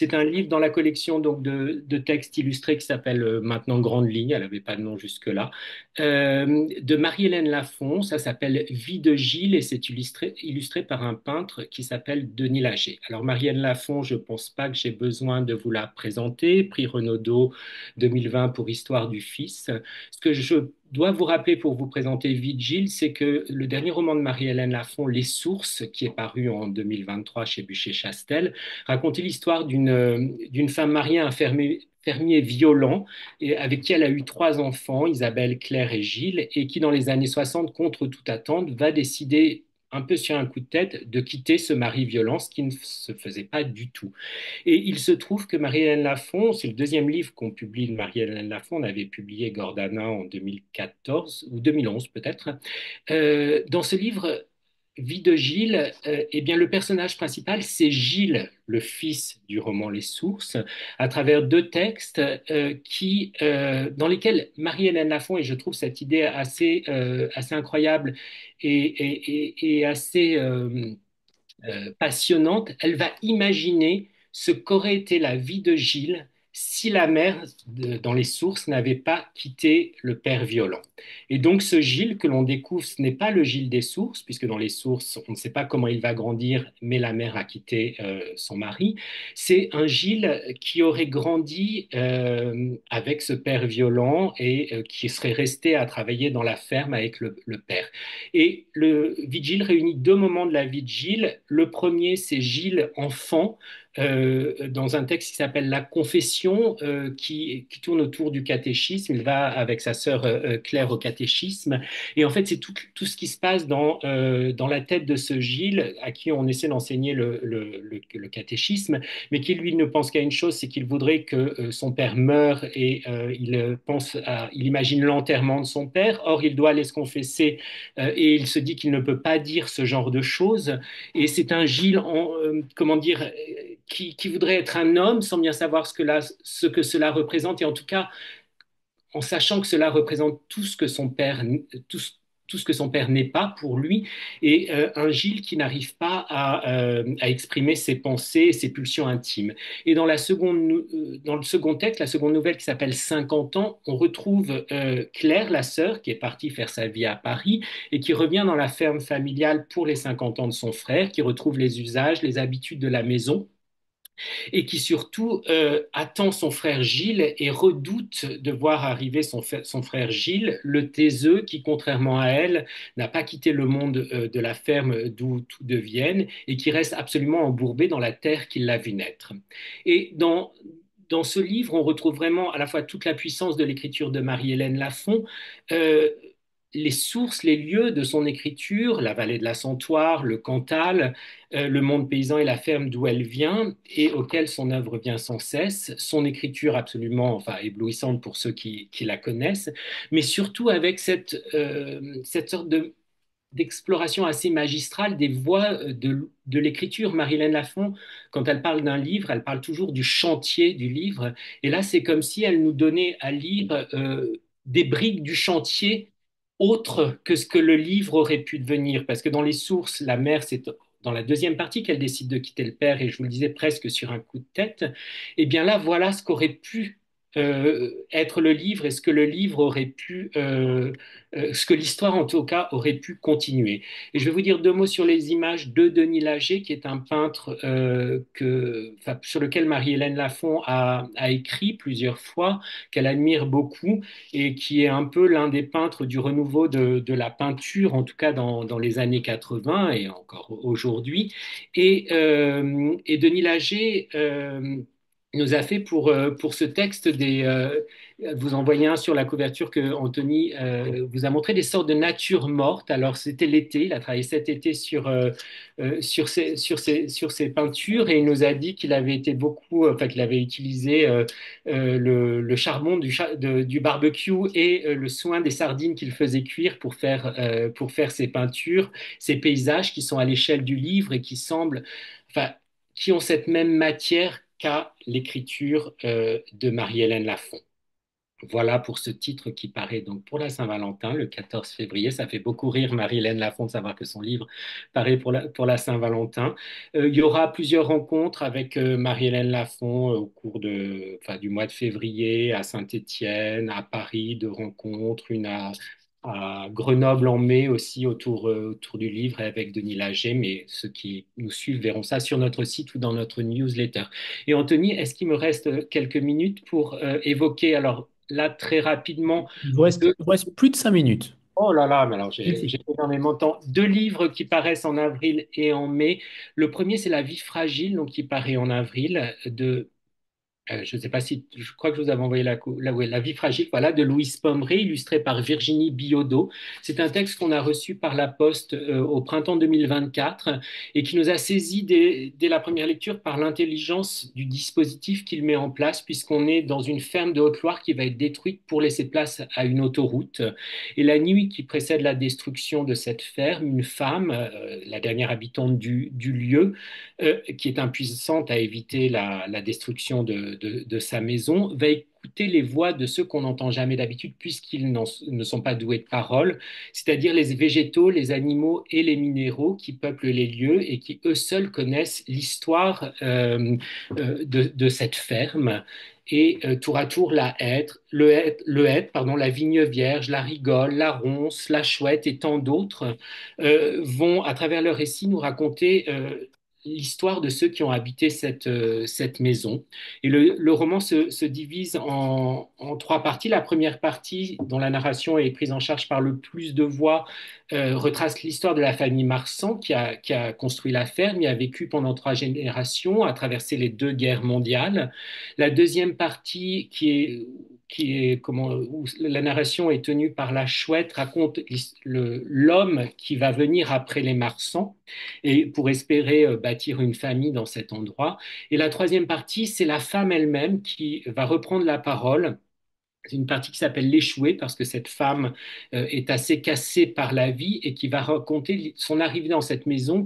Speaker 6: C'est un livre dans la collection donc, de textes illustrés qui s'appelle maintenant Grande Ligne, elle n'avait pas de nom jusque-là, de Marie-Hélène Lafon. Ça s'appelle Vie de Gilles et c'est illustré par un peintre qui s'appelle Denis Laget. Alors Marie-Hélène Lafon, je ne pense pas que j'ai besoin de vous la présenter, prix Renaudot 2020 pour Histoire du Fils. Ce que je dois vous rappeler pour vous présenter Vie de Gilles, c'est que le dernier roman de Marie-Hélène Lafon, Les Sources, qui est paru en 2023 chez Buchet-Chastel, racontait l'histoire d'une femme mariée à un fermier violent et avec qui elle a eu trois enfants, Isabelle, Claire et Gilles, et qui dans les années 60, contre toute attente, va décider un peu sur un coup de tête de quitter ce mari violent, ce qui ne se faisait pas du tout. Et il se trouve que Marie-Hélène Lafon, c'est le deuxième livre qu'on publie de Marie-Hélène Lafon, on avait publié Gordana en 2014 ou 2011 peut-être. Dans ce livre, Vie de Gilles, eh bien, le personnage principal, c'est Gilles, le fils du roman Les Sources, à travers deux textes dans lesquels Marie-Hélène Lafon, et je trouve cette idée assez incroyable et assez passionnante, elle va imaginer ce qu'aurait été la vie de Gilles si la mère, dans les sources, n'avait pas quitté le père violent. Et donc ce Gilles que l'on découvre, ce n'est pas le Gilles des sources, puisque dans les sources, on ne sait pas comment il va grandir, mais la mère a quitté son mari. C'est un Gilles qui aurait grandi avec ce père violent et qui serait resté à travailler dans la ferme avec le père. Et le vie de Gilles réunit deux moments de la vie de Gilles. Le premier, c'est Gilles enfant, dans un texte qui s'appelle La Confession, qui tourne autour du catéchisme. Il va avec sa sœur Claire au catéchisme. Et en fait, c'est tout ce qui se passe dans la tête de ce Gilles, à qui on essaie d'enseigner le catéchisme, mais qui, lui, ne pense qu'à une chose, c'est qu'il voudrait que son père meure et il imagine l'enterrement de son père. Or, il doit aller se confesser et il se dit qu'il ne peut pas dire ce genre de choses. Et c'est un Gilles, comment dire, qui voudrait être un homme sans bien savoir ce que cela représente, et en tout cas en sachant que cela représente tout ce que son père, tout ce que son père n'est pas pour lui, et un Gilles qui n'arrive pas à exprimer ses pensées, ses pulsions intimes. Et dans dans le second texte, la seconde nouvelle qui s'appelle 50 ans, on retrouve Claire, la sœur, qui est partie faire sa vie à Paris et qui revient dans la ferme familiale pour les 50 ans de son frère, qui retrouve les usages, les habitudes de la maison et qui surtout attend son frère Gilles et redoute de voir arriver son frère Gilles, le taiseux, qui, contrairement à elle, n'a pas quitté le monde de la ferme d'où tout devienne et qui reste absolument embourbé dans la terre qui l'a vu naître. Et dans ce livre, on retrouve vraiment à la fois toute la puissance de l'écriture de Marie-Hélène Lafon, euh, les sources, les lieux de son écriture, la vallée de la Santoire, le Cantal, le monde paysan et la ferme d'où elle vient et auquel son œuvre vient sans cesse, son écriture absolument enfin, éblouissante pour ceux qui la connaissent, mais surtout avec cette sorte d'exploration assez magistrale des voies de l'écriture. Marie-Hélène Lafon, quand elle parle d'un livre, elle parle toujours du chantier du livre. Et là, c'est comme si elle nous donnait à lire des briques du chantier autres que ce que le livre aurait pu devenir. Parce que dans les sources, la mère, c'est dans la deuxième partie qu'elle décide de quitter le père, et je vous le disais presque sur un coup de tête. Et bien là, voilà ce qu'aurait pu être le livre et ce que le livre aurait pu, ce que l'histoire en tout cas aurait pu continuer. Et je vais vous dire deux mots sur les images de Denis Laget, qui est un peintre sur lequel Marie-Hélène Lafon a écrit plusieurs fois, qu'elle admire beaucoup et qui est un peu l'un des peintres du renouveau de la peinture, en tout cas dans les années 80 et encore aujourd'hui. Et Denis Laget nous a fait pour ce texte vous en voyez un sur la couverture que Anthony vous a montré, des sortes de nature morte. Alors c'était l'été, il a travaillé cet été sur ses peintures et il nous a dit qu'il avait été enfin qu'il avait utilisé le charbon du barbecue et le soin des sardines qu'il faisait cuire pour faire ses peintures, ces paysages qui sont à l'échelle du livre et qui semblent, enfin, qui ont cette même matière qu'à l'écriture de Marie-Hélène Lafon. Voilà pour ce titre qui paraît donc pour la Saint-Valentin, le 14 février. Ça fait beaucoup rire Marie-Hélène Lafont de savoir que son livre paraît pour la Saint-Valentin. Il y aura plusieurs rencontres avec Marie-Hélène Lafont au cours du mois de février à Saint-Étienne, à Paris, deux rencontres, une à Grenoble en mai aussi autour du livre avec Denis Laget. Mais ceux qui nous suivent verront ça sur notre site ou dans notre newsletter. Et Anthony, est-ce qu'il me reste quelques minutes pour évoquer, alors là, très rapidement, deux...
Speaker 1: Il vous reste plus de 5 minutes.
Speaker 6: Oh là là, mais alors
Speaker 1: Allez-y.
Speaker 6: j'ai énormément de temps. Deux livres qui paraissent en avril et en mai. Le premier, c'est La vie fragile, donc qui paraît en avril, je ne sais pas si, je crois que je vous avais envoyé ouais, La vie fragile, voilà, de Louise Pommery, illustré par Virginie Billaudot. C'est un texte qu'on a reçu par la Poste au printemps 2024 et qui nous a saisi dès la première lecture par l'intelligence du dispositif qu'il met en place, puisqu'on est dans une ferme de Haute-Loire qui va être détruite pour laisser place à une autoroute. Et la nuit qui précède la destruction de cette ferme, une femme, la dernière habitante du lieu, qui est impuissante à éviter la destruction de sa maison, va écouter les voix de ceux qu'on n'entend jamais d'habitude puisqu'ils ne sont pas doués de parole, c'est-à-dire les végétaux, les animaux et les minéraux qui peuplent les lieux et qui eux seuls connaissent l'histoire de cette ferme. Et tour à tour, le hêtre, pardon, la vigne vierge, la rigole, la ronce, la chouette et tant d'autres vont, à travers leur récit, nous raconter l'histoire de ceux qui ont habité cette maison. Et le roman se divise en trois parties. La première partie, dont la narration est prise en charge par le plus de voix, retrace l'histoire de la famille Marsan qui a construit la ferme et a vécu pendant 3 générations, a traversé les 2 guerres mondiales. La deuxième partie, où la narration est tenue par la chouette, raconte l'homme qui va venir après les Marsans et pour espérer bâtir une famille dans cet endroit. Et la troisième partie, c'est la femme elle-même qui va reprendre la parole. C'est une partie qui s'appelle L'échouée parce que cette femme est assez cassée par la vie et qui va raconter son arrivée dans cette maison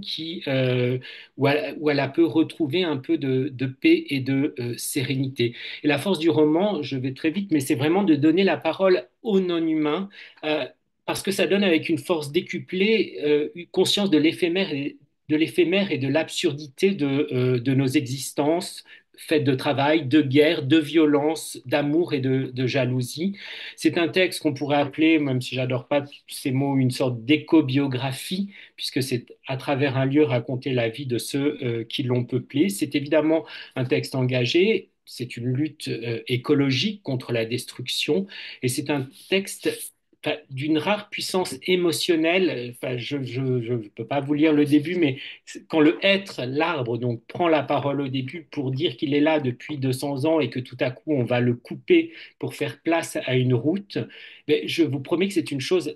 Speaker 6: où elle a pu retrouver un peu de paix et de sérénité. Et la force du roman, je vais très vite, mais c'est vraiment de donner la parole aux non-humains euh, parce que ça donne avec une force décuplée une conscience de l'éphémère et de l'absurdité de nos existences faites de travail, de guerre, de violence, d'amour et de jalousie. C'est un texte qu'on pourrait appeler, même si j'adore pas ces mots, une sorte d'éco-biographie, puisque c'est à travers un lieu raconter la vie de ceux qui l'ont peuplé. C'est évidemment un texte engagé. C'est une lutte écologique contre la destruction et c'est un texte d'une rare puissance émotionnelle. Enfin, je ne peux pas vous lire le début, mais quand le être, l'arbre, donc prend la parole au début pour dire qu'il est là depuis 200 ans et que tout à coup on va le couper pour faire place à une route, mais je vous promets que c'est une chose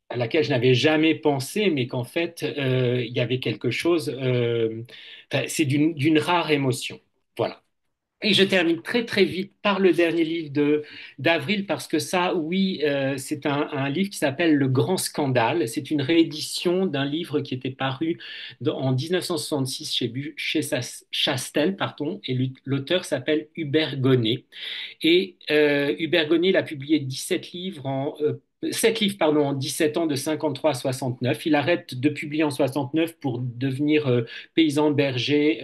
Speaker 6: à laquelle je n'avais jamais pensé, mais qu'en fait, il y avait quelque chose, c'est d'une rare émotion. Voilà. Et je termine très très vite par le dernier livre d'Avril parce que ça, oui, c'est un livre qui s'appelle Le Grand Scandale. C'est une réédition d'un livre qui était paru en 1966 chez Chastel, pardon, et l'auteur s'appelle Hubert Gonnet. Et Hubert Gonnet, il a publié 17 livres 7 livres pardon, en 17 ans de 53 à 69. Il arrête de publier en 69 pour devenir paysan berger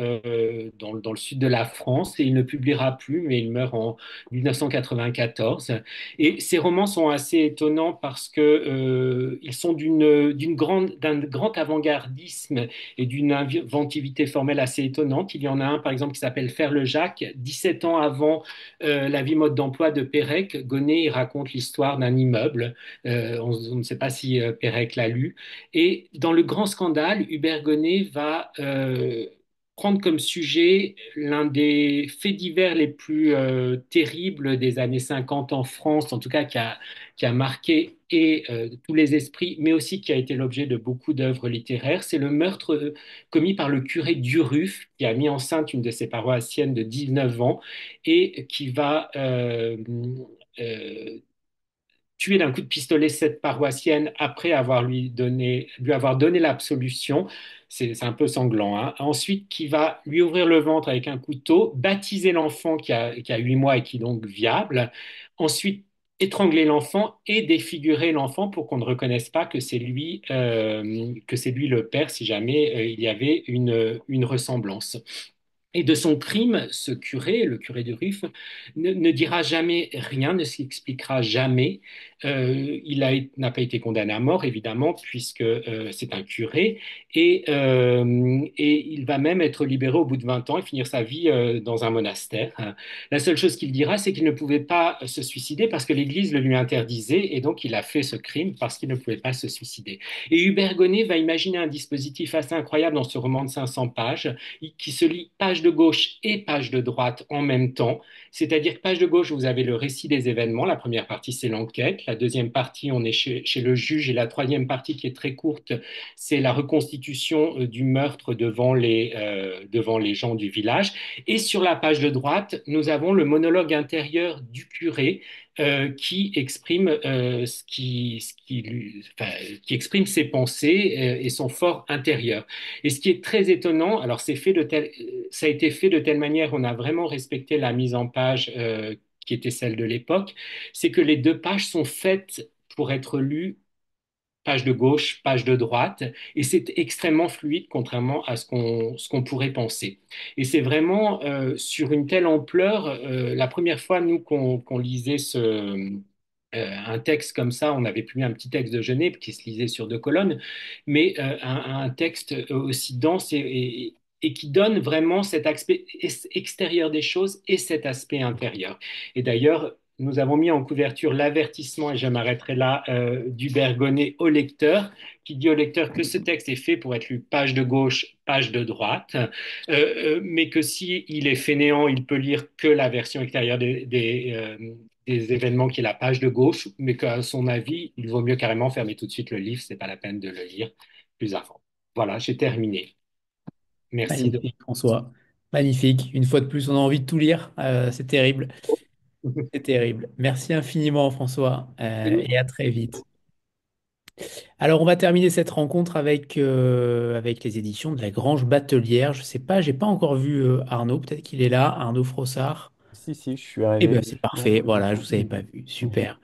Speaker 6: dans le sud de la France et il ne publiera plus, mais il meurt en 1994. Et ces romans sont assez étonnants parce que ils sont d'un grand avant-gardisme et d'une inventivité formelle assez étonnante. Il y en a un, par exemple, qui s'appelle Faire le Jacques. 17 ans avant La vie mode d'emploi de Pérec, Gonnet il raconte l'histoire d'un immeuble. On ne sait pas si Pérec l'a lu. Et dans le grand scandale, Hubert Gonnet va prendre comme sujet l'un des faits divers les plus terribles des années 50 en France, en tout cas qui a marqué tous les esprits, mais aussi qui a été l'objet de beaucoup d'œuvres littéraires. C'est le meurtre commis par le curé Duruf, qui a mis enceinte une de ses paroissiennes de 19 ans et qui va tuer d'un coup de pistolet cette paroissienne après lui avoir donné l'absolution. C'est un peu sanglant, hein. Ensuite, qui va lui ouvrir le ventre avec un couteau, baptiser l'enfant qui a 8 mois et qui est donc viable. Ensuite, étrangler l'enfant et défigurer l'enfant pour qu'on ne reconnaisse pas que c'est lui le père si jamais il y avait une ressemblance. Et de son crime, ce curé, le curé de Ruf, ne dira jamais rien, ne s'expliquera jamais. N'a pas été condamné à mort, évidemment, puisque c'est un curé. Et il va même être libéré au bout de 20 ans et finir sa vie dans un monastère. La seule chose qu'il dira, c'est qu'il ne pouvait pas se suicider parce que l'Église le lui interdisait. Et donc, il a fait ce crime parce qu'il ne pouvait pas se suicider. Et Hubert Gonnet va imaginer un dispositif assez incroyable dans ce roman de 500 pages qui se lit page de gauche et page de droite en même temps. C'est-à-dire que page de gauche, vous avez le récit des événements. La première partie, c'est l'enquête. La deuxième partie, on est chez le juge. Et la troisième partie, qui est très courte, c'est la reconstitution du meurtre devant les gens du village. Et sur la page de droite, nous avons le monologue intérieur du curé qui exprime qui exprime ses pensées et son fort intérieur. Et ce qui est très étonnant, alors ça a été fait de telle manière, on a vraiment respecté la mise en page qui était celle de l'époque, c'est que les deux pages sont faites pour être lues page de gauche, page de droite, et c'est extrêmement fluide, contrairement à ce qu'on pourrait penser. Et c'est vraiment sur une telle ampleur, la première fois, nous, qu'on lisait un texte comme ça, on avait publié un petit texte de Genève qui se lisait sur deux colonnes, mais un texte aussi dense et qui donne vraiment cet aspect extérieur des choses et cet aspect intérieur. Et d'ailleurs, nous avons mis en couverture l'avertissement, et je m'arrêterai là, du Bergonnet au lecteur, qui dit au lecteur que ce texte est fait pour être lu page de gauche, page de droite, mais que si il est fainéant, il peut lire que la version extérieure des événements qui est la page de gauche, mais qu'à son avis, il vaut mieux carrément fermer tout de suite le livre, c'est pas la peine de le lire plus avant. Voilà, j'ai terminé. Merci de...
Speaker 1: Magnifique, François. Magnifique. Une fois de plus, on a envie de tout lire. C'est terrible. C'est terrible. Merci infiniment, François, et à très vite. Alors, on va terminer cette rencontre avec les éditions de La Grange Batelière. Je sais pas, j'ai pas encore vu Arnaud. Peut-être qu'il est là, Arnaud Frossard.
Speaker 7: Si, si, je suis
Speaker 1: Eh
Speaker 7: arrivé.
Speaker 1: bien, c'est parfait. Voilà, je vous avais pas vu. Super.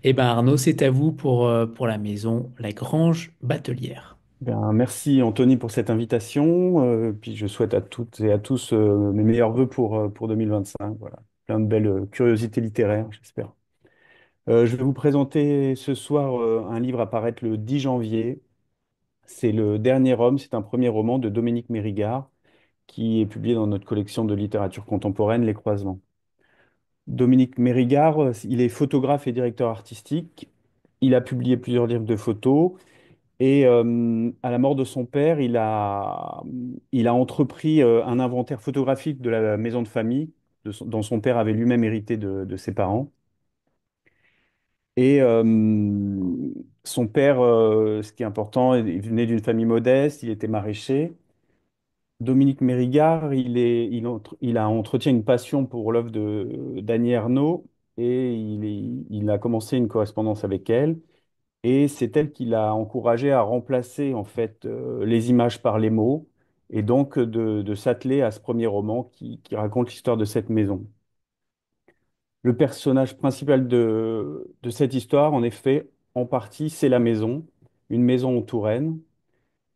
Speaker 1: Eh bien, Arnaud, c'est à vous pour la maison La Grange Batelière.
Speaker 7: Ben, merci Anthony pour cette invitation. Puis je souhaite à toutes et à tous mes meilleurs vœux pour 2025. Voilà. Plein de belles curiosités littéraires, j'espère. Je vais vous présenter ce soir un livre à paraître le 10 janvier. C'est Le Dernier Homme. C'est un premier roman de Dominique Mérigard qui est publié dans notre collection de littérature contemporaine, Les Croisements. Dominique Mérigard, il est photographe et directeur artistique. Il a publié plusieurs livres de photos. Et à la mort de son père, il a entrepris un inventaire photographique de la maison de famille dont son père avait lui-même hérité de ses parents. Et son père, ce qui est important, il venait d'une famille modeste, il était maraîcher. Dominique Mérigard, il a entretient une passion pour l'œuvre d'Annie Ernaux et il a commencé une correspondance avec elle. Et c'est elle qui l'a encouragé à remplacer en fait les images par les mots et donc de s'atteler à ce premier roman qui raconte l'histoire de cette maison. Le personnage principal de cette histoire, en effet, en partie, c'est la maison, une maison en Touraine.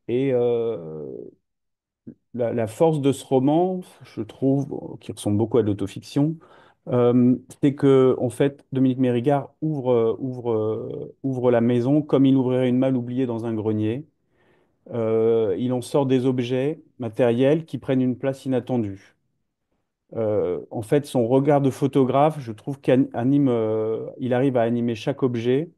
Speaker 7: Et la force de ce roman, je trouve, qui ressemble beaucoup à de l'autofiction, c'est que en fait, Dominique Mérigard ouvre la maison comme il ouvrirait une malle oubliée dans un grenier. Il en sort des objets matériels qui prennent une place inattendue. En fait, son regard de photographe, je trouve il arrive à animer chaque objet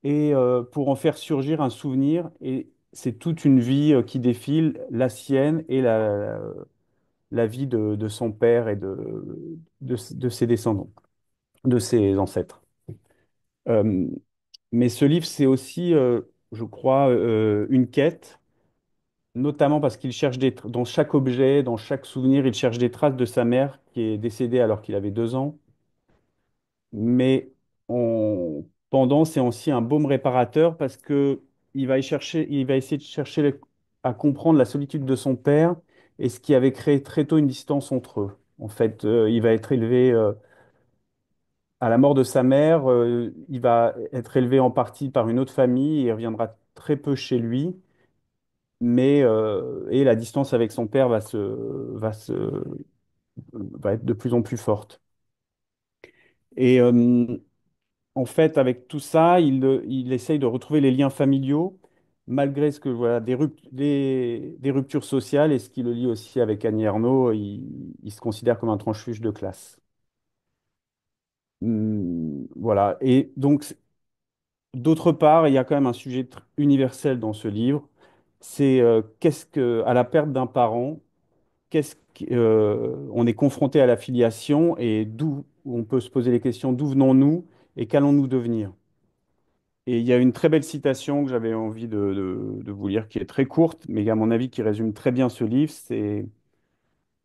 Speaker 7: et pour en faire surgir un souvenir. Et c'est toute une vie qui défile, la sienne et la vie de son père et de ses descendants, de ses ancêtres. Euh, mais ce livre, c'est aussi, je crois, une quête, notamment parce qu'il cherche dans chaque objet, dans chaque souvenir, il cherche des traces de sa mère qui est décédée alors qu'il avait 2 ans. Mais pendant, c'est aussi un baume réparateur parce que il va essayer de chercher à comprendre la solitude de son père et ce qui avait créé très tôt une distance entre eux. En fait, il va être élevé à la mort de sa mère, il va être élevé en partie par une autre famille et il reviendra très peu chez lui. Et la distance avec son père va être de plus en plus forte. Et en fait, avec tout ça, il essaye de retrouver les liens familiaux, malgré voilà, des ruptures sociales. Et ce qui le lie aussi avec Annie Ernaux, il se considère comme un transfuge de classe. Voilà. Et donc, d'autre part, il y a quand même un sujet universel dans ce livre. C'est à la perte d'un parent, on est confronté à la filiation et d'où on peut se poser les questions d'où venons-nous et qu'allons-nous devenir? Et il y a une très belle citation que j'avais envie de vous lire, qui est très courte, mais à mon avis qui résume très bien ce livre. C'est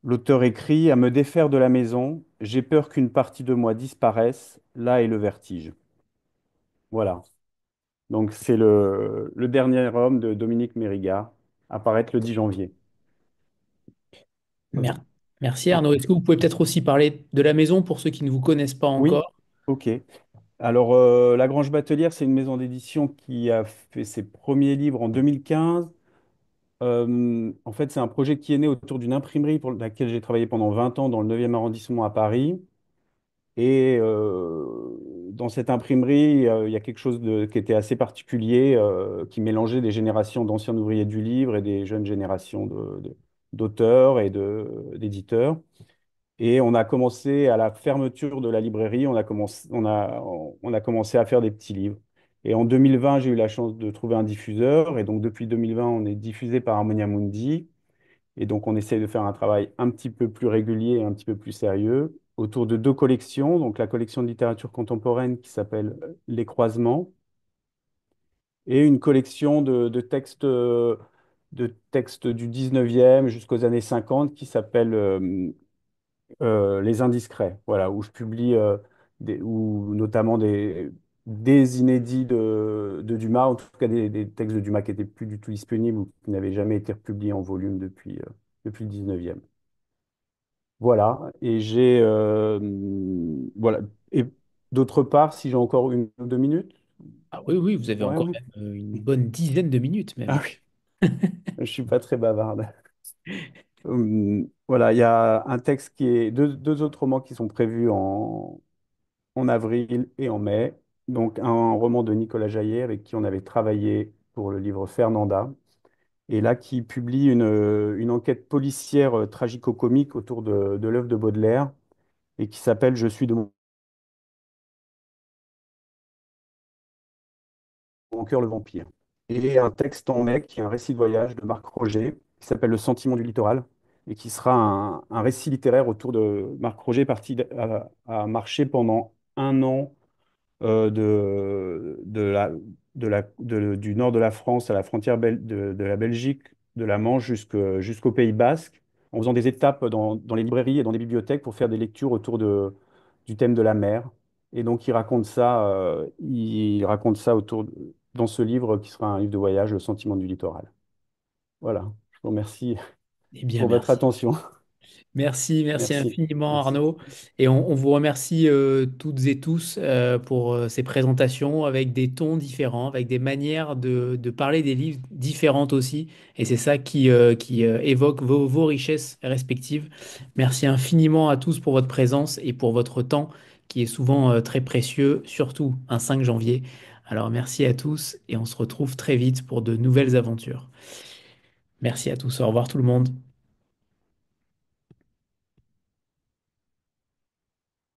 Speaker 7: l'auteur écrit: «À me défaire de la maison, j'ai peur qu'une partie de moi disparaisse. Là est le vertige.» Voilà. Donc c'est le dernier homme de Dominique Mérigard, apparaître le 10 janvier. Voilà.
Speaker 1: Mer- Merci
Speaker 7: Ah,
Speaker 1: Arnaud. Est-ce que vous pouvez peut-être aussi parler de la maison pour ceux qui ne vous connaissent pas
Speaker 7: oui,
Speaker 1: encore?
Speaker 7: ok. Alors, La Grange Batelière, c'est une maison d'édition qui a fait ses premiers livres en 2015. En fait, c'est un projet qui est né autour d'une imprimerie pour laquelle j'ai travaillé pendant 20 ans dans le 9e arrondissement à Paris. Et dans cette imprimerie, il y a quelque chose qui était assez particulier, qui mélangeait des générations d'anciens ouvriers du livre et des jeunes générations d'auteurs et d'éditeurs. Et on a commencé à la fermeture de la librairie, on a commencé à faire des petits livres. Et en 2020, j'ai eu la chance de trouver un diffuseur. Et donc depuis 2020, on est diffusé par Harmonia Mundi. Et donc on essaie de faire un travail un petit peu plus régulier et un petit peu plus sérieux autour de deux collections. Donc la collection de littérature contemporaine qui s'appelle Les Croisements et une collection de textes du 19e jusqu'aux années 50 qui s'appelle Les Indiscrets, voilà, où je publie notamment des inédits de Dumas, en tout cas des textes de Dumas qui n'étaient plus du tout disponibles ou qui n'avaient jamais été republiés en volume depuis le 19e. Voilà, voilà. Et d'autre part, si j'ai encore 1 ou 2 minutes,
Speaker 1: Ah oui, oui, vous avez
Speaker 7: ouais,
Speaker 1: encore
Speaker 7: oui.
Speaker 1: même une bonne dizaine de minutes
Speaker 7: Ah
Speaker 1: même.
Speaker 7: oui, je suis pas très bavarde. Voilà, il y a un texte deux autres romans qui sont prévus en avril et en mai. Donc, un roman de Nicolas Jaillet, avec qui on avait travaillé pour le livre Fernanda, et là, qui publie une enquête policière tragico-comique autour de l'œuvre de Baudelaire, et qui s'appelle Je suis de mon cœur le vampire. Et un texte en mai, qui est un récit de voyage de Marc Roger, qui s'appelle Le sentiment du littoral, et qui sera un récit littéraire autour de Marc Roger, parti à marcher pendant 1 an du nord de la France à la frontière de la Belgique, de la Manche jusqu'au Pays Basque, en faisant des étapes dans les librairies et dans des bibliothèques pour faire des lectures autour du thème de la mer. Et donc il raconte ça dans ce livre qui sera un livre de voyage, Le sentiment du littoral. Voilà, je vous remercie
Speaker 1: Eh bien,
Speaker 7: pour votre
Speaker 1: merci.
Speaker 7: attention.
Speaker 1: Merci, merci
Speaker 7: Merci,
Speaker 1: infiniment
Speaker 7: merci.
Speaker 1: Arnaud. Et on vous remercie toutes et tous pour ces présentations avec des tons différents, avec des manières de parler des livres différentes aussi. Et c'est ça qui évoque vos richesses respectives. Merci infiniment à tous pour votre présence et pour votre temps qui est souvent très précieux, surtout un 5 janvier. Alors merci à tous et on se retrouve très vite pour de nouvelles aventures. Merci à tous. Au revoir tout le monde.